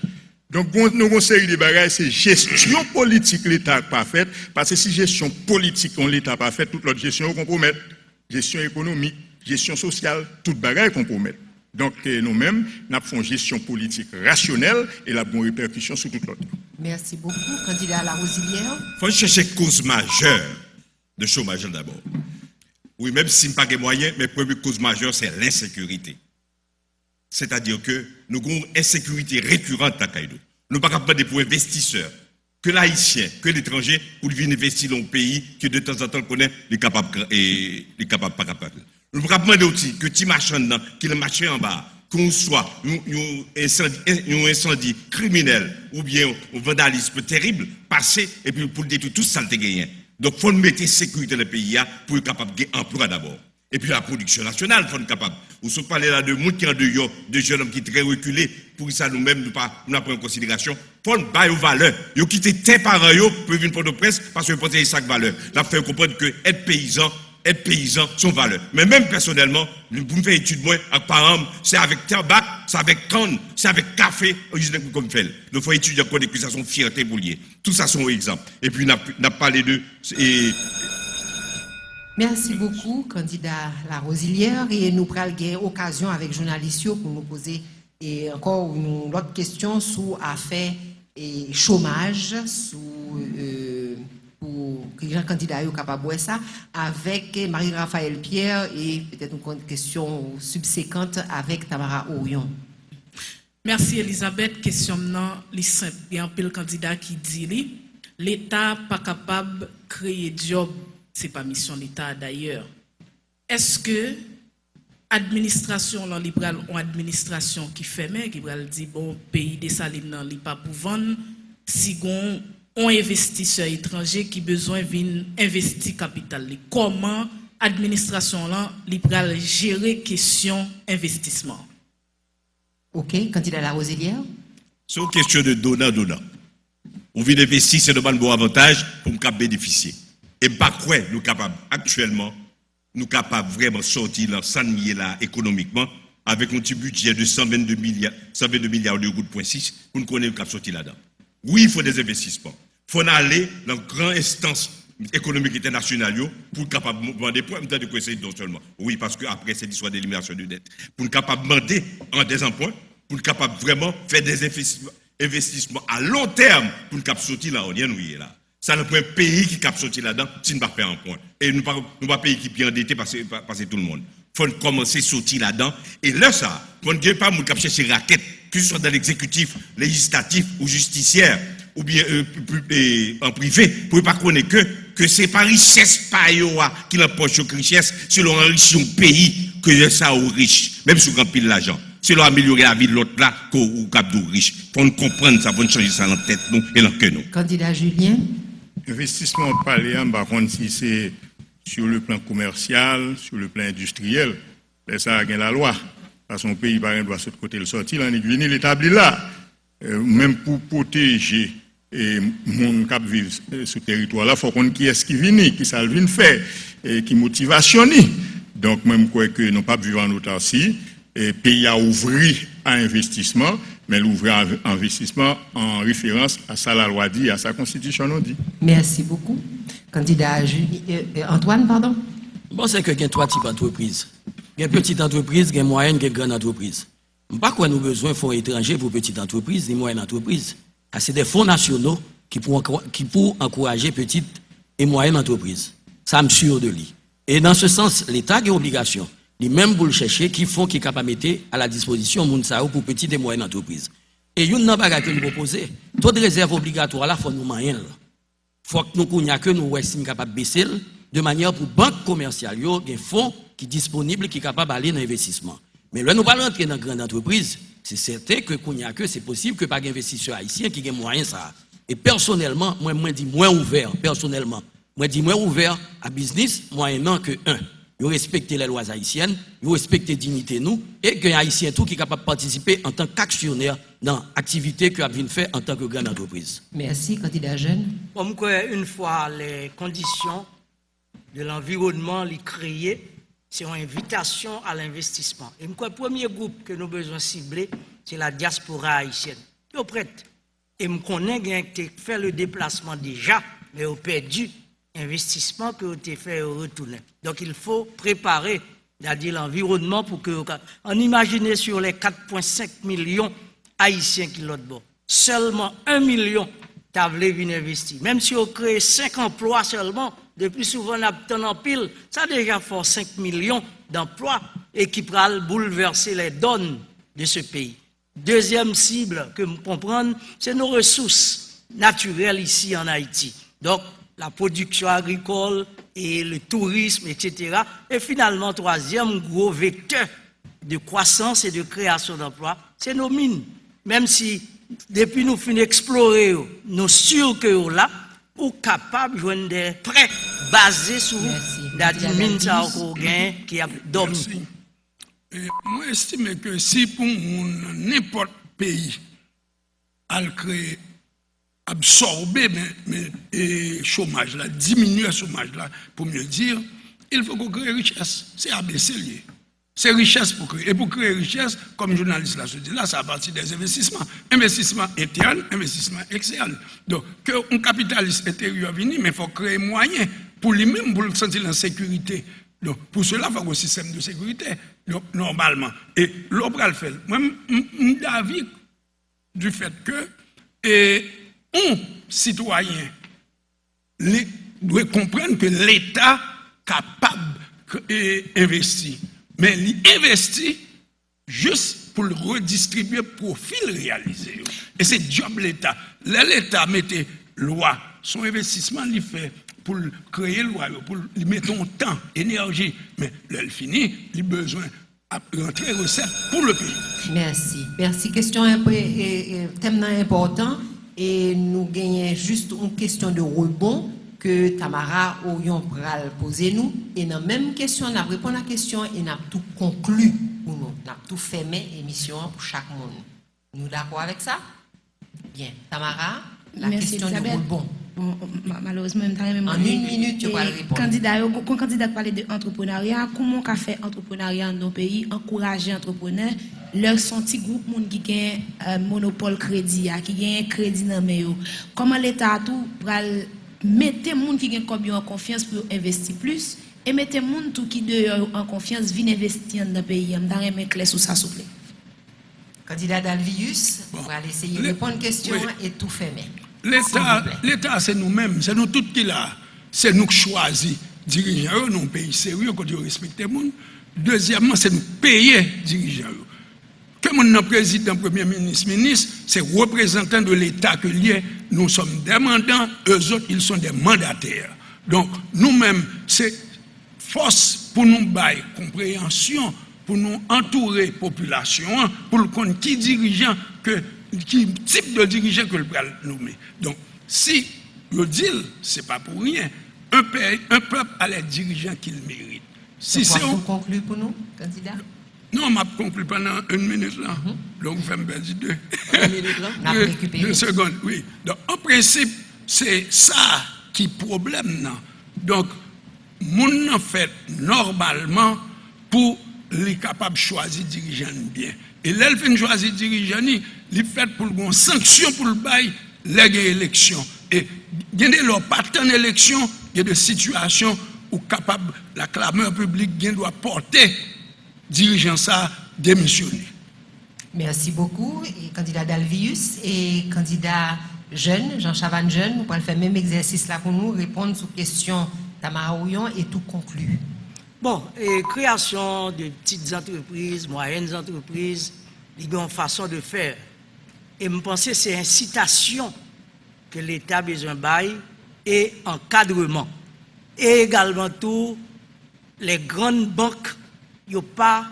[SPEAKER 6] Donc, nous avons une série de bagages, c'est gestion politique l'État n'a pas faite, parce que si gestion politique l'État n'a pas faite, toute l'autre gestion compromet. Gestion économique, gestion sociale, toute bagaille compromet. Donc, nous-mêmes, nous avons une gestion politique rationnelle et la bonne répercussion sur toute l'autre.
[SPEAKER 1] Merci beaucoup. Candidat à la Rosilière.
[SPEAKER 7] Il faut chercher cause majeure de chômage d'abord. Oui, même si nous n'avons pas de moyens, mais la première cause majeure, c'est l'insécurité. C'est-à-dire que nous avons une insécurité récurrente à Caïdo. Nous ne sommes pas capables pour investisseurs, que l'haïtien, que l'étranger, pour venir investir dans un pays que de temps en temps connaît, les capables et les capables pas capables. Nous ne pouvons pas demander aussi que les marchands dedans, que les marchés en bas, qu'on soit un incendie criminel ou bien un vandalisme terrible, passer et puis pour détruire tout ça, c'est gagné. Donc il faut mettre la sécurité dans le pays pour être capable de gagner emploi d'abord. Et puis la production nationale, il faut être capable. Vous se parlez là de monde qui est en dehors, de jeunes hommes qui sont très reculés, pour ça nous-mêmes, nous ne prenons en considération. Il faut nous aux valeurs. Ils ont quitté tes parents pour venir pour de presse parce qu'ils pensent que c'est ça valeur. Là, il faut comprendre que être paysan, sont valeurs. Mais même personnellement, pour me faire étude, moi, avec parents, c'est avec tabac, c'est avec canne, c'est avec café, comme fait. Donc il faut étudier encore des ça sont fierté pour lier. Tout ça sont exemples. Et puis, on a parlé de.
[SPEAKER 1] Merci beaucoup, candidat La Rosilière. Et nous prenons l'occasion avec journalistes pour nous poser encore une autre question sur l'affaire et chômage, pour que les candidats soient capables de ça, avec Marie-Raphaël Pierre et peut-être une question subséquente avec Tamara Orion.
[SPEAKER 8] Merci Elisabeth. Question non, li simple. Il y a un peu le candidat qui dit l'État pas capable de créer job. C'est pas mission l'État d'ailleurs. Est-ce que administration non libérale ou administration qui ferme, qui va dire bon pays des salines non li pas pour vendre, si on investisseur étranger qui besoin vinn investir capital. Comment administration là libérale gérer question investissement?
[SPEAKER 1] OK, candidat La Rosilière.
[SPEAKER 7] C'est une question de donnant. On vient d'investir, c'est de bon avantage pour me bénéficier. Et pas quoi nous capables actuellement, nous capables vraiment sortir là, sans nier là économiquement, avec un petit budget de 122 milliards de gouttes point 6 pour nous connaître nous sortir là-dedans. Oui, il faut des investissements. Il faut aller dans une grande instance économique internationale pour capable demander pour de conseiller non seulement. Oui, parce que après c'est l'histoire d'élimination de dette. Pour nous capable demander en des emplois, pour nous capable vraiment faire des investissements à long terme pour nous capable sortir là, on y est là. Ça ne peut un pays qui cap sortir là-dedans si nous ne pas faire un point. Et nous ne pas un pays qui est bien endetté parce que tout le monde. Il faut commencer à sortir là-dedans. Et là, ça, on ne pas nous cap chercher raquettes, que ce soit dans l'exécutif, législatif ou justicière, ou bien en privé, pour ne pas connaître que c'est pas richesse qui l'empoche aux richesses, selon enrichir un pays, que ça aux riches, même si on pile l'argent. C'est leur améliorer la vie de l'autre là, ou cap de riche. Faut nous comprendre ça, faut changer ça dans la tête nous et dans le cœur nous.
[SPEAKER 1] Candidat Julien.
[SPEAKER 6] Investissement parlé, par contre, si c'est sur le plan commercial, sur le plan industriel, ça a la loi. Parce que son pays, par exemple, doit se côté le sortir, l'année l'établit là. Même pour protéger les gens qui vivent sur le territoire là, il faut qu'on qui est-ce qui vient, qui ça vient faire, et qui motivation. Donc, même quoi que nous pas vivre en autarcie, le pays a ouvert à investissement, mais l'ouvrir à investissement en référence à ça la loi dit, à sa constitution nous dit.
[SPEAKER 1] Merci beaucoup. Candidat Antoine, pardon.
[SPEAKER 5] Bon, c'est que il y a trois types d'entreprises. Il y a petite entreprise, il y a moyenne, il y a grande entreprise. Pas quoi nous besoin de fonds étrangers pour petites entreprises, ni moyennes entreprises. C'est des fonds nationaux qui pour encourager petites et moyennes entreprises. Ça me sûr de lui. Et dans ce sens, l'État a une obligation, les mêmes pour le chercher, qui font qui est capable de mettre à la disposition Mounsao pour petites et moyennes entreprises. Et il y a pas que nous proposer. Taux de réserve obligatoire là, faut nous moyens. Faut que nous connaissions que nous sommes capables de baisser de manière pour banque commerciale, il y a des fonds qui sont disponibles, qui sont capables d'aller dans l'investissement. Mais là, nous ne parlons pas rentrer dans une grande entreprise. C'est certain que c'est possible que pas d'investisseurs haïtiens qui aient moyens ça. Et personnellement, moi dis moins ouvert, personnellement. Moi dis moins ouvert à business, moyennant que vous respectez les lois haïtiennes, vous respectez la dignité nous, et que les haïtiens tout qui est capable de participer en tant qu'actionnaire dans l'activité que vous fait en tant que grande entreprise.
[SPEAKER 1] Merci, candidat jeune.
[SPEAKER 4] Comme une fois les conditions de l'environnement les créées, c'est une invitation à l'investissement. Et le premier groupe que nous avons besoin de cibler, c'est la diaspora haïtienne. Ils sont prêts. Et je connais qui ont fait le déplacement déjà, mais ils ont perdu l'investissement que vous avez fait retourner. Donc il faut préparer l'environnement pour que, on imagine sur les 4,5 millions haïtiens qui l'ont bon, seulement 1 million t'avait venir investir. Même si on crée 5 emplois seulement, depuis souvent on a en pile, ça a déjà fait 5 millions d'emplois et qui pourra bouleverser les donnes de ce pays. Deuxième cible que nous comprenons, c'est nos ressources naturelles ici en Haïti. Donc, la production agricole et le tourisme, etc. Et finalement, troisième gros vecteur de croissance et de création d'emplois, c'est nos mines. Même si, depuis nous finissons d'explorer, nous sûrs que là, ou capable de joindre des prêts basés sur la mine qui a dormi.
[SPEAKER 3] Moi, j'estime que si pour n'importe pays, à créer, absorber le chômage, là, diminuer le chômage, là, pour mieux dire, il faut qu'on crée richesse. C'est ABC lié. C'est richesse pour créer. Et pour créer richesse, comme journaliste là, je dis là, ça a partir des investissements. Investissement interne, investissement externe. Donc, qu'un capitaliste intérieur vienne, mais il faut créer moyens pour lui-même, pour le sentir en sécurité. Donc, pour cela, il faut un système de sécurité, donc, normalement. Et l'on va le faire. Moi, je suis d'avis du fait que un citoyen doit comprendre que l'État est capable d'investir. Mais il investit juste pour le redistribuer profil réalisé. Et c'est job l'État. L'État mettait loi, son investissement il fait pour créer loi, pour mettre temps, énergie. Mais là, il finit, il a besoin de rentrer recette pour le pays.
[SPEAKER 1] Merci. Merci. Question thème important. Et nous gagnons juste une question de rebond que Tamara Orion pral poser nous. Et dans la même question, on a répondu à la question et on a tout conclu pour nous. On a tout fermé l'émission pour chaque monde. Nous d'accord avec ça? Bien. Tamara, la
[SPEAKER 9] Merci,
[SPEAKER 1] question
[SPEAKER 9] Elisabeth.
[SPEAKER 1] de rebond.
[SPEAKER 9] Malheureusement,
[SPEAKER 1] en une minute, tu vas répondre.
[SPEAKER 9] Quand candidat parle de entrepreneuriat, comment on fait entrepreneuriat dans nos pays, encourager entrepreneurs, leur son petit groupe qui a monopole crédit, qui a un crédit dans le comment l'État tout mettre les gens qui ont en confiance pour investir plus et mettre les gens qui ont en confiance viennent investir dans le pays. Je vais mettre clair sur ça, s'il vous plaît.
[SPEAKER 1] Candidat Dalvius, on va essayer de répondre à une question et tout fermer.
[SPEAKER 3] L'État, c'est nous-mêmes, c'est nous tous qui là. C'est nous qui choisissons dirigeants dans un pays sérieux, quand nous respectons les gens. Deuxièmement, c'est nous payer dirigeants. Que mon président, premier ministre, c'est représentant de l'État que lié. Nous sommes des mandants, eux autres, ils sont des mandataires. Donc, nous-mêmes, c'est force pour nous bailler compréhension pour nous entourer la population, pour le compte qui dirigeant, qui type de dirigeant que le bral nommer. Donc, si le deal, ce n'est pas pour rien. Un peuple a les dirigeants qu'il mérite. Si c'est
[SPEAKER 1] vous conclure pour nous, candidat?
[SPEAKER 3] Non, je conclue pendant 1 minute là. Donc, je vais me perdre
[SPEAKER 5] 1 minute là?
[SPEAKER 3] 2 secondes, oui. Donc, en principe, c'est ça qui est le problème. Non? Donc, moun en fait normalement pour les capables de choisir dirigeant bien. Et là, il fait choisir dirigeant, il fait pour une sanction pour le bail, les élections. Et il y a des partant d'élection, il y a des situations où capable la clameur publique doit porter dirigeant ça démissionner.
[SPEAKER 1] Merci beaucoup. Et candidat Dalvius et candidat jeune, Jean Chavannes jeune, nous pourrons faire le même exercice là pour nous, répondre aux questions Tamara Ouyon et tout conclu.
[SPEAKER 4] Bon, et création de petites entreprises, moyennes entreprises, il y a une façon de faire. Et je pense que c'est incitation que l'État a besoin de bail et encadrement. Et également tout, les grandes banques, il n'y a pas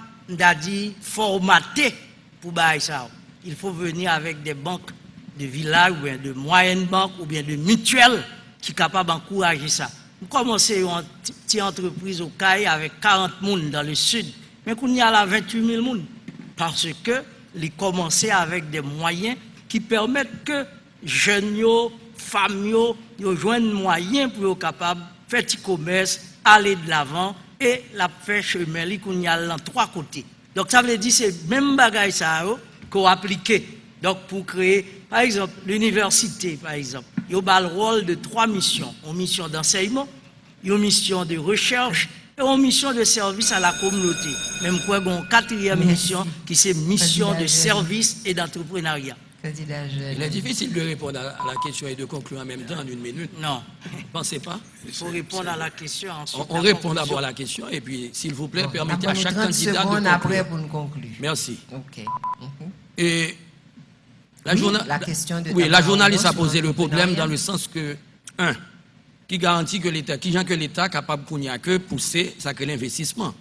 [SPEAKER 4] formaté pour bail ça. Il faut venir avec des banques de village, ou bien de moyennes banques, ou bien de mutuelles qui sont capables d'encourager ça. Nous commençons une petite entreprise au CAI avec 40 personnes dans le sud, mais qu'on y a là 28 000 personnes. Parce que les commencer avec des moyens qui permettent que jeunes, femmes, joignent moyens pour être capables de faire du commerce, aller de l'avant et la faire chemin qu'on y a dans 3 côtés. Donc ça veut dire que c'est même bagaille ça qu'on applique. Donc pour créer, par exemple, l'université, par exemple, il y a le rôle de 3 missions. Une mission d'enseignement, une mission de recherche et une mission de service à la communauté. Même quoi, une 4e mission qui c'est mission de service et d'entrepreneuriat.
[SPEAKER 5] Il est difficile de répondre à la question et de conclure en même temps en 1 minute.
[SPEAKER 4] Non.
[SPEAKER 5] Pensez pas?
[SPEAKER 4] Il faut répondre à la question ensuite.
[SPEAKER 5] On répond d'abord à la question et puis, s'il vous plaît, permettez à chaque candidat de conclure.
[SPEAKER 1] Après pour nous conclure.
[SPEAKER 5] Merci.
[SPEAKER 1] OK.
[SPEAKER 5] Et
[SPEAKER 1] la question de
[SPEAKER 5] la journaliste a posé le problème dans le sens que, 1, qui garantit que l'État, qui que l'État est capable de pousser ça que l'investissement.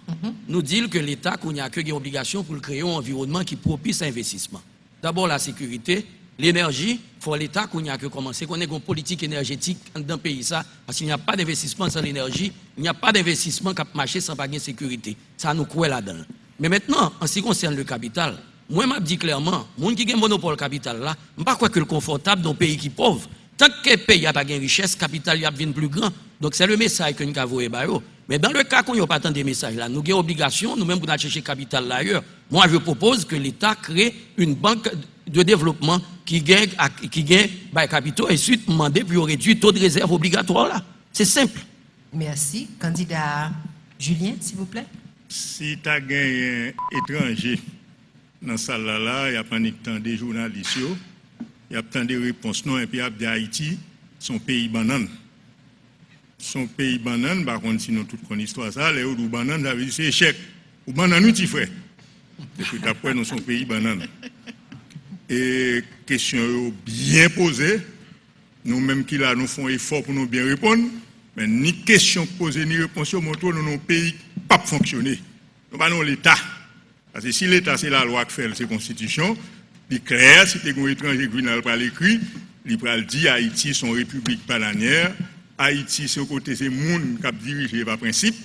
[SPEAKER 5] Nous dit que l'État a une obligation pour créer un environnement qui propice à l'investissement. D'abord la sécurité, l'énergie, il faut l'État qui commencer, qu'on ait une politique énergétique dans le pays ça, parce qu'il n'y a pas d'investissement sans l'énergie, il n'y a pas d'investissement qui a marché sans pas de sécurité. Ça nous croit là-dedans. Mais maintenant, en ce qui concerne le capital, moi, je dis clairement, les gens qui ont un monopole capital là, je ne sais pas que le confortable dans un pays qui est pauvre. Tant que le pays n'a pas de richesse, le capital devient plus grand. Donc c'est le message que nous avons envoyé. Mais dans le cas qu'on n'a pas tant de messages là, nous avons obligation, nous-mêmes, pour aller chercher le capital là ailleurs. Moi, je propose que l'État crée une banque de développement qui gagne capitaux et ensuite demander pour réduire le taux de réserve obligatoire là. C'est simple.
[SPEAKER 1] Merci. Candidat Julien, s'il vous plaît.
[SPEAKER 6] Si tu as gagné un étranger dans la salle là, il y a pas des journalistes, il y a tant de réponses non, et puis il y a d'Haïti, son pays banane. Son pays banane, par contre, sinon toute une histoire, ça, les autres bananes, ça veut dire c'est échec. Ou banane, nous, petit frère. Et puis après, nous, son pays banane. Et question bien posée, nous-mêmes qui là, nous faisons effort pour nous bien répondre, mais ni question posée, ni réponse, nous montrons que nos pays pas fonctionner. Nous pas l'État. Parce que si l'État, c'est la loi qui fait, c'est la Constitution, il est clair, si tu es un étranger qui n'a pas l'écrit, il peut dire Haïti, son république bananière, Haïti, c'est au côté, c'est le monde qui a dirigé par principe,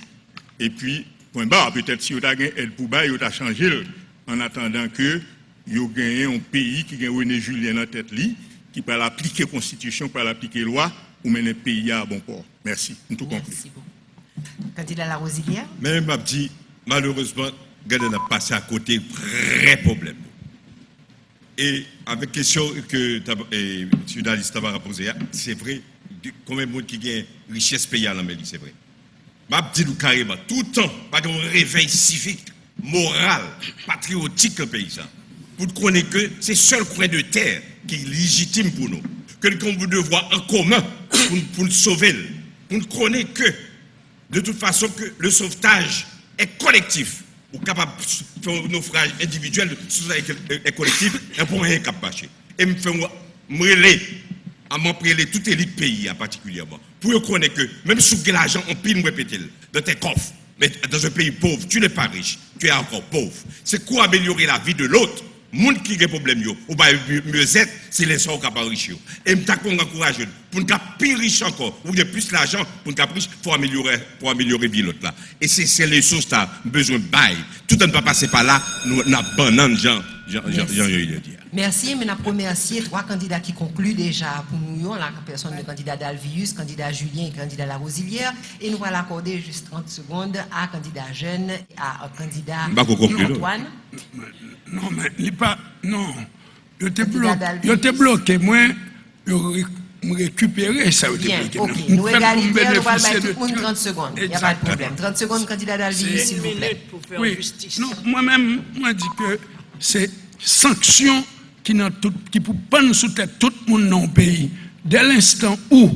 [SPEAKER 6] et puis, point barre, peut-être si vous avez aide pour bail, vous avez changé, en attendant que vous gagnez un pays qui gagne René Julien en tête, qui peut appliquer la Constitution, peut appliquer la loi, ou mener le pays à bon port. Merci. Tout compris.
[SPEAKER 1] Merci beaucoup. Candidat La Rosilière.
[SPEAKER 7] Mais m'a dit, malheureusement, on a passé à côté vrai problème. Et avec la question que le journaliste a posée, c'est vrai, combien de monde qui gagne richesse payée dans le pays, c'est vrai. M'a dit carrément, tout le temps, pas un réveil civique, moral, patriotique dans le pays. Ça. Pour connaître que c'est le seul coin de terre qui est légitime pour nous. Que nous avons devoir en commun pour nous sauver. Pour nous connaître que, de toute façon, que le sauvetage est collectif. Ou capable de faire un naufrage individuel, et collectif, et pour rien capable de marcher. Et me faire m'emprêler toute élite pays particulièrement. Pour connaître que, même si vous avez l'argent, on peut me répéter dans tes coffres. Mais dans un pays pauvre, tu n'es pas riche, tu es encore pauvre. C'est quoi améliorer la vie de l'autre? Moun qui a des problèmes, ou bien mieux être, c'est les gens qui sont riches. Et je t'encourage pour nous plus riche encore, ou bien plus l'argent, pour nous riche, pour améliorer la vie de l'autre là. Et c'est les choses que tu as besoin de bail. Tout le monde ne peut pas passer par là, nous abandonnons Jean.
[SPEAKER 1] Merci, mais nous remercier trois candidats qui concluent déjà pour nous, la personne du candidat Dalvius, candidat Julien et candidat La Rosilière. Et nous allons accorder juste 30 secondes à candidat jeune, à candidat Antoine.
[SPEAKER 3] Non, mais il pas. Non. Je t'ai bloqué, moi, je récupérer ça.
[SPEAKER 1] Bien, ok. Nous égalité, nous allons mettre tout le monde 30 secondes. Il n'y a pas de problème. 30 secondes, candidat Dalvius, s'il vous plaît.
[SPEAKER 4] Pour faire
[SPEAKER 3] Oui.
[SPEAKER 4] justice.
[SPEAKER 3] Non, moi-même, moi, je dis que c'est sanction qui peut prendre sous tête tout le monde dans le pays. Dès l'instant où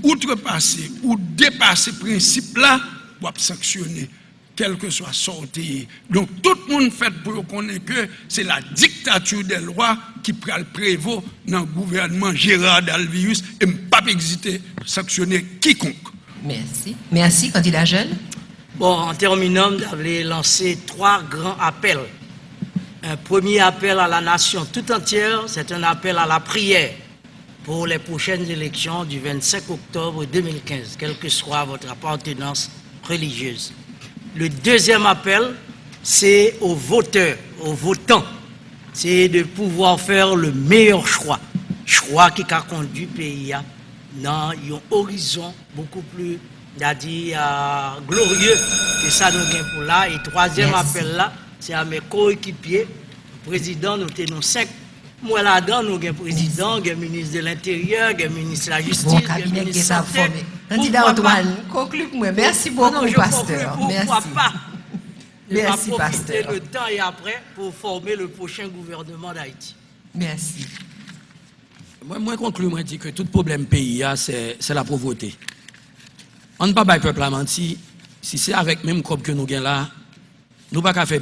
[SPEAKER 3] outrepasser ou dépasser ce principe-là, on va sanctionner, quel que soit sorti. Donc tout le monde fait pour reconnaître que c'est la dictature des lois qui prévaut dans le gouvernement Gérard Dalvius et ne pas hésiter à sanctionner quiconque.
[SPEAKER 1] Merci. Merci, candidat jeune.
[SPEAKER 4] Bon, en terminant, j'avais lancé 3 grands appels. Un premier appel à la nation tout entière, c'est un appel à la prière pour les prochaines élections du 25 octobre 2015, quelle que soit votre appartenance religieuse. Le deuxième appel, c'est aux voteurs, aux votants, c'est de pouvoir faire le meilleur choix qui a conduit le pays dans un horizon beaucoup plus, glorieux que ça nous gagne pour là. Et troisième appel là, c'est à mes coéquipiers, président, nous tenons 5. Moi là-dedans, nous avons président, nous avons ministre de l'Intérieur, nous avons ministre de la Justice, nous avons ministre de la Santé.
[SPEAKER 1] Candidat Antoine, conclue-moi. Merci beaucoup, pasteur. Merci.
[SPEAKER 4] Pas
[SPEAKER 1] Merci,
[SPEAKER 4] profiter
[SPEAKER 1] pasteur.
[SPEAKER 4] le temps et après pour former le prochain gouvernement d'Haïti.
[SPEAKER 1] Merci.
[SPEAKER 5] Moi, conclue, moi, dis que tout problème pays, c'est la pauvreté. On ne peut pas peuple à mentir. Si c'est avec même comme que nous gagnons là, nous ne pouvons pas faire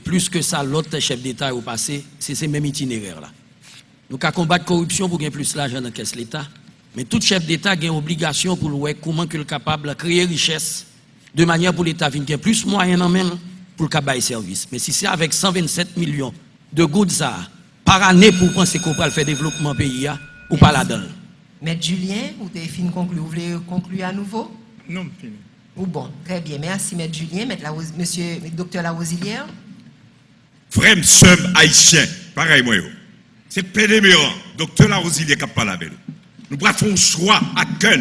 [SPEAKER 5] plus que ça, l'autre chef d'État au passé, c'est ces mêmes itinéraires là. Nous pouvons combattre la corruption pour gagner plus d'argent dans la caisse de l'État. Mais tout chef d'État a une obligation pour voir comment il est capable de créer richesse de manière pour l'État de gagner plus moyens en même pour le capable service. Mais si c'est avec 127 millions de goods par année pour penser qu'on peut faire développement pays, ou pas là-dedans.
[SPEAKER 1] Maître Julien, vous avez fini de conclure. Vous voulez conclure à nouveau?
[SPEAKER 6] Non, fini.
[SPEAKER 1] Ou bon, très bien. Merci, Maître Julien. Monsieur, docteur La Rosilière.
[SPEAKER 7] Frère, sœur haïtien, pareil, moi. C'est Pédéméran, docteur La Rosilière qui parle avec nous. Nous prenons un choix à cœur,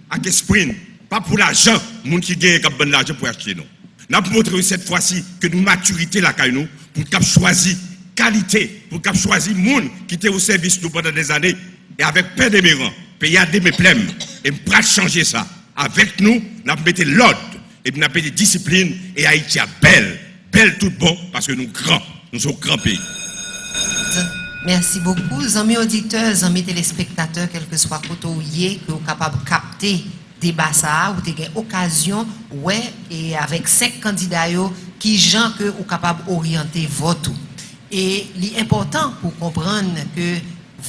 [SPEAKER 7] à esprit, pas pour l'argent, les gens qui gagnent de l'argent pour acheter nous. Nous avons montré cette fois-ci que nous maturité la caille nous pour choisir qualité, pour choisir les gens qui étaient au service de nous pendant des années. Et avec Pédéméran, pays à des plèmes, et nous pourrons changer ça. Avec nous, nous avons mis l'ordre, et nous avons mis discipline, et Haïti est belle tout bon, parce que nous sommes grands pays.
[SPEAKER 1] Merci beaucoup. Amis auditeurs, amis téléspectateurs, quel que soit côté où vous êtes capable de capter débat ça, ou avez occasion, ouais, et avec 5 candidats qui gens que vous capable d'orienter vote. Et l'important pour comprendre que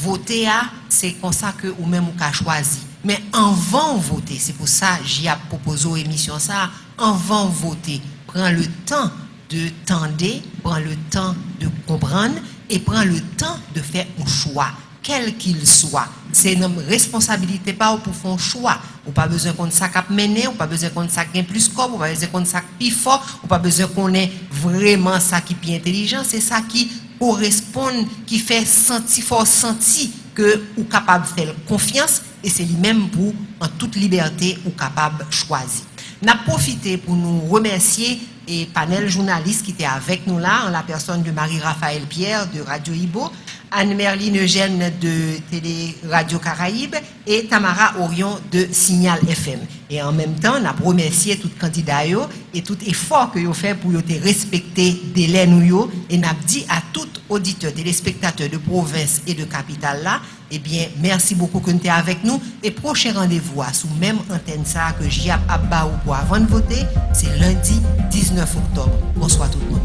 [SPEAKER 1] voter, c'est comme ça que vous même vous avez choisi. Mais avant de voter, c'est pour ça que j'ai proposé aux émissions ça, avant de voter, prends le temps de tendre, prends le temps de comprendre et prends le temps de faire un choix, quel qu'il soit. C'est une responsabilité pas pour faire un choix. Ou pas besoin qu'on ça cap mener, ou pas besoin qu'on ça gagne plus corps, ou pas besoin qu'on ça plus fort, ou pas besoin qu'on ait vraiment ça qui est intelligent, c'est ça qui correspond, qui fait sentir que ou capable de faire confiance et c'est lui-même pour en toute liberté ou capable de choisir. N'a profité pour nous remercier et panel journaliste qui était avec nous là, en la personne de Marie-Raphaël Pierre de Radio Ibo, Anne-Merline Eugène de Télé Radio Caraïbe et Tamara Orion de Signal FM. Et en même temps, on a remercié tout candidat et tout effort que vous fait pour te respecter délai nous et n'a dit à tout auditeur, téléspectateur de province et de capitale là, eh bien, merci beaucoup que vous êtes avec nous et prochain rendez-vous sous même antenne ça que j'y abba ou pour avant de voter, c'est lundi 19 octobre. Bonsoir tout le monde.